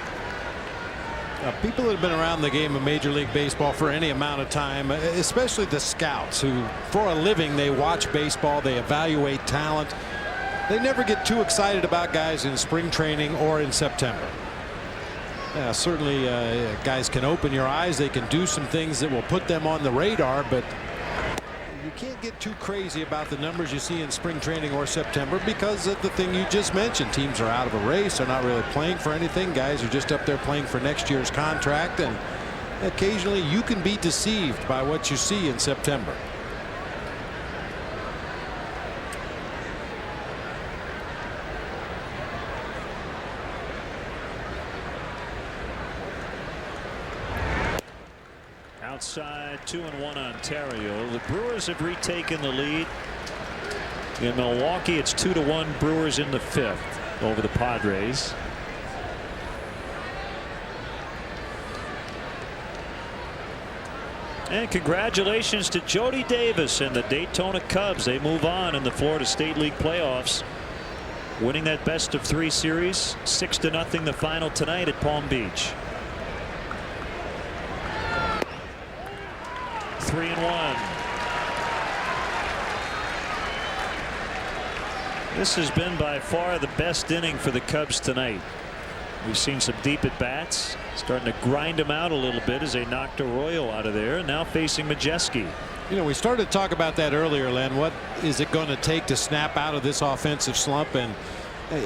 People that have been around the game of Major League Baseball for any amount of time, especially the scouts who for a living they watch baseball, they evaluate talent, they never get too excited about guys in spring training or in September. Certainly guys can open your eyes, they can do some things that will put them on the radar, but you can't get too crazy about the numbers you see in spring training or September because of the thing you just mentioned. Teams are out of a race. They're not really playing for anything. Guys are just up there playing for next year's contract, and occasionally you can be deceived by what you see in September. Outside 2-1 Ontario. The Brewers have retaken the lead. In Milwaukee, it's 2-1 Brewers in the 5th over the Padres. And congratulations to Jody Davis and the Daytona Cubs. They move on in the Florida State League playoffs, winning that best-of-3 series 6-0 the final tonight at Palm Beach. 3-1. This has been by far the best inning for the Cubs tonight. We've seen some deep at bats, starting to grind them out a little bit as they knocked Arroyo out of there, and now facing Majeski. You know, we started to talk about that earlier, Len. What is it going to take to snap out of this offensive slump? And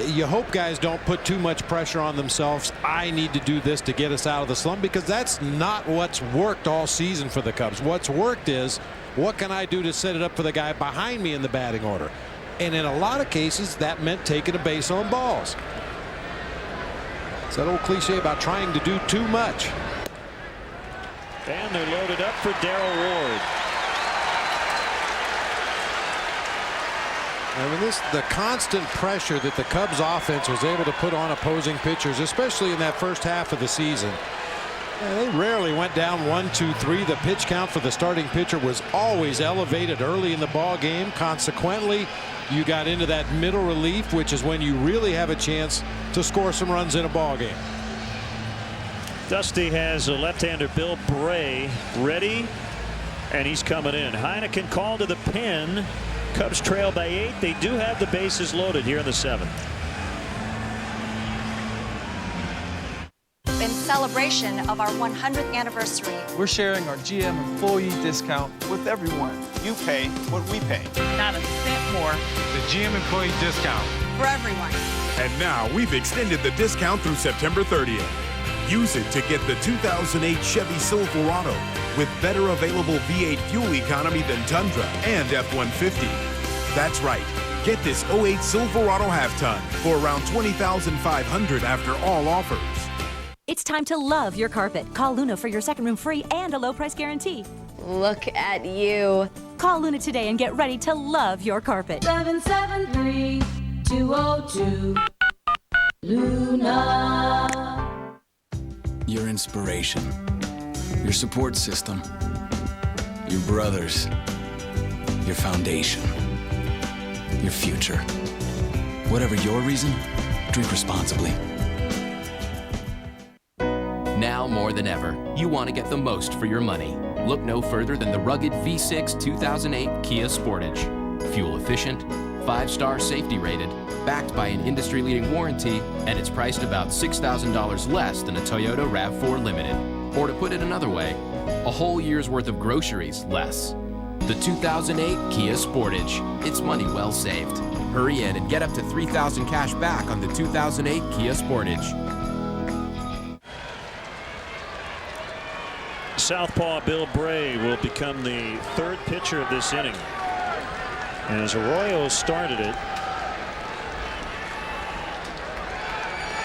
you hope guys don't put too much pressure on themselves. I need to do this to get us out of the slump, because that's not what's worked all season for the Cubs. What's worked is, what can I do to set it up for the guy behind me in the batting order? And in a lot of cases, that meant taking a base on balls. It's that old cliche about trying to do too much. And they're loaded up for Darrell Ward. I mean, the constant pressure that the Cubs offense was able to put on opposing pitchers, especially in that first half of the season, They rarely went down 1-2-3. The pitch count for the starting pitcher was always elevated early in the ball game. Consequently, you got into that middle relief, which is when you really have a chance to score some runs in a ball game. Dusty has a left-hander Bill Bray ready, and he's coming in. Heineken called to the pin. Cubs trail by 8. They do have the bases loaded here in the 7th. In celebration of our 100th anniversary, we're sharing our GM employee discount with everyone. You pay what we pay. Not a cent more. The GM employee discount. For everyone. And now we've extended the discount through September 30th. Use it to get the 2008 Chevy Silverado with better available V8 fuel economy than Tundra and F-150. That's right. Get this 08 Silverado half-ton for around $20,500 after all offers. It's time to love your carpet. Call Luna for your second room free and a low price guarantee. Look at you. Call Luna today and get ready to love your carpet. 773-202 Luna. Your inspiration, your support system, your brothers, your foundation, your future. Whatever your reason, drink responsibly. Now more than ever, you want to get the most for your money. Look no further than the rugged V6 2008 Kia Sportage. Fuel efficient, 5-star safety rated, backed by an industry-leading warranty, and it's priced about $6,000 less than a Toyota RAV4 Limited. Or to put it another way, a whole year's worth of groceries less. The 2008 Kia Sportage. It's money well saved. Hurry in and get up to $3,000 cash back on the 2008 Kia Sportage. Southpaw Bill Bray will become the 3rd pitcher of this inning. As Arroyo started it,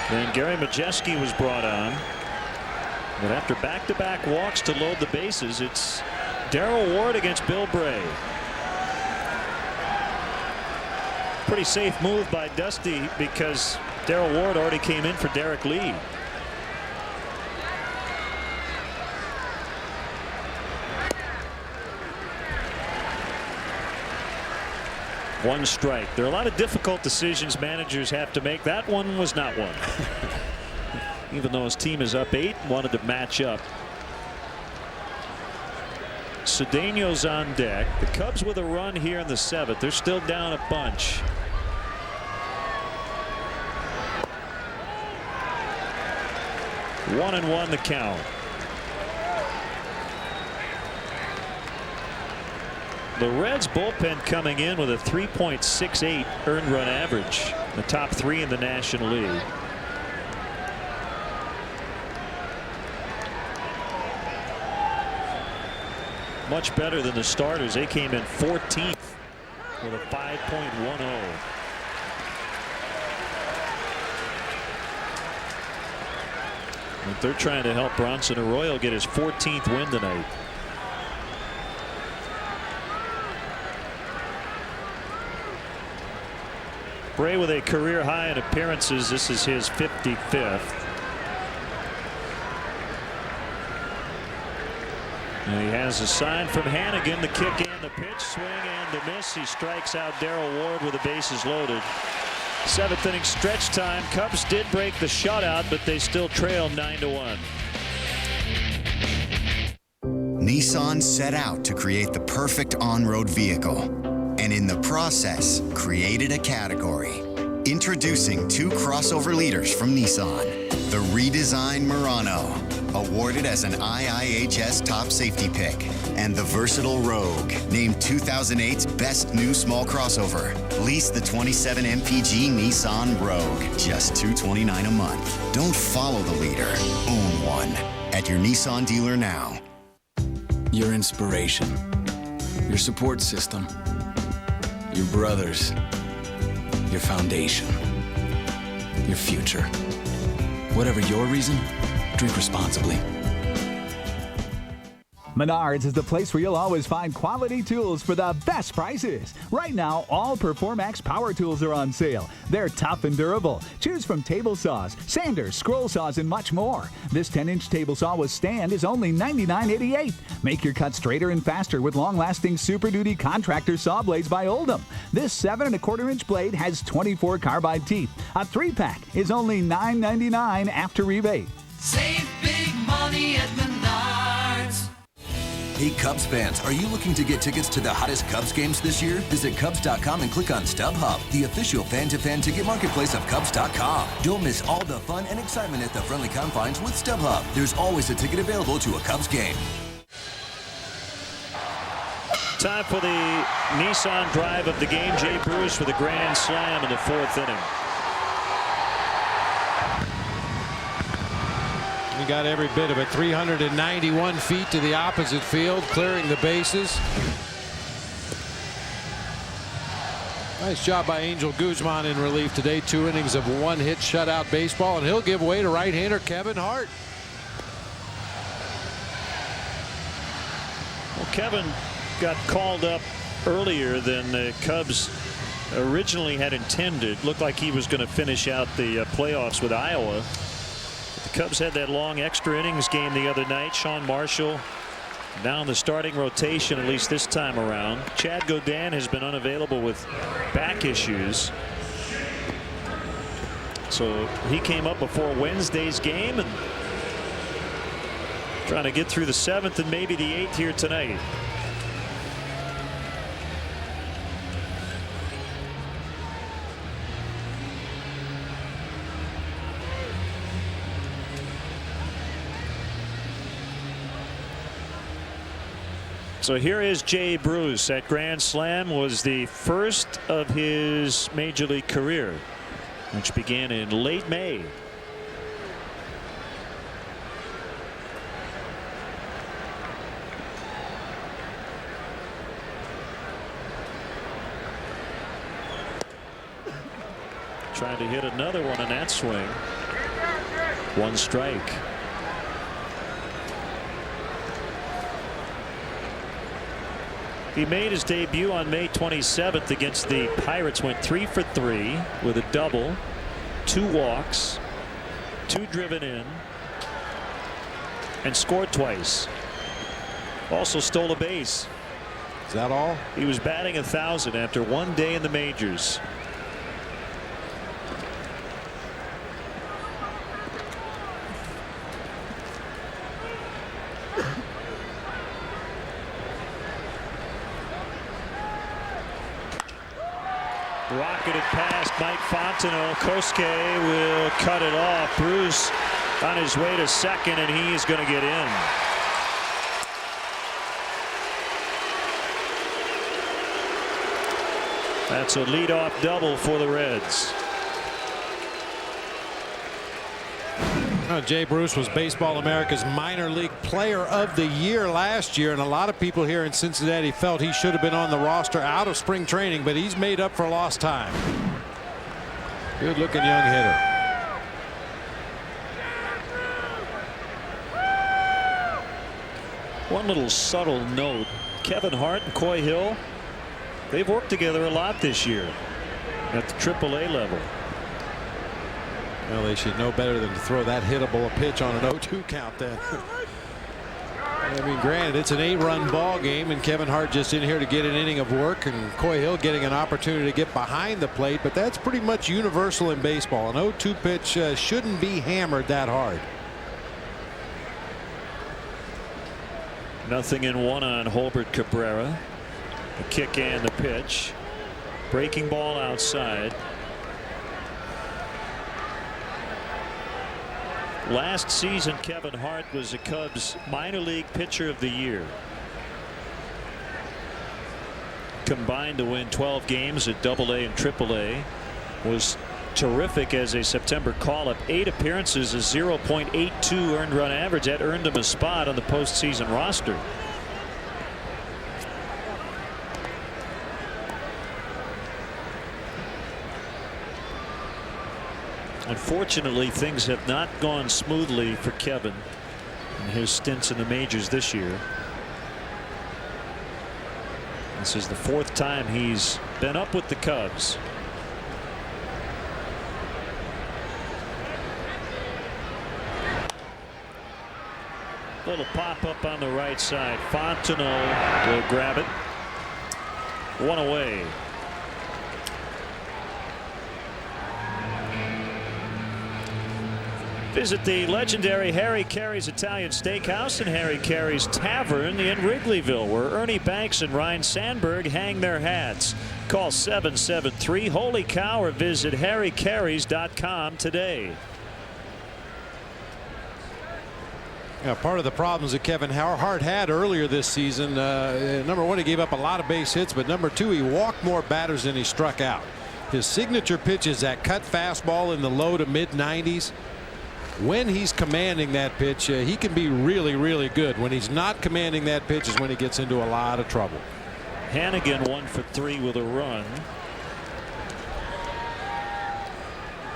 then Gary Majeski was brought on. But after back-to-back walks to load the bases, it's Darrell Ward against Bill Bray. Pretty safe move by Dusty because Darrell Ward already came in for Derek Lee. One strike. There are a lot of difficult decisions managers have to make. That one was not one. Even though his team is up 8, wanted to match up. Cedeno's on deck. The Cubs with a run here in the 7th. They're still down a bunch. One and one the count. The Reds bullpen coming in with a 3.68 earned run average, the top 3 in the National League. Much better than the starters. They came in 14th with a 5.10. But they're trying to help Bronson Arroyo get his 14th win tonight. Bray with a career high in appearances. This is his 55th. And he has a sign from Hannigan. The kick in, the pitch, swing, and the miss. He strikes out Darrell Ward with the bases loaded. 7th inning stretch time. Cubs did break the shutout, but they still trail 9-1. Nissan set out to create the perfect on-road vehicle, and in the process, created a category. Introducing 2 crossover leaders from Nissan. The redesigned Murano, awarded as an IIHS top safety pick, and the versatile Rogue, named 2008's best new small crossover. Lease the 27 MPG Nissan Rogue, just $229 a month. Don't follow the leader, own one. At your Nissan dealer now. Your inspiration, your support system, your brothers, your foundation, your future. Whatever your reason, drink responsibly. Menards is the place where you'll always find quality tools for the best prices. Right now, all Performax power tools are on sale. They're tough and durable. Choose from table saws, sanders, scroll saws, and much more. This 10-inch table saw with stand is only $99.88. Make your cut straighter and faster with long-lasting Super Duty contractor saw blades by Oldham. This 7 1/4-inch blade has 24 carbide teeth. A 3-pack is only $9.99 after rebate. Save big money at Menards. Hey Cubs fans, are you looking to get tickets to the hottest Cubs games this year? Visit Cubs.com and click on StubHub, the official fan-to-fan ticket marketplace of Cubs.com. Don't miss all the fun and excitement at the friendly confines with StubHub. There's always a ticket available to a Cubs game. Time for the Nissan drive of the game. Jay Bruce with a grand slam in the 4th inning. He got every bit of it. 391 feet to the opposite field, clearing the bases. Nice job by Angel Guzman in relief today. 2 innings of 1-hit shutout baseball, and he'll give way to right-hander Kevin Hart. Well, Kevin got called up earlier than the Cubs originally had intended. Looked like he was going to finish out the playoffs with Iowa. The Cubs had that long extra innings game the other night. Sean Marshall now in the starting rotation, at least this time around. Chad Godin has been unavailable with back issues, so he came up before Wednesday's game and trying to get through the 7th and maybe the 8th here tonight. So here is Jay Bruce. That grand slam was the first of his major league career, which began in late May. Trying to hit another one on that swing. 1 strike. He made his debut on May 27th against the Pirates. Went 3 for 3 with a double, 2 walks, 2 driven in, and scored twice. Also stole a base. Is that all? He was batting 1,000 after 1 day in the majors. Rocketed past Mike Fontenot. Kosuke will cut it off. Bruce on his way to second, and he's going to get in. That's a leadoff double for the Reds. Jay Bruce was Baseball America's minor league player of the year last year, and a lot of people here in Cincinnati felt he should have been on the roster out of spring training, but he's made up for lost time. Good looking young hitter. One little subtle note: Kevin Hart and Coy Hill, they've worked together a lot this year at the AAA level. Well, they should know better than to throw that hittable a pitch on an 0-2 count then. I mean, granted, it's an 8-run ball game, and Kevin Hart just in here to get an inning of work, and Coy Hill getting an opportunity to get behind the plate, but that's pretty much universal in baseball. An 0-2 pitch shouldn't be hammered that hard. 0-1 on Holbert Cabrera. The kick and the pitch. Breaking ball outside. Last season, Kevin Hart was the Cubs minor league pitcher of the year. Combined to win 12 games at AA and AAA. Was terrific as a September call-up. 8 appearances, a 0.82 earned run average. That earned him a spot on the postseason roster. Unfortunately, things have not gone smoothly for Kevin in his stints in the majors this year. This is the 4th time he's been up with the Cubs. Little pop up on the right side. Fontenot will grab it. 1 away. Visit the legendary Harry Carey's Italian Steakhouse and Harry Carey's Tavern in Wrigleyville, where Ernie Banks and Ryan Sandberg hang their hats. Call 773-HOLY-COW or visit harrycareys.com today. Yeah, part of the problems that Kevin Hart had earlier this season, number one, he gave up a lot of base hits, but number two, he walked more batters than he struck out. His signature pitch is that cut fastball in the low to mid 90s. When he's commanding that pitch, he can be really, really good. When he's not commanding that pitch is when he gets into a lot of trouble. Hannigan 1 for 3 with a run.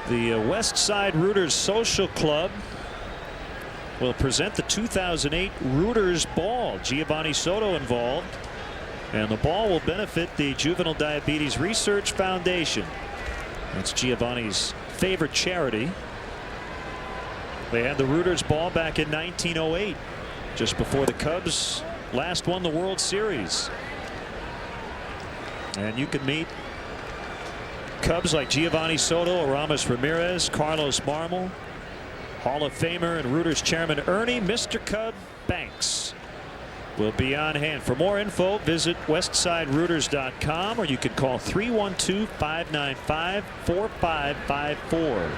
The West Side Rooters Social Club will present the 2008 Rooters Ball. Giovanni Soto involved, and the ball will benefit the Juvenile Diabetes Research Foundation. That's Giovanni's favorite charity. They had the Rooters Ball back in 1908, just before the Cubs last won the World Series. And you can meet Cubs like Giovanni Soto, Aramis Ramirez, Carlos Marmol, Hall of Famer and Rooters chairman Ernie Mr. Cub Banks will be on hand. For more info, visit westsiderooters.com, or you can call 312-595-4554.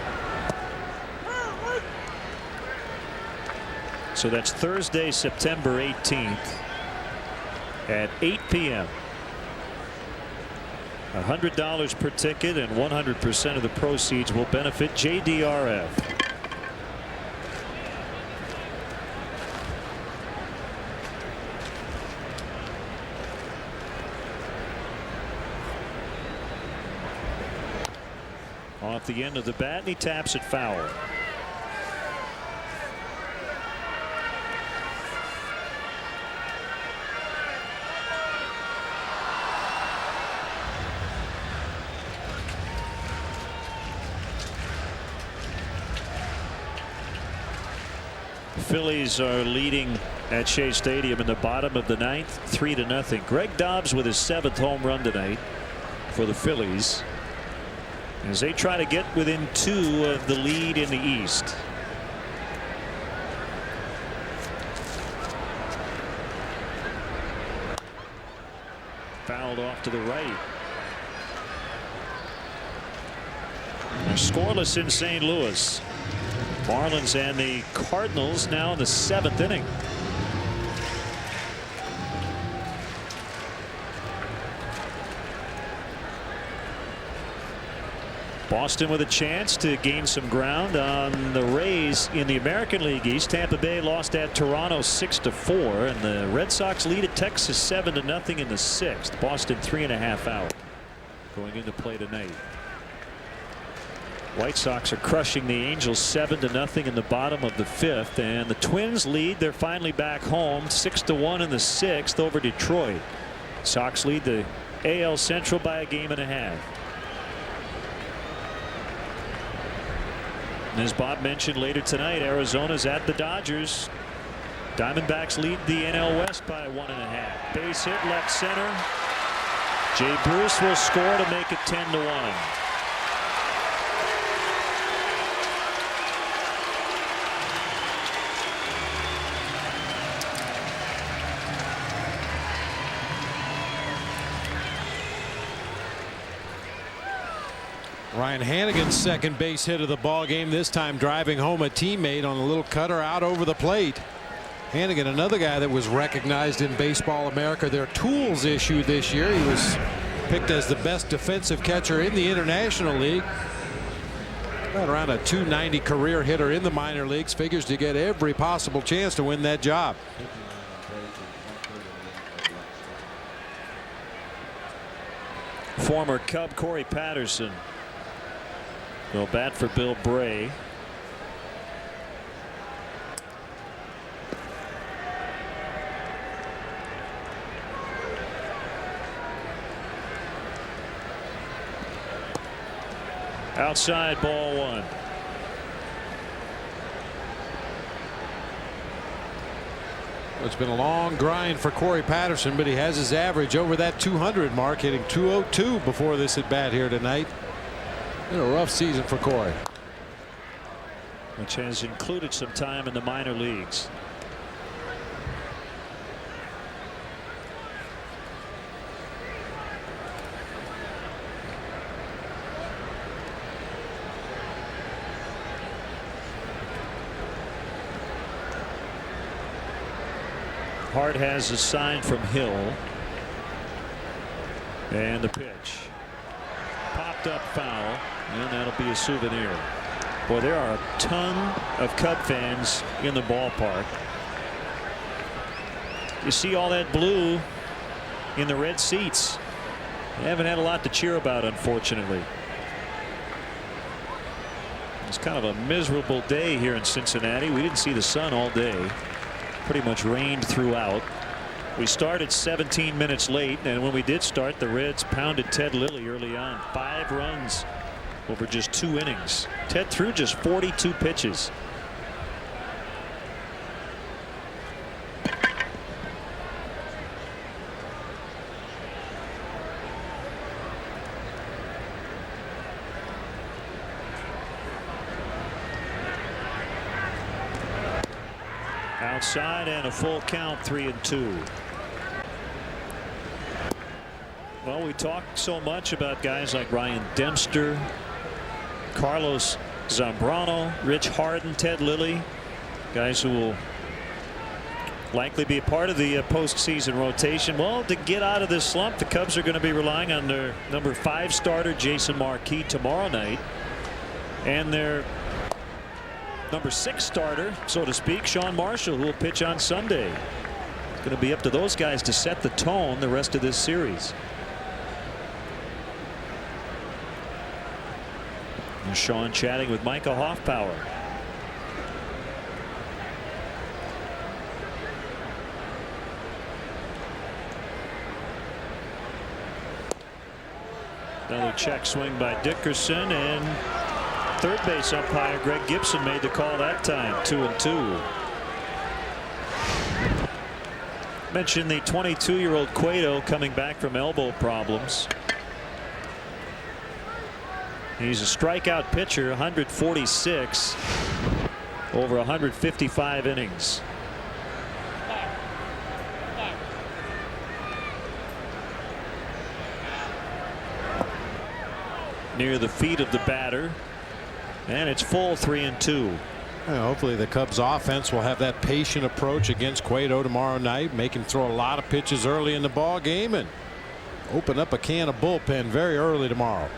So that's Thursday, September 18th at 8 p.m. $100 per ticket, and 100% of the proceeds will benefit JDRF. Off the end of the bat, and he taps it foul. The Phillies are leading at Shea Stadium in the bottom of the 9th, 3-0. Greg Dobbs with his 7th home run tonight for the Phillies, as they try to get within 2 of the lead in the East. Fouled off to the right. They're scoreless in St. Louis. Marlins and the Cardinals now in the 7th inning. Boston with a chance to gain some ground on the Rays in the American League East. Tampa Bay lost at Toronto 6-4, and the Red Sox lead at Texas 7-0 in the 6th. Boston 3.5 out going into play tonight. White Sox are crushing the Angels 7-0 in the bottom of the 5th, and the Twins lead. They're finally back home 6-1 in the 6th over Detroit. Sox lead the AL Central by a game and a half. And as Bob mentioned, later tonight, Arizona's at the Dodgers. Diamondbacks lead the NL West by 1.5. Base hit left center. Jay Bruce will score to make it 10-1. Ryan Hannigan's second base hit of the ball game, this time driving home a teammate on a little cutter out over the plate. Hannigan, another guy that was recognized in Baseball America, their tools issue this year. He was picked as the best defensive catcher in the International League. Got around a .290 career hitter in the minor leagues. Figures to get every possible chance to win that job. Former Cub Corey Patterson will bat for Bill Bray. Outside, ball one. It's been a long grind for Corey Patterson, but he has his average over that 200 mark, hitting 202 before this at bat here tonight. Been a rough season for Corey, which has included some time in the minor leagues. Hart has a sign from Hill. And the pitch. Popped up foul. And that'll be a souvenir. Boy, there are a ton of Cub fans in the ballpark. You see all that blue in the red seats. They haven't had a lot to cheer about, unfortunately. It's kind of a miserable day here in Cincinnati. We didn't see the sun all day. Pretty much rained throughout. We started 17 minutes late, and when we did start, the Reds pounded Ted Lilly early on. 5 runs over just 2 innings. Ted threw just 42 pitches. Outside and a full count, 3-2. Well, we talk so much about guys like Ryan Dempster, Carlos Zambrano, Rich Harden, Ted Lilly, guys who will likely be a part of the postseason rotation. Well, to get out of this slump, the Cubs are going to be relying on their number 5 starter Jason Marquis tomorrow night, and their number 6 starter, so to speak, Sean Marshall, who will pitch on Sunday. It's going to be up to those guys to set the tone the rest of this series. And Sean chatting with Micah Hoffpauer. Another check swing by Dickerson, and third base umpire Greg Gibson made the call that time. 2-2. Mentioned the 22-year-old Cueto coming back from elbow problems. He's a strikeout pitcher, 146 over 155 innings. Near the feet of the batter. And it's full, 3-2. Hopefully the Cubs offense will have that patient approach against Cueto tomorrow night, make him throw a lot of pitches early in the ball game and open up a can of bullpen very early tomorrow.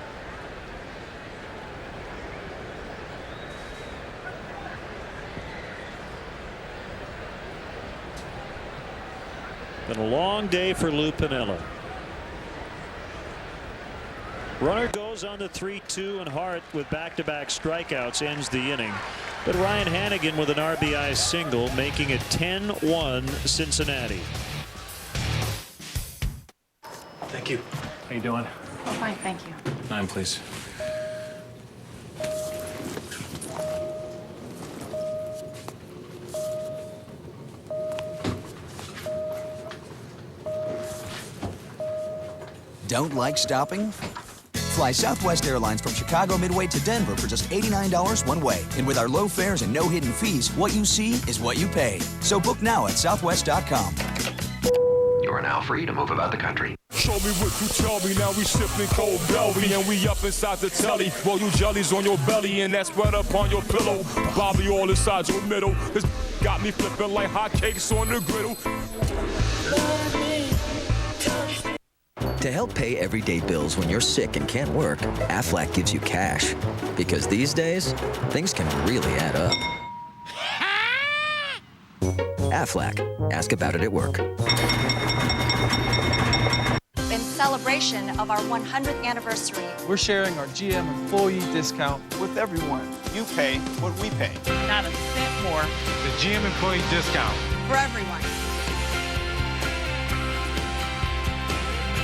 Been a long day for Lou Piniella. Runner goes on the 3-2, and Hart with back-to-back strikeouts ends the inning. But Ryan Hannigan with an RBI single, making it 10-1 Cincinnati. Thank you. How you doing? Oh, fine, thank you. 9, please. Don't like stopping? Fly Southwest Airlines from Chicago Midway to Denver for just $89 one way. And with our low fares and no hidden fees, what you see is what you pay. So book now at southwest.com. You are now free to move about the country. Show me what you tell me, now we sipping cold belly and we up inside the telly. Roll you jellies on your belly and that spread up on your pillow. Bobby all inside your middle. This got me flipping like hotcakes on the griddle. To help pay everyday bills when you're sick and can't work, Aflac gives you cash. Because these days, things can really add up. Aflac. Ask about it at work. In celebration of our 100th anniversary, we're sharing our GM employee discount with everyone. You pay what we pay. Not a cent more. The GM employee discount. For everyone.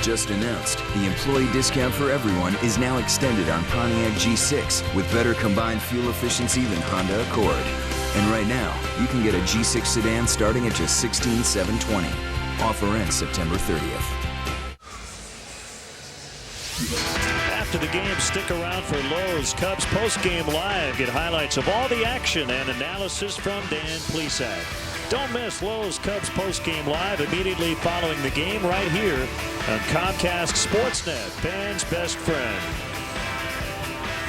just announced, the employee discount for everyone is now extended on Pontiac G6 with better combined fuel efficiency than Honda Accord. And right now, you can get a G6 sedan starting at just $16,720. Offer ends September 30th. After the game, stick around for Lowe's Cubs post-game live. Get highlights of all the action and analysis from Dan Plesac. Don't miss Lowe's Cubs post-game live immediately following the game right here on Comcast Sportsnet, fans' best friend.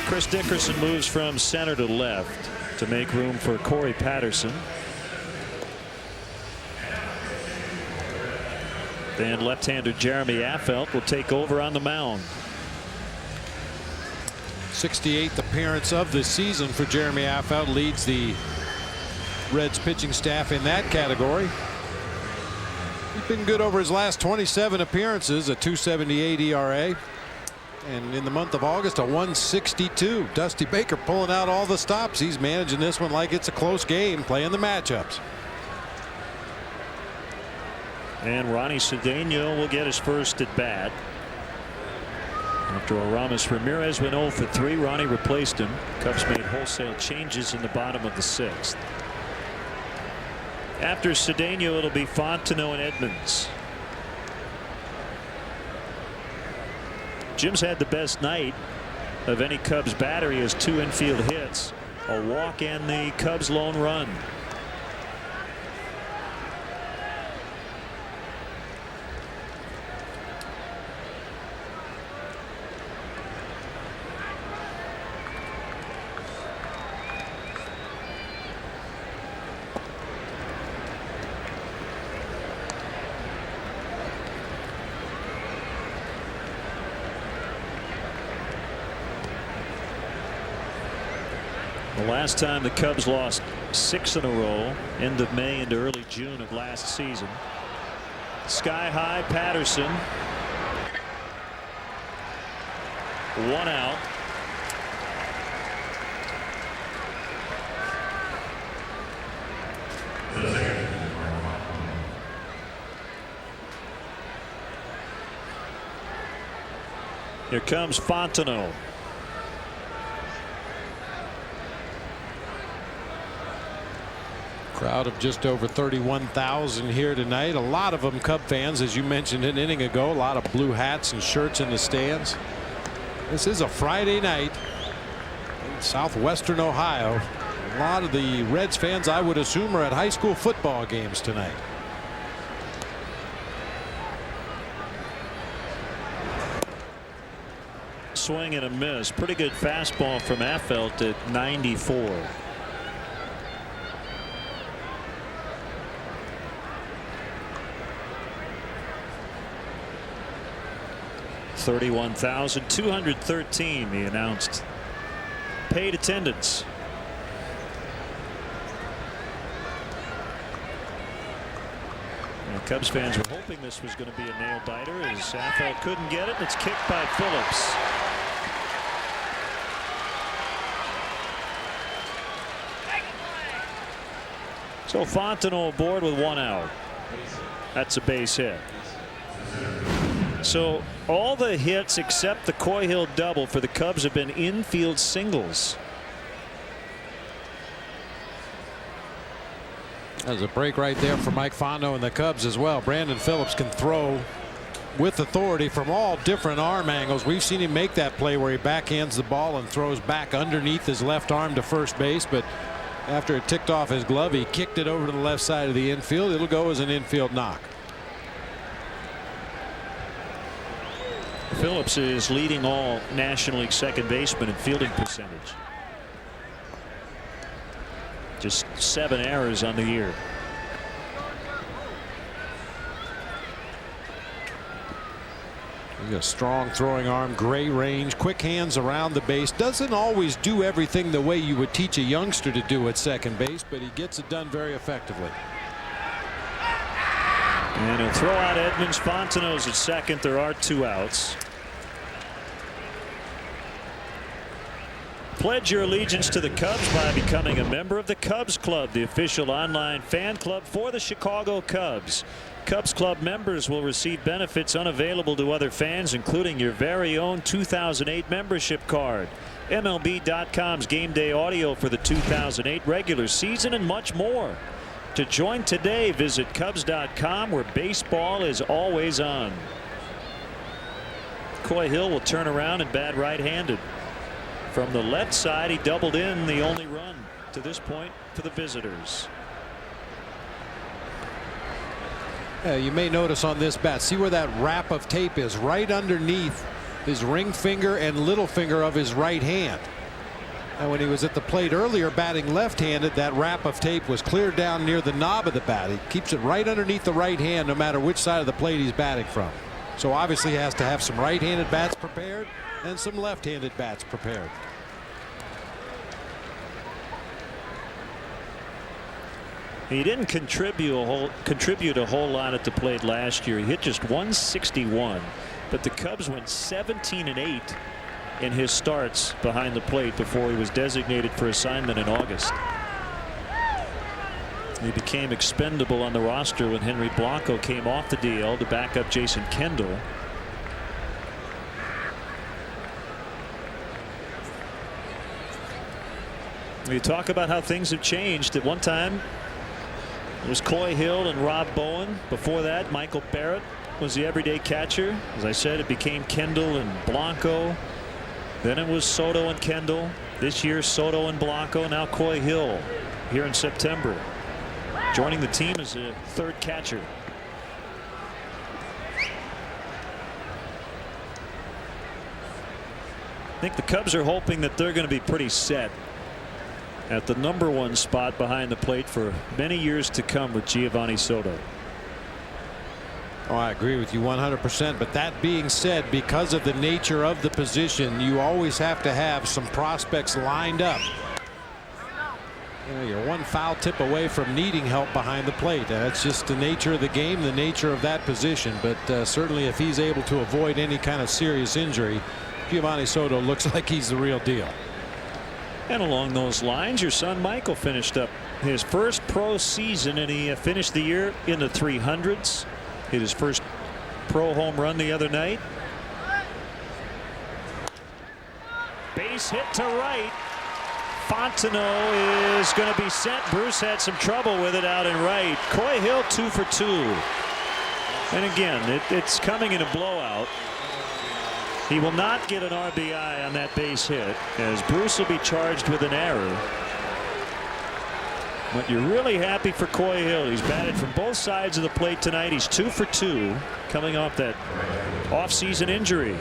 Chris Dickerson moves from center to left to make room for Corey Patterson. Then left-hander Jeremy Affeldt will take over on the mound. 68th appearance of the season for Jeremy Affeldt, leads the Reds pitching staff in that category. He's been good over his last 27 appearances, a .278 ERA. And in the month of August, a 162. Dusty Baker pulling out all the stops. He's managing this one like it's a close game, playing the matchups. And Ronnie Cedeno will get his first at bat. After Aramis Ramirez went 0 for 3, Ronnie replaced him. Cubs made wholesale changes in the bottom of the 6th. After Cedeno, it'll be Fontenot and Edmonds. Jim's had the best night of any Cubs batter. He has 2 infield hits, a walk, and the Cubs' lone run. The last time the Cubs lost 6 in a row, end of May into early June of last season. Sky high Patterson. 1 out. Here comes Fontenot. Crowd of just over 31,000 here tonight. A lot of them Cub fans, as you mentioned an inning ago. A lot of blue hats and shirts in the stands. This is a Friday night in southwestern Ohio. A lot of the Reds fans, I would assume, are at high school football games tonight. Swing and a miss. Pretty good fastball from Affeldt at 94. 31,213 the announced paid attendance. And Cubs fans were hoping this was going to be a nail biter as Affeldt couldn't get it. It's kicked by Phillips. So Fontenot aboard with 1 out. That's a base hit. So all the hits except the Coy Hill double for the Cubs have been infield singles. There's a break right there for Mike Fontenot and the Cubs as well. Brandon Phillips can throw with authority from all different arm angles. We've seen him make that play where he backhands the ball and throws back underneath his left arm to first base, but after it ticked off his glove, he kicked it over to the left side of the infield. It'll go as an infield knock. Phillips is leading all National League second basemen in fielding percentage. Just 7 errors on the year. He's a strong throwing arm, great range, quick hands around the base. Doesn't always do everything the way you would teach a youngster to do at second base, but he gets it done very effectively. And he'll throw out Edmonds. Fontenot's at second. There are 2 outs. Pledge your allegiance to the Cubs by becoming a member of the Cubs Club, the official online fan club for the Chicago Cubs. Cubs Club members will receive benefits unavailable to other fans, including your very own 2008 membership card, MLB.com's game day audio for the 2008 regular season, and much more. To join today, visit Cubs.com, where baseball is always on. Coy Hill will turn around and bat right-handed. From the left side, he doubled in, the only run to this point for the visitors. You may notice on this bat, see where that wrap of tape is, right underneath his ring finger and little finger of his right hand. And when he was at the plate earlier batting left-handed, that wrap of tape was clear down near the knob of the bat. He keeps it right underneath the right hand no matter which side of the plate he's batting from. So obviously he has to have some right-handed bats prepared and some left-handed bats prepared. He didn't contribute a whole lot at the plate last year. He hit just 161, but the Cubs went 17-8 in his starts behind the plate before he was designated for assignment in August. He became expendable on the roster when Henry Blanco came off the DL to back up Jason Kendall. We talk about how things have changed. At one time it was Coy Hill and Rob Bowen. Before that, Michael Barrett was the everyday catcher. As I said, it became Kendall and Blanco. Then it was Soto and Kendall. This year, Soto and Blanco. Now Coy Hill here in September, joining the team as a third catcher. I think the Cubs are hoping that they're going to be pretty set at the #1 spot behind the plate for many years to come with Giovanni Soto. Oh, I agree with you 100%. But that being said, because of the nature of the position, you always have to have some prospects lined up. You know, you're one foul tip away from needing help behind the plate. That's just the nature of the game, the nature of that position. But certainly if he's able to avoid any kind of serious injury, Giovanni Soto looks like he's the real deal. And along those lines, your son Michael finished up his first pro season, and he finished the year in the 300s. Hit his first pro home run the other night. Base hit to right. Fontenot is going to be sent. Bruce had some trouble with it out in right. Coy Hill 2 for 2. And again, it's coming in a blowout. He will not get an RBI on that base hit, as Bruce will be charged with an error. But you're really happy for Coy Hill. He's batted from both sides of the plate tonight. He's 2 for 2, coming off that off-season injury.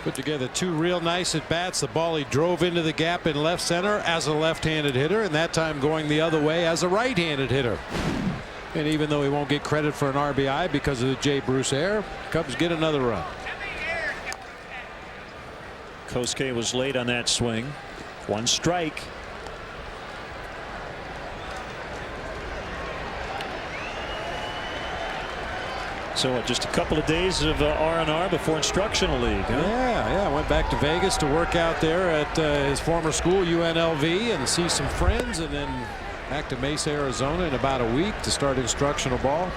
Put together 2 real nice at bats. The ball he drove into the gap in left center as a left-handed hitter, and that time going the other way as a right-handed hitter. And even though he won't get credit for an RBI because of the Jay Bruce error, Cubs get another run. Kosuke was late on that swing. 1 strike. So just a couple of days of R&R before instructional league. Huh? Yeah. Went back to Vegas to work out there at his former school, UNLV, and see some friends, and then back to Mesa, Arizona in about a week to start instructional ball.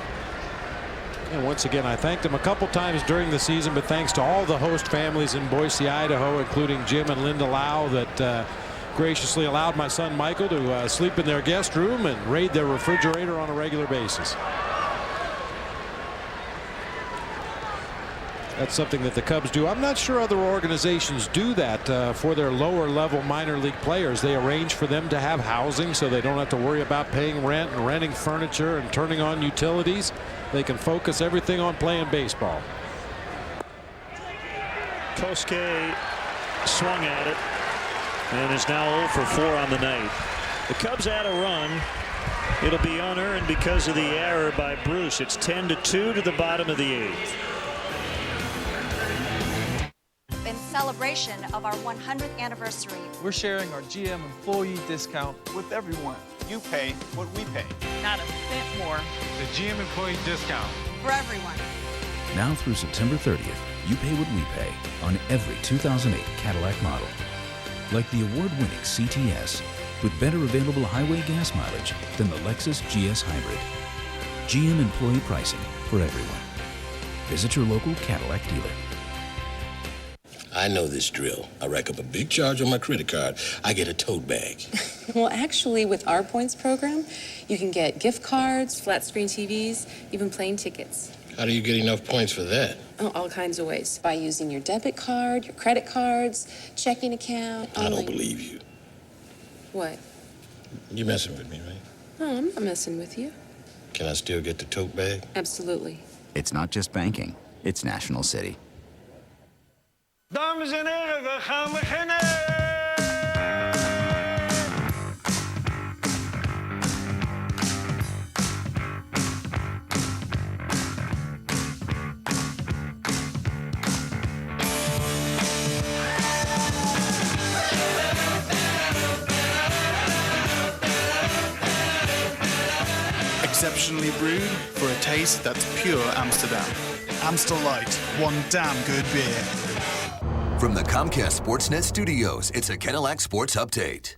And once again, I thanked him a couple times during the season, but thanks to all the host families in Boise, Idaho, including Jim and Linda Lau, that graciously allowed my son Michael to sleep in their guest room and raid their refrigerator on a regular basis. That's something that the Cubs do. I'm not sure other organizations do that for their lower level minor league players. They arrange for them to have housing so they don't have to worry about paying rent and renting furniture and turning on utilities. They can focus everything on playing baseball. Kosuke swung at it and is now 0 for 4 on the night. The Cubs add a run. It'll be unearned because of the error by Bruce. It's 10-2 to the bottom of the 8th. In celebration of our 100th anniversary, we're sharing our GM employee discount with everyone. You pay what we pay. Not a cent more. The GM employee discount. For everyone. Now through September 30th, you pay what we pay on every 2008 Cadillac model. like the award-winning CTS, with better available highway gas mileage than the Lexus GS Hybrid. GM employee pricing for everyone. Visit your local Cadillac dealer. I know this drill. I rack up a big charge on my credit card. I get a tote bag. Well, actually, with our points program, you can get gift cards, flat screen TVs, even plane tickets. How do you get enough points for that? Oh, all kinds of ways. By using your debit card, your credit cards, checking account. I don't believe you. What? You're messing with me, right? Oh, I'm not messing with you. Can I still get the tote bag? Absolutely. It's not just banking, it's National City. Dames en heren, we gaan beginnen! Exceptionally brewed for a taste that's pure Amsterdam. Amstel Light, one damn good beer. From the Comcast Sportsnet studios, it's a Cadillac Sports Update.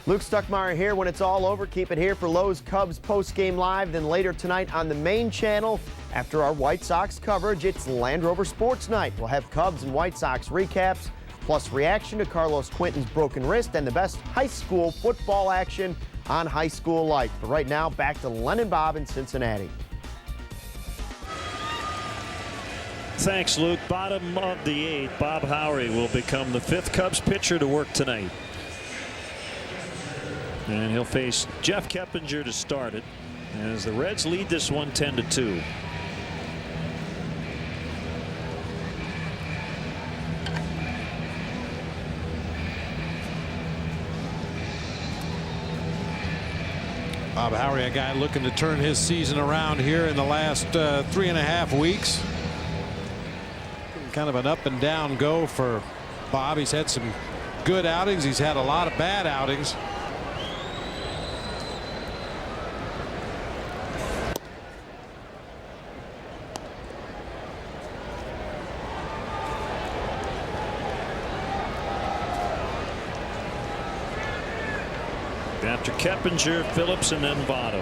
Luke Stuckmeyer here. When it's all over, keep it here for Lowe's Cubs post-game live. Then later tonight on the main channel, after our White Sox coverage, it's Land Rover Sports Night. We'll have Cubs and White Sox recaps, plus reaction to Carlos Quinton's broken wrist and the best high school football action on High School Life. But right now, back to Len and Bob in Cincinnati. Thanks, Luke. Bottom of the 8th, Bob Howery will become the 5th Cubs pitcher to work tonight. And he'll face Jeff Keppinger to start it, as the Reds lead this one 10-2. Bob Howery, a guy looking to turn his season around here in the last 3.5 weeks. Kind of an up and down go for Bob. He's had some good outings. He's had a lot of bad outings. After Keppinger, Phillips, and then Votto.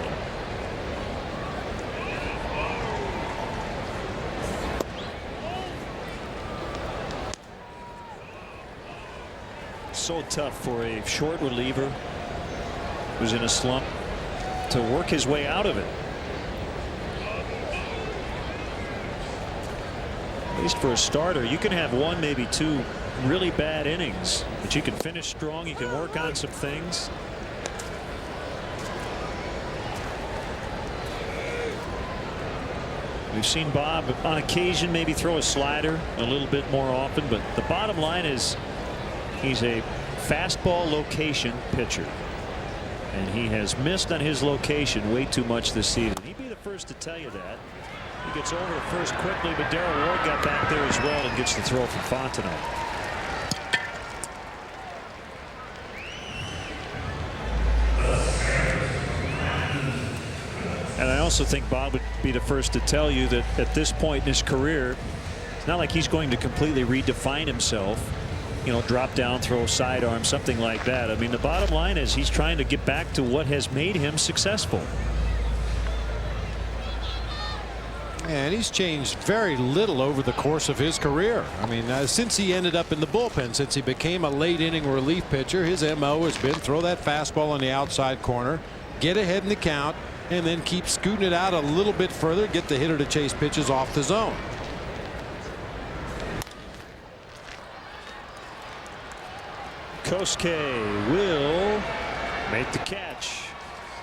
So tough for a short reliever who's in a slump to work his way out of it. At least for a starter, you can have one, maybe two really bad innings, but you can finish strong. You can work on some things. We've seen Bob on occasion maybe throw a slider a little bit more often, but the bottom line is he's a fastball location pitcher, and he has missed on his location way too much this season. He'd be the first to tell you that. He gets over to first quickly, but Darrell Ward got back there as well and gets the throw from Fontenot. And I also think Bob would be the first to tell you that at this point in his career, it's not like he's going to completely redefine himself. You know, drop down, throw sidearm, something like that. I mean, the bottom line is he's trying to get back to what has made him successful. And he's changed very little over the course of his career. I mean, since he ended up in the bullpen, since he became a late inning relief pitcher, his MO has been throw that fastball on the outside corner, get ahead in the count, and then keep scooting it out a little bit further, get the hitter to chase pitches off the zone. Kosuke will make the catch.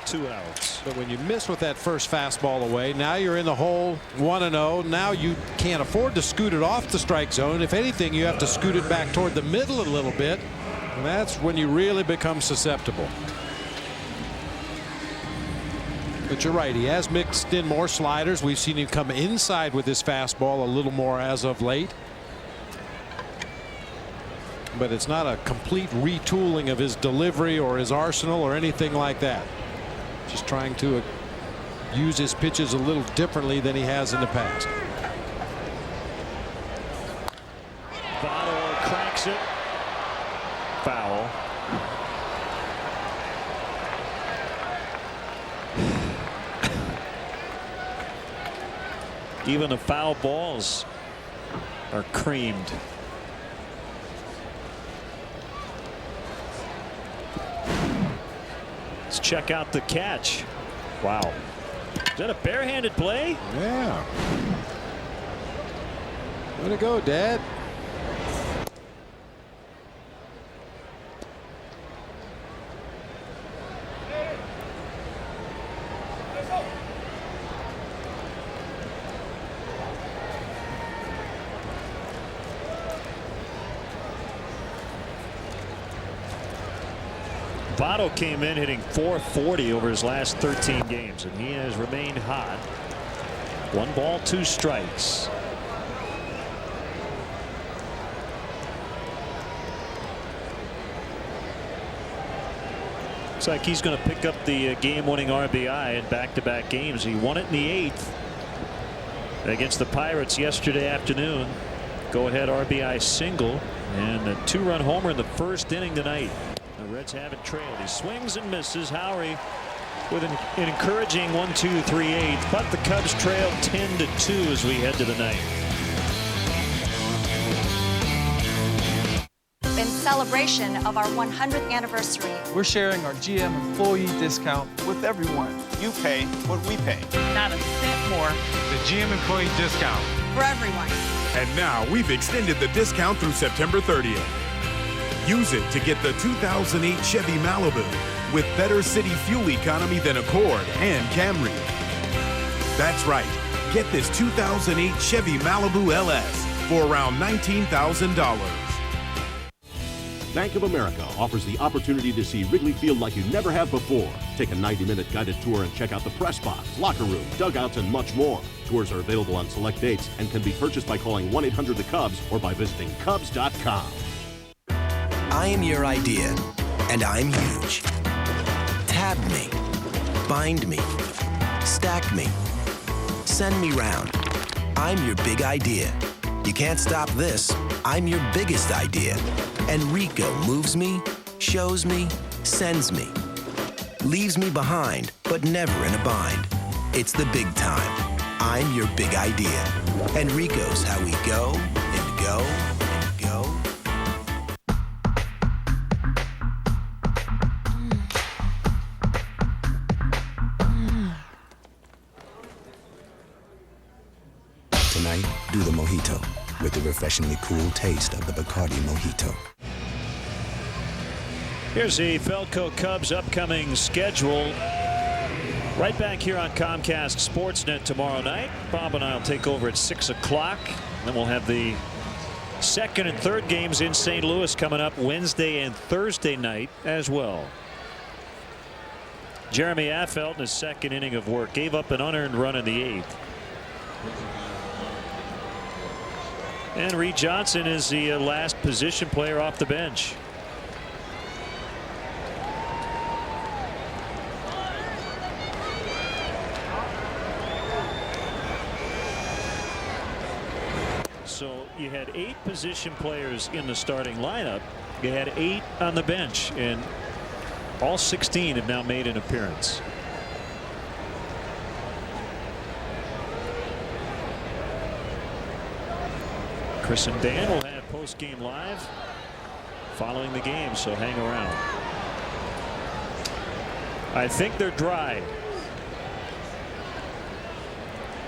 2 outs. But when you miss with that first fastball away, now you're in the hole 1-0. Now you can't afford to scoot it off the strike zone. If anything, you have to scoot it back toward the middle a little bit. And that's when you really become susceptible. But you're right, he has mixed in more sliders. We've seen him come inside with his fastball a little more as of late. But it's not a complete retooling of his delivery or his arsenal or anything like that. Just trying to use his pitches a little differently than he has in the past. Votto cracks it. foul. Even the foul balls are creamed. Let's check out the catch. Wow. Is that a barehanded play? Yeah. Way to go, Dad. Votto came in hitting .440 over his last 13 games, and he has remained hot. 1 ball, 2 strikes. Looks like he's going to pick up the game-winning RBI in back-to-back games. He won it in the 8th against the Pirates yesterday afternoon. Go-ahead RBI single and a 2-run homer in the first inning tonight. The Reds have it trailed. He swings and misses. Howery with an encouraging 1-2-3-8, but the Cubs trail 10-2 as we head to the ninth. In celebration of our 100th anniversary, We're sharing our GM employee discount with everyone. You pay what we pay. Not a cent more. The GM employee discount. for everyone. And now we've extended the discount through September 30th. Use it to get the 2008 Chevy Malibu with better city fuel economy than Accord and Camry. That's right. Get this 2008 Chevy Malibu LS for around $19,000. Bank of America offers the opportunity to see Wrigley Field like you never have before. Take a 90-minute guided tour and check out the press box, locker room, dugouts, and much more. Tours are available on select dates and can be purchased by calling 1-800-THE-CUBS or by visiting Cubs.com. I am your idea, and I'm huge. Tab me, bind me, stack me, send me round. I'm your big idea. You can't stop this. I'm your biggest idea. And Rico moves me, shows me, sends me. Leaves me behind, but never in a bind. It's the big time. I'm your big idea. And Rico's how we go and go and go. Tonight, do the mojito with the refreshingly cool taste of the Bacardi Mojito. Here's the Felco Cubs upcoming schedule. Right back here on Comcast Sportsnet tomorrow night. Bob and I will take over at 6 o'clock. Then we'll have the second and third games in St. Louis coming up Wednesday and Thursday night as well. Jeremy Affeldt in his second inning of work gave up an unearned run in the 8th. And Reed Johnson is the last position player off the bench. So you had 8 position players in the starting lineup. You had 8 on the bench, and all 16 have now made an appearance. Chris and Dan will have post-game live following the game, so hang around. I think they're dry.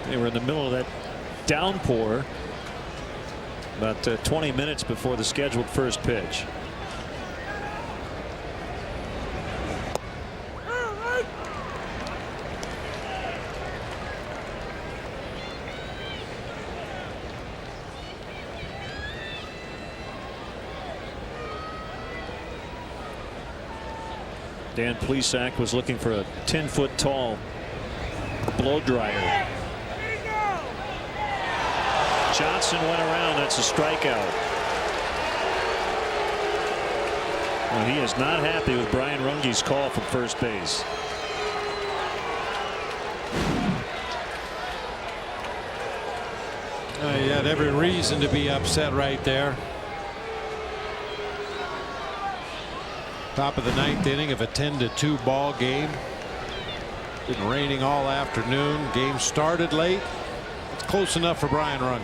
They were in the middle of that downpour about 20 minutes before the scheduled first pitch. Dan Plesac was looking for a 10-foot tall blow dryer. Johnson went around. That's a strikeout. Well, he is not happy with Brian Runge's call from first base. He had every reason to be upset right there. Top of the 9th inning of a 10-2 ball game. Been raining all afternoon. Game started late. It's close enough for Brian Runge.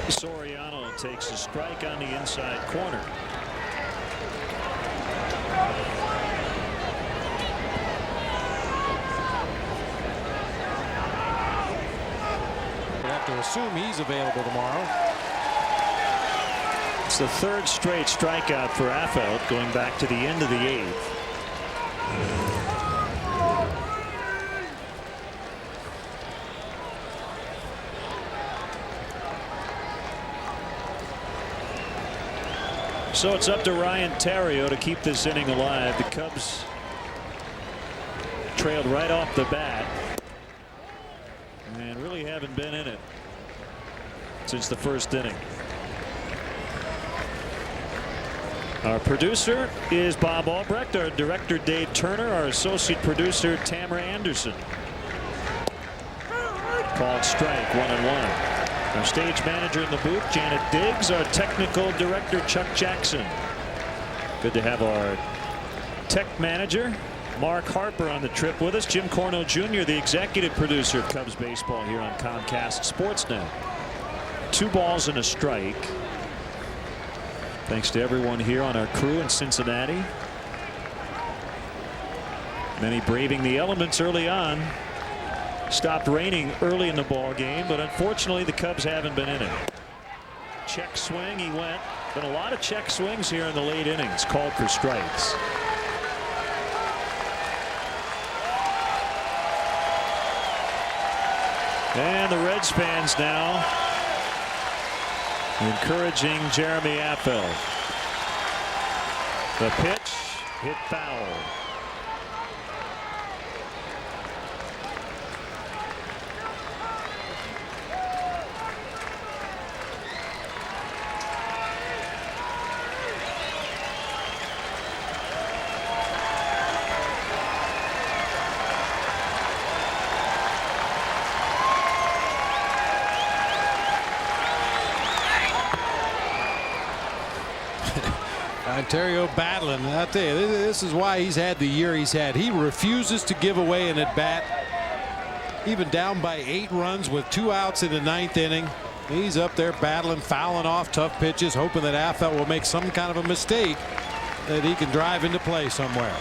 Soriano takes a strike on the inside corner. We have to assume he's available tomorrow. It's the 3rd straight strikeout for Affeldt going back to the end of the 8th. So it's up to Ryan Theriot to keep this inning alive. The Cubs trailed right off the bat and really haven't been in it since the 1st inning. Our producer is Bob Albrecht, our director Dave Turner, our associate producer Tamara Anderson. Called strike, 1-1. Our stage manager in the booth, Janet Diggs. Our technical director, Chuck Jackson. Good to have our tech manager, Mark Harper, on the trip with us. Jim Corno Jr., the executive producer of Cubs baseball here on Comcast Sportsnet. 2 balls and a strike. Thanks to everyone here on our crew in Cincinnati. Many braving the elements early on. Stopped raining early in the ball game, but unfortunately the Cubs haven't been in it. Check swing, he went. Been a lot of check swings here in the late innings called for strikes. And the Reds fans now encouraging Jeremy Affeldt. The pitch hit foul. Ontario battling. I'll tell you, this is why he's had the year he's had. He refuses to give away an at-bat. Even down by 8 runs with 2 outs in the 9th inning. He's up there battling, fouling off tough pitches, hoping that Affeldt will make some kind of a mistake that he can drive into play somewhere.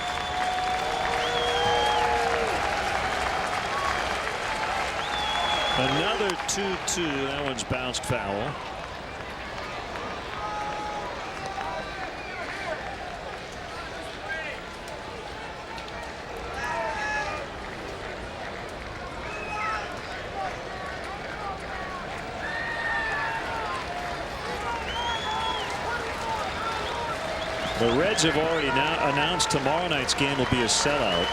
Another 2-2. That one's bounced foul. The Reds have already now announced tomorrow night's game will be a sellout.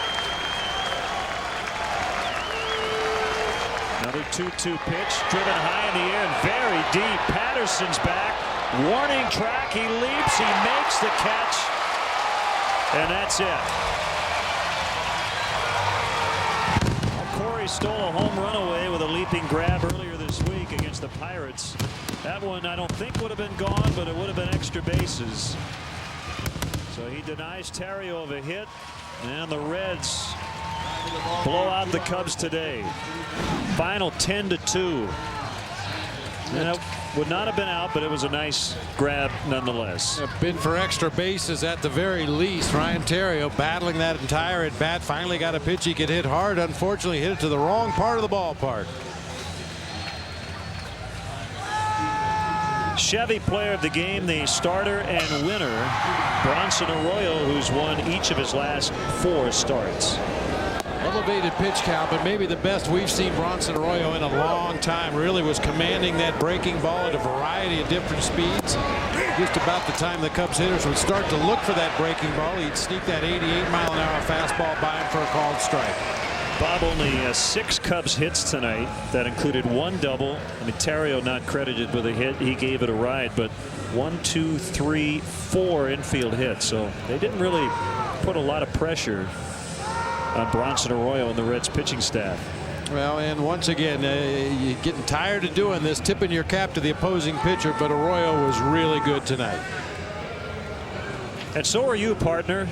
Another 2-2 pitch, driven high in the air and very deep. Patterson's back. Warning track. He leaps. He makes the catch. And that's it. Corey stole a home run away with a leaping grab earlier this week against the Pirates. That one I don't think would have been gone, but it would have been extra bases. So he denies Theriot of a hit, and the Reds blow out the Cubs today. Final 10-2. That would not have been out, but it was a nice grab nonetheless. A bid for extra bases at the very least. Ryan Theriot battling that entire at bat. Finally got a pitch he could hit hard. Unfortunately, hit it to the wrong part of the ballpark. Chevy player of the game, the starter and winner, Bronson Arroyo, who's won each of his last 4 starts. Elevated pitch count, but maybe the best we've seen Bronson Arroyo in a long time. Really was commanding that breaking ball at a variety of different speeds. Just about the time the Cubs hitters would start to look for that breaking ball, he'd sneak that 88-mile-an-hour fastball by him for a called strike. Bob, only 6 Cubs hits tonight. That included 1 double. I mean, Theriot not credited with a hit. He gave it a ride, but 1, 2, 3, 4 infield hits. So they didn't really put a lot of pressure on Bronson Arroyo and the Reds pitching staff. Well, and once again, you're getting tired of doing this, tipping your cap to the opposing pitcher, but Arroyo was really good tonight. And so are you, partner,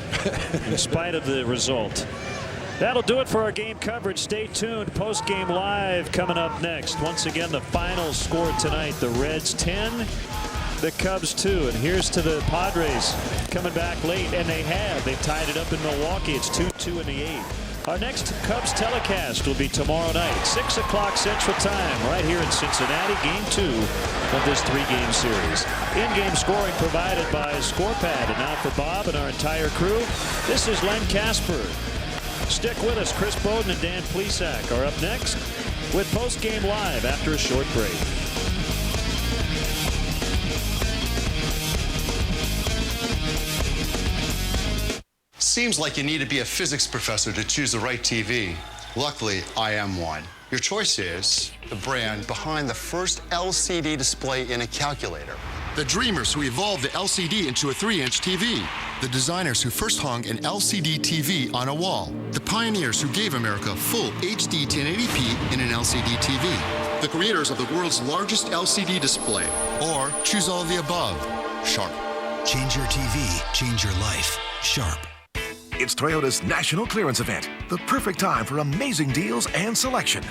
in spite of the result. That'll do it for our game coverage. Stay tuned. Post-game live coming up next. Once again, the final score tonight, the Reds 10, the Cubs 2. And here's to the Padres coming back late, and they've tied it up in Milwaukee. It's 2-2 in the 8th. Our next Cubs telecast will be tomorrow night, 6 o'clock Central Time, right here in Cincinnati, Game 2 of this 3-game series. In-game scoring provided by ScorePad. And now for Bob and our entire crew, this is Len Casper. Stick with us. Chris Bowden and Dan Plesac are up next with Post-Game Live after a short break. Seems like you need to be a physics professor to choose the right TV. Luckily, I am one. Your choice is the brand behind the first LCD display in a calculator. The dreamers who evolved the LCD into a 3-inch TV. The designers who first hung an LCD TV on a wall. The pioneers who gave America full HD 1080p in an LCD TV. The creators of the world's largest LCD display. Or choose all of the above. Sharp. Change your TV, change your life. Sharp. It's Toyota's National Clearance Event, the perfect time for amazing deals and selection.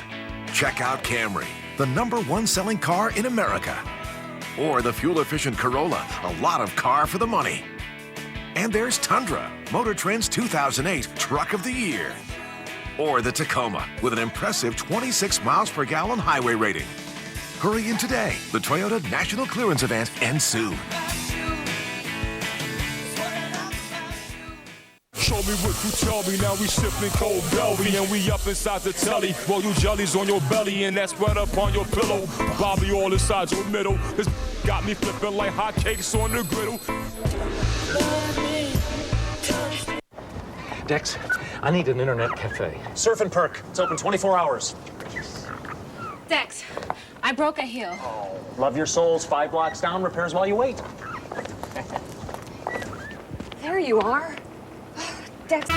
Check out Camry, the #1 selling car in America. Or the fuel-efficient Corolla, a lot of car for the money. And there's Tundra, Motor Trend's 2008 Truck of the Year. Or the Tacoma, with an impressive 26 miles per gallon highway rating. Hurry in today. The Toyota National Clearance Event ends soon. Show me what you tell me, now we sipping cold belly and we up inside the telly. Roll you jellies on your belly and that's spread up on your pillow. Bobby all inside your middle. This got me flipping like hotcakes on the griddle. Dex, I need an internet cafe. Surf and Perk. It's open 24 hours. Dex, I broke a heel. Oh, love your souls. 5 blocks down. Repairs while you wait. There you are. Dex.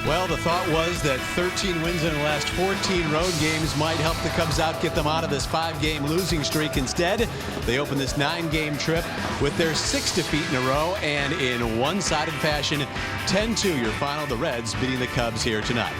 Well, the thought was that 13 wins in the last 14 road games might help the Cubs out, get them out of this 5-game losing streak. Instead, they open this 9-game trip with their 6th defeat in a row, and in one-sided fashion, 10-2 your final. The Reds beating the Cubs here tonight.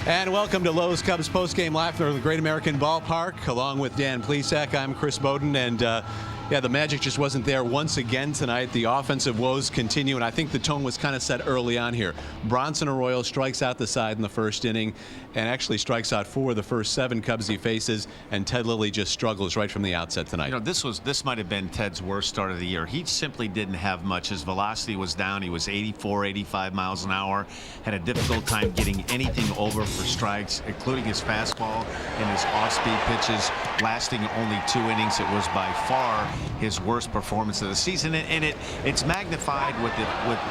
And welcome to Lowe's Cubs Postgame Live from the Great American Ballpark. Along with Dan Plesac, I'm Chris Bowden, and yeah, the magic just wasn't there once again tonight. The offensive woes continue, and I think the tone was kind of set early on here. Bronson Arroyo strikes out the side in the first inning and actually strikes out 4 of the first 7 Cubs he faces, and Ted Lilly just struggles right from the outset tonight. You know, this might have been Ted's worst start of the year. He simply didn't have much. His velocity was down. He was 84, 85 miles an hour. Had a difficult time getting anything over for strikes, including his fastball and his off-speed pitches, lasting only 2 innings. It was by far his worst performance of the season, and it's magnified with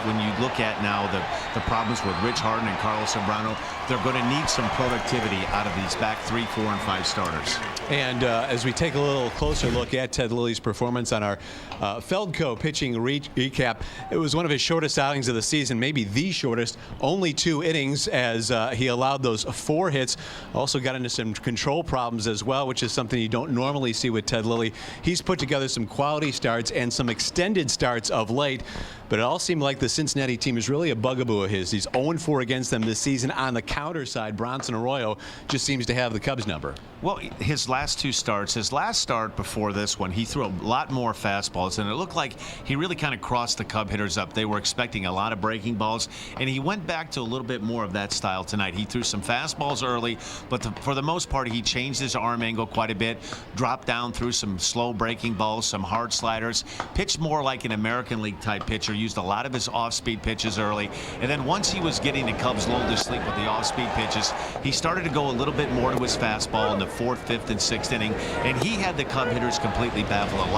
when you look at now the problems with Rich Harden and Carlos Zambrano. They're going to need some productivity out of these back 3, 4, and 5 starters. And as we take a little closer look at Ted Lilly's performance on our Feldco pitching recap, it was one of his shortest outings of the season, maybe the shortest, only 2 innings as he allowed those 4 hits. Also got into some control problems as well, which is something you don't normally see with Ted Lilly. He's put together some quality starts and some extended starts of late, but it all seemed like the Cincinnati team is really a bugaboo of his. He's 0-4 against them this season. On the counter side, Bronson Arroyo just seems to have the Cubs number. Well, his last 2 starts, his last start before this one, he threw a lot more fastballs, and it looked like he really kind of crossed the Cub hitters up. They were expecting a lot of breaking balls, and he went back to a little bit more of that style tonight. He threw some fastballs early, but for the most part, he changed his arm angle quite a bit, dropped down through some slow breaking balls, some hard sliders, pitched more like an American League type pitcher, used a lot of his off-speed pitches early, and then once he was getting the Cubs lulled to sleep with the off-speed pitches, he started to go a little bit more to his fastball in the 4th, 5th, and 6th inning, and he had the Cub hitters completely baffled. A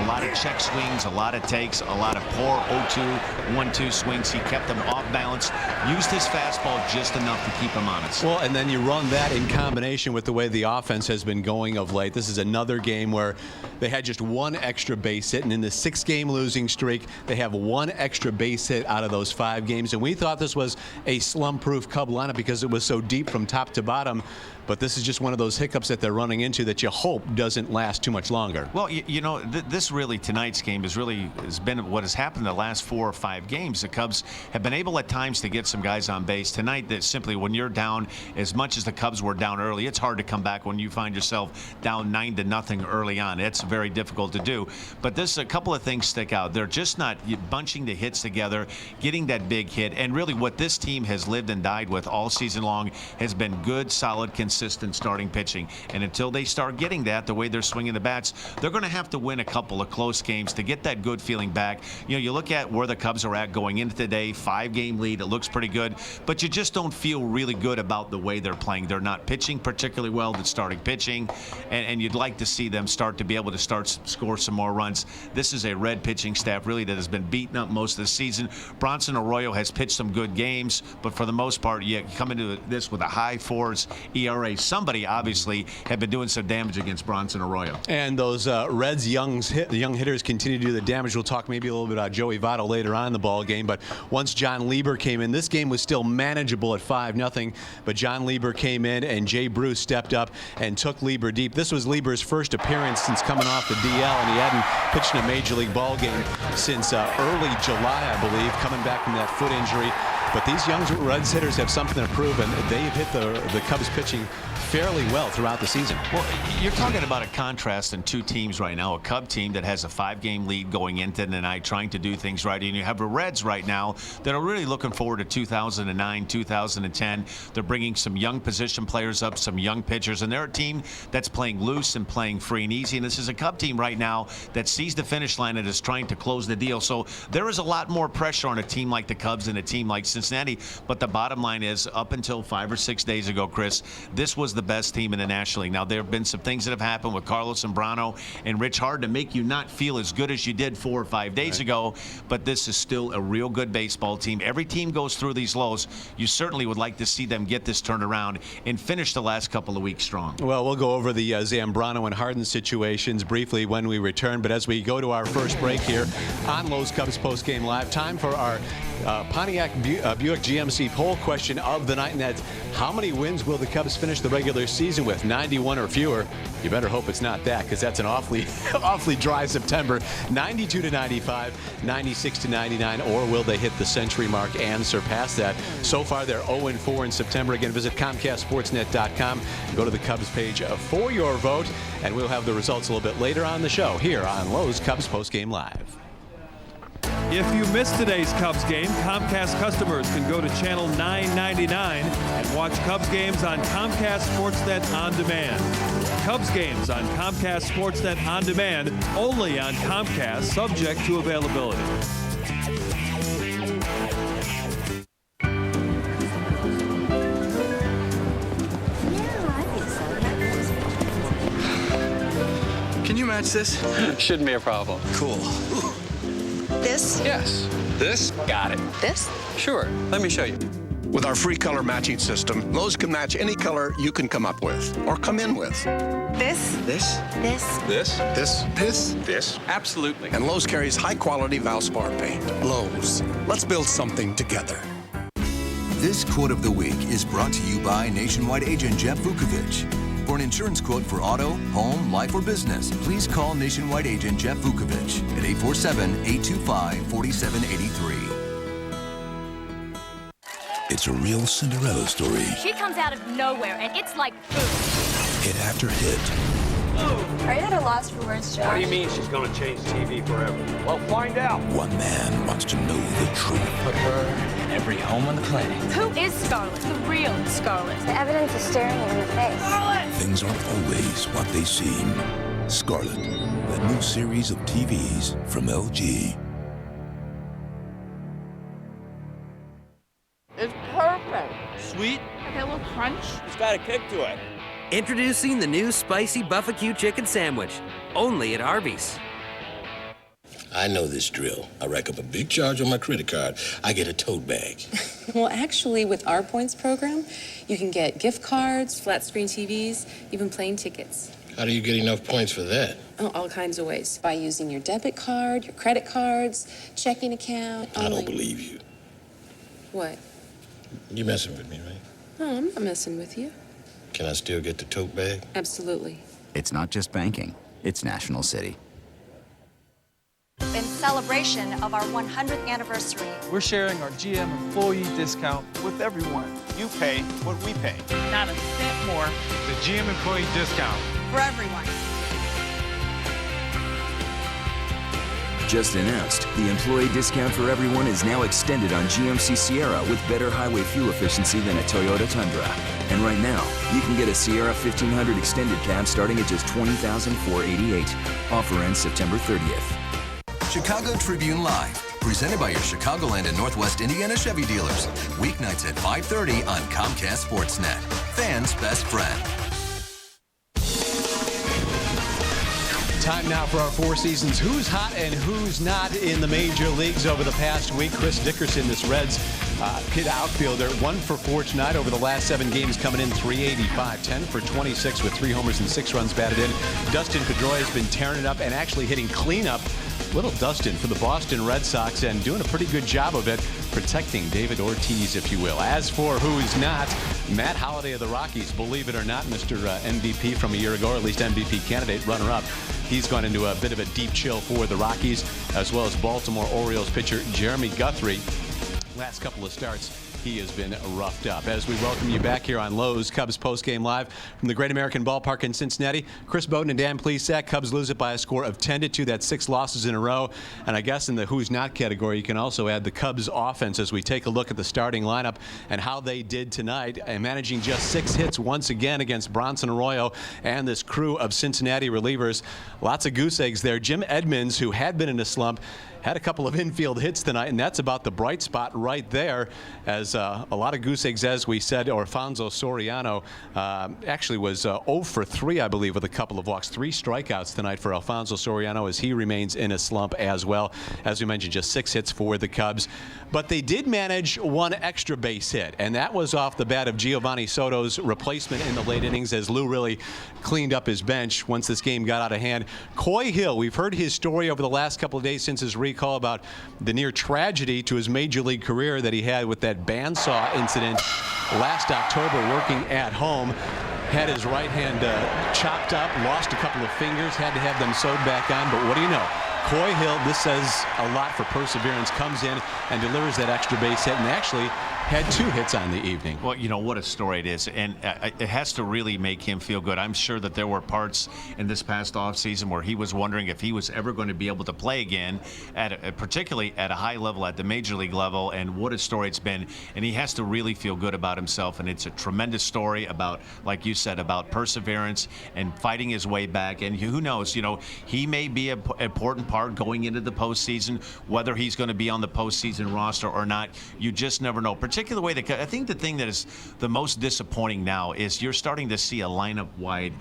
lot of check swings, a lot of takes, a lot of poor 0-2, 1-2 swings. He kept them off balance, used his fastball just enough to keep him honest. Well, and then you run that in combination with the way the offense has been going of late. This is another game where they had just 1 extra base hit, and in the 6-game losing streak, they have 1 one extra base hit out of those 5 games. And we thought this was a slump-proof Cub lineup because it was so deep from top to bottom. But this is just one of those hiccups that they're running into that you hope doesn't last too much longer. Well, you know, this really, tonight's game has been what has happened the last 4 or 5 games. The Cubs have been able at times to get some guys on base. Tonight, that simply when you're down, as much as the Cubs were down early, it's hard to come back when you find yourself down 9-0 early on. It's very difficult to do. But a couple of things stick out. They're just not bunching the hits together, getting that big hit, and really what this team has lived and died with all season long has been good, solid, consistent starting pitching. And until they start getting that, the way they're swinging the bats, they're going to have to win a couple of close games to get that good feeling back. You know, you look at where the Cubs are at going into today, 5-game lead. It looks pretty good, but you just don't feel really good about the way they're playing. They're not pitching particularly well, the starting pitching, and you'd like to see them start to be able to score some more runs. This is a Red pitching staff really that has been beaten up most of the season. Bronson Arroyo has pitched some good games, but for the most part, you come into this with a high 4s ERA. Somebody obviously had been doing some damage against Bronson Arroyo. And those Reds young hitters continue to do the damage. We'll talk maybe a little bit about Joey Votto later on in the ball game, but once John Lieber came in, this game was still manageable at 5-0, but John Lieber came in and Jay Bruce stepped up and took Lieber deep. This was Lieber's first appearance since coming off the DL, and he hadn't pitched in a major league ball game since early July, I believe, coming back from that foot injury. But these young Reds hitters have something to prove, and they've hit the Cubs pitching fairly well throughout the season. Well, you're talking about a contrast in 2 teams right now. A Cub team that has a 5-game lead going into tonight, trying to do things right, and you have the Reds right now that are really looking forward to 2009, 2010. They're bringing some young position players up, some young pitchers, and they're a team that's playing loose and playing free and easy. And this is a Cub team right now that sees the finish line and is trying to close the deal. So there is a lot more pressure on a team like the Cubs and a team like Cincinnati. But the bottom line is, up until 5 or 6 days ago, Chris, this was the best team in the National League. Now, there have been some things that have happened with Carlos Zambrano and Rich Hard to make you not feel as good as you did 4 or 5 days ago, but this is still a real good baseball team. Every team goes through these lows. You certainly would like to see them get this turned around and finish the last couple of weeks strong. Well, we'll go over the Zambrano and Harden situations briefly when we return, but as we go to our first break here on Lowe's Cubs Postgame Live, time for our Pontiac Buick GMC poll question of the night, and that's how many wins will the Cubs finish the regular season with? 91 or fewer. You better hope it's not that, because that's an awfully dry September. 92-95, 96-99, or will they hit the century mark and surpass that? So far, they're 0-4 in September. Again, visit ComcastSportsNet.com. Go to the Cubs page for your vote, and we'll have the results a little bit later on the show here on Lowe's Cubs Postgame Live. If you missed today's Cubs game, Comcast customers can go to channel 999 and watch Cubs games on Comcast Sportsnet On Demand. Cubs games on Comcast Sportsnet On Demand, only on Comcast, subject to availability. Can you match this? Shouldn't be a problem. Cool. This? Yes. This? Got it. This? Sure. Let me show you. With our free color matching system, Lowe's can match any color you can come up with or come in with. This? This? This? This? This? This? This? Absolutely. And Lowe's carries high-quality Valspar paint. Lowe's. Let's build something together. This quote of the week is brought to you by Nationwide agent Jeff Vukovich. For an insurance quote for auto, home, life, or business, please call Nationwide agent Jeff Vukovich at 847-825-4783. It's a real Cinderella story. She comes out of nowhere, and it's like boom. Hit after hit. Are you at a loss for words, Josh? What do you mean she's going to change TV forever? Well, find out. One man wants to know the truth. Put her in every home on the planet. Who is Scarlet? The real Scarlet. The evidence is staring you in the face. Scarlet! Things aren't always what they seem. Scarlet, the new series of TVs from LG. It's perfect. Sweet. Okay, a little crunch. It's got a kick to it. Introducing the new spicy Buffalo chicken sandwich, only at Arby's. I know this drill. I rack up a big charge on my credit card. I get a tote bag. Well, actually, with our points program, you can get gift cards, flat screen TVs, even plane tickets. How do you get enough points for that? Oh, all kinds of ways. By using your debit card, your credit cards, checking account. I don't believe you. What? You messing with me, right? Oh, I'm not messing with you. Can I still get the tote bag? Absolutely. It's not just banking, it's National City. In celebration of our 100th anniversary, we're sharing our GM employee discount with everyone. You pay what we pay. Not a cent more. The GM employee discount. For everyone. Just announced, the employee discount for everyone is now extended on GMC Sierra with better highway fuel efficiency than a Toyota Tundra. And right now, you can get a Sierra 1500 extended cab starting at just $20,488. Offer ends September 30th. Chicago Tribune Live, presented by your Chicagoland and Northwest Indiana Chevy dealers. Weeknights at 5:30 on Comcast Sportsnet. Fans' best friend. Time now for our Four Seasons Who's Hot and Who's Not in the major leagues over the past week. Chris Dickerson, this Reds kid outfielder, 1 for 4 tonight over the last 7 games, coming in .385, 10 for 26 with 3 homers and 6 runs batted in. Dustin Pedroia has been tearing it up and actually hitting cleanup. Little Dustin for the Boston Red Sox and doing a pretty good job of it, protecting David Ortiz, if you will. As for who's not, Matt Holliday of the Rockies, believe it or not, Mr. MVP from a year ago, or at least MVP candidate, runner-up. He's gone into a bit of a deep chill for the Rockies, as well as Baltimore Orioles pitcher Jeremy Guthrie. Last couple of starts, he has been roughed up. As we welcome you back here on Lowe's Cubs postgame live from the Great American Ballpark in Cincinnati, Chris Bowden and Dan Plesac. Cubs lose it by a score of 10-2. That's 6 losses in a row. And I guess in the who's not category, you can also add the Cubs offense as we take a look at the starting lineup and how they did tonight, and managing just 6 hits once again against Bronson Arroyo and this crew of Cincinnati relievers. Lots of goose eggs there. Jim Edmonds, who had been in a slump, had a couple of infield hits tonight, and that's about the bright spot right there, as a lot of goose eggs, as we said. Alfonso Soriano actually was 0 for 3, I believe, with a couple of walks. 3 strikeouts tonight for Alfonso Soriano as he remains in a slump as well. As we mentioned, just 6 hits for the Cubs. But they did manage 1 extra base hit, and that was off the bat of Giovanni Soto's replacement in the late innings, as Lou really cleaned up his bench once this game got out of hand. Coy Hill, we've heard his story over the last couple of days since his recall about the near tragedy to his major league career that he had with that bandsaw incident last October working at home. Had his right hand chopped up, lost a couple of fingers, had to have them sewed back on. But what do you know? Coy Hill, this says a lot for perseverance, comes in and delivers that extra base hit, and actually had 2 hits on the evening. Well, you know, what a story it is, and it has to really make him feel good. I'm sure that there were parts in this past offseason where he was wondering if he was ever going to be able to play again, particularly at a high level, at the major league level, and what a story it's been. And he has to really feel good about himself, and it's a tremendous story about, like you said, about perseverance and fighting his way back. And who knows, you know, he may be an important part going into the postseason, whether he's going to be on the postseason roster or not. You just never know. Particularly the way I think the thing that is the most disappointing now is you're starting to see a lineup wide.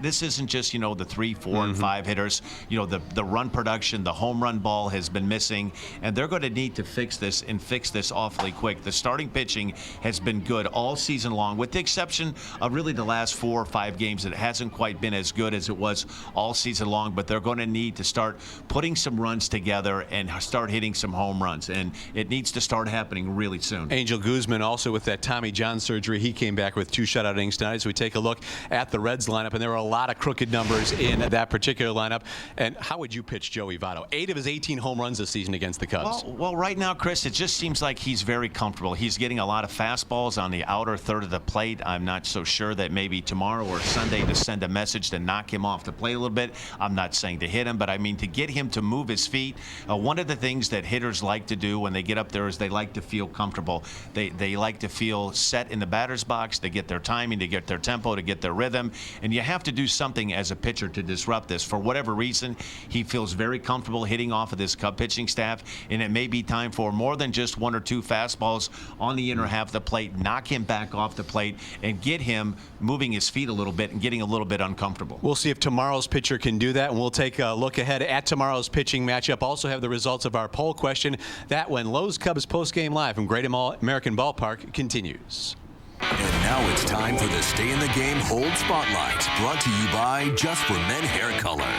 This isn't just, you know, the 3, 4, and 5 hitters. You know, the run production, the home run ball has been missing, and they're going to need to fix this and fix this awfully quick. The starting pitching has been good all season long, with the exception of really the last 4 or 5 games. It hasn't quite been as good as it was all season long, but they're going to need to start putting some runs together and start hitting some home runs, and it needs to start happening really soon. Angel Guzman also with that Tommy John surgery. He came back with 2 shutout innings tonight. As we take a look at the Reds lineup, and there were a lot of crooked numbers in that particular lineup. And how would you pitch Joey Votto? 8 of his 18 home runs this season against the Cubs. Well, right now, Chris, it just seems like he's very comfortable. He's getting a lot of fastballs on the outer third of the plate. I'm not so sure that maybe tomorrow or Sunday to send a message to knock him off the plate a little bit. I'm not saying to hit him, but I mean to get him to move his feet. One of the things that hitters like to do when they get up there is they like to feel comfortable. They like to feel set in the batter's box, to get their timing, to get their tempo, to get their rhythm. And you have to do something as a pitcher to disrupt this. For whatever reason, he feels very comfortable hitting off of this Cub pitching staff, and it may be time for more than just 1 or 2 fastballs on the inner half of the plate, knock him back off the plate, and get him moving his feet a little bit and getting a little bit uncomfortable. We'll see if tomorrow's pitcher can do that, and we'll take a look ahead at tomorrow's pitching matchup. Also have the results of our poll question. That when Lowe's Cubs postgame live from Great American Ballpark continues. And now it's time for the Stay in the Game Hold Spotlight, brought to you by Just for Men Hair Color.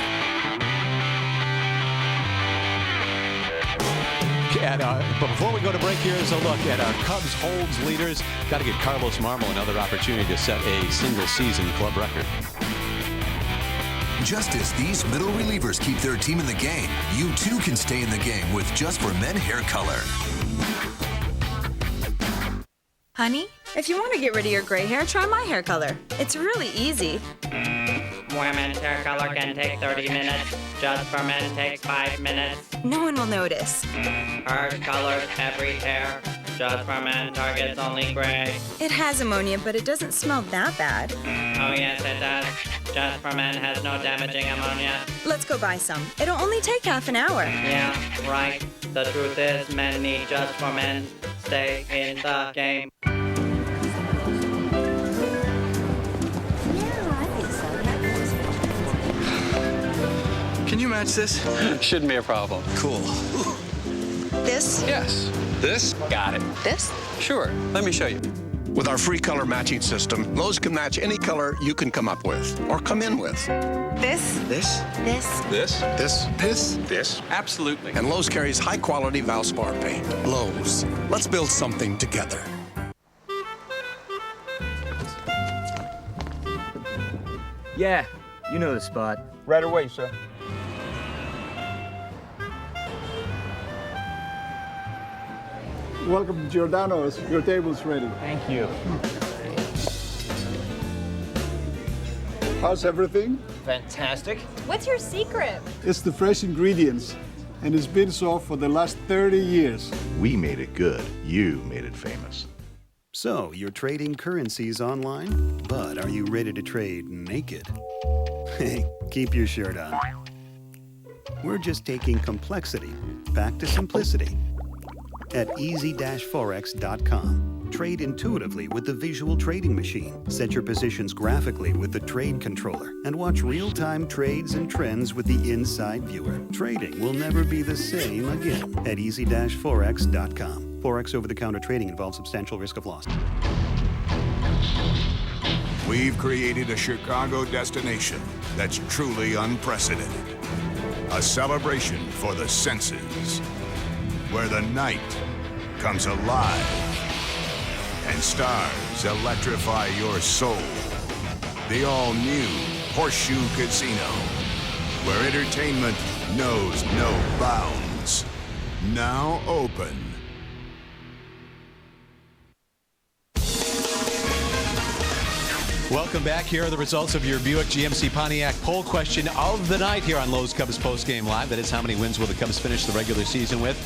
But before we go to break, here's a look at our Cubs holds leaders. Got to give Carlos Marmol another opportunity to set a single-season club record. Just as these middle relievers keep their team in the game, you too can stay in the game with Just for Men Hair Color. Honey, if you want to get rid of your gray hair, try my hair color. It's really easy. Women's hair color can take 30 minutes. Just for Men takes 5 minutes. No one will notice. Hers colors every hair. Just for Men targets only gray. It has ammonia, but it doesn't smell that bad. Oh yes, it does. Just for Men has no damaging ammonia. Let's go buy some. It'll only take half an hour. Yeah, right. The truth is, men need Just for Men. Stay in the game. Can you match this? Shouldn't be a problem. Cool. This? Yes. This? Got it. This? Sure. Let me show you. With our free color matching system, Lowe's can match any color you can come up with or come in with. This? This? This? This? This? This? This? Absolutely. And Lowe's carries high-quality Valspar paint. Lowe's. Let's build something together. Yeah, you know the spot. Right away, sir. Welcome to Giordano's. Your table's ready. Thank you. How's everything? Fantastic. What's your secret? It's the fresh ingredients, and it's been so for the last 30 years. We made it good. You made it famous. So, you're trading currencies online? But are you ready to trade naked? Hey, keep your shirt on. We're just taking complexity back to simplicity. At easy-forex.com. Trade intuitively with the visual trading machine. Set your positions graphically with the trade controller and watch real-time trades and trends with the inside viewer. Trading will never be the same again at easy-forex.com. Forex over-the-counter trading involves substantial risk of loss. We've created a Chicago destination that's truly unprecedented. A celebration for the senses, where the night comes alive and stars electrify your soul. The all-new Horseshoe Casino, where entertainment knows no bounds. Now open. Welcome back. Here are the results of your Buick GMC Pontiac poll question of the night here on Lowe's Cubs Postgame Live. That is, how many wins will the Cubs finish the regular season with?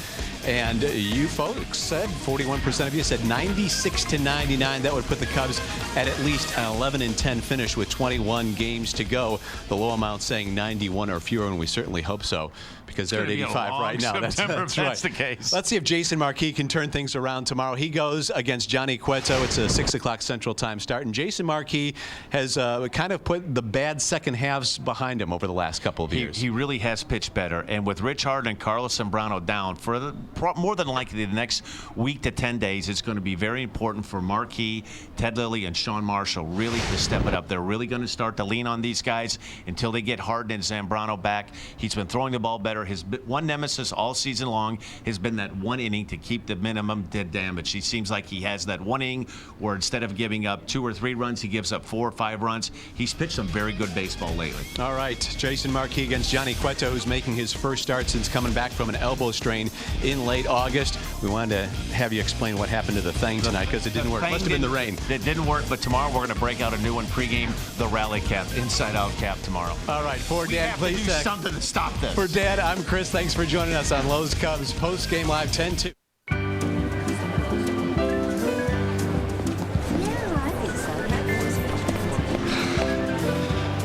And you folks said, 41% of you said 96-99. That would put the Cubs at least an 11-10 finish with 21 games to go. The low amount saying 91 or fewer, and we certainly hope so, because they're at 85 right now. That's right. The case. Let's see if Jason Marquis can turn things around tomorrow. He goes against Johnny Cueto. It's a 6 o'clock Central Time start, and Jason Marquis has kind of put the bad second halves behind him over the last couple of years. He really has pitched better, and with Rich Harden and Carlos Zambrano down for more than likely the next week to 10 days, it's going to be very important for Marquis, Ted Lilly, and Sean Marshall really to step it up. They're really going to start to lean on these guys until they get Harden and Zambrano back. He's been throwing the ball better. His one nemesis all season long has been that one inning to keep the minimum dead damage. He seems like he has that one inning where instead of giving up 2 or 3 runs, he gives up 4 or 5 runs. He's pitched some very good baseball lately. All right, Jason Marquis against Johnny Cueto, who's making his first start since coming back from an elbow strain in late August. We wanted to have you explain what happened to the thing tonight, because it didn't work. It must have been the rain. It didn't work, but tomorrow we're going to break out a new one pregame, the rally cap, inside-out cap tomorrow. All right, for Dad, please do something to stop this. For Dad, I'm Chris. Thanks for joining us on Lowe's Cubs Post-Game Live 10-2.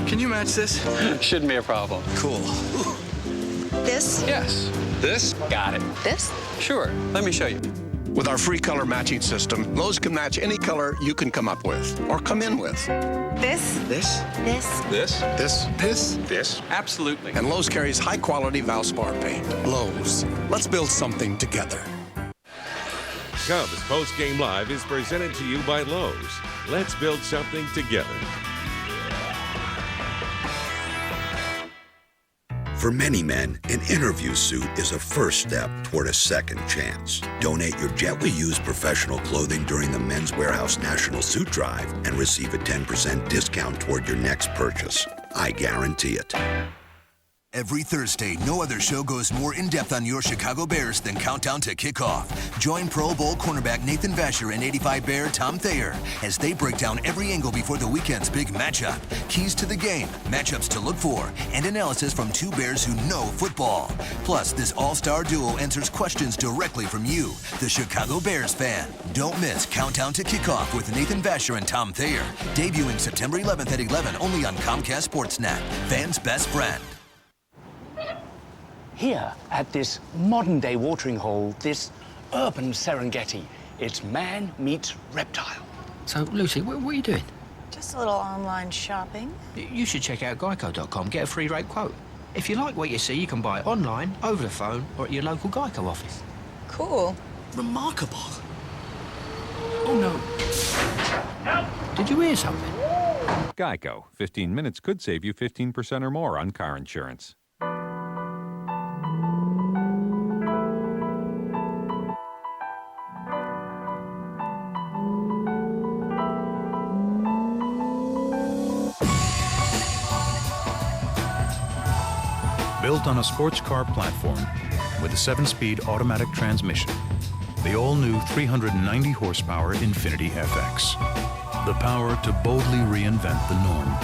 Can you match this? Shouldn't be a problem. Cool. This? Yes. This? Got it. This? Sure. Let me show you. With our free color matching system, Lowe's can match any color you can come up with or come in with. This? This? This? This? This? This? This? Absolutely. And Lowe's carries high-quality Valspar paint. Lowe's. Let's build something together. Cubs Post-Game Live is presented to you by Lowe's. Let's build something together. For many men, an interview suit is a first step toward a second chance. Donate your gently used professional clothing during the Men's Warehouse National Suit Drive and receive a 10% discount toward your next purchase. I guarantee it. Every Thursday, no other show goes more in-depth on your Chicago Bears than Countdown to Kickoff. Join Pro Bowl cornerback Nathan Vasher and 85 Bear Tom Thayer as they break down every angle before the weekend's big matchup. Keys to the game, matchups to look for, and analysis from two Bears who know football. Plus, this all-star duo answers questions directly from you, the Chicago Bears fan. Don't miss Countdown to Kickoff with Nathan Vasher and Tom Thayer. Debuting September 11th at 11 only on Comcast Sportsnet. Fans' best friend. Here, at this modern-day watering hole, this urban Serengeti, it's man meets reptile. So, Lucy, what are you doing? Just a little online shopping. You should check out Geico.com, get a free rate quote. If you like what you see, you can buy it online, over the phone, or at your local Geico office. Cool. Remarkable. Oh, no. Help! Did you hear something? Geico. 15 minutes could save you 15% or more on car insurance. Built on a sports car platform with a 7-speed automatic transmission, the all-new 390-horsepower Infiniti FX. The power to boldly reinvent the norm.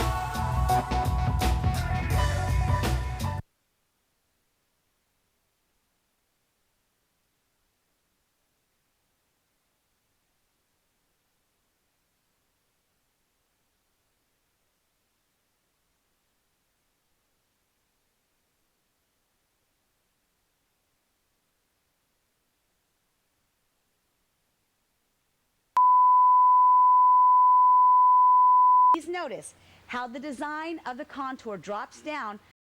Please notice how the design of the contour drops down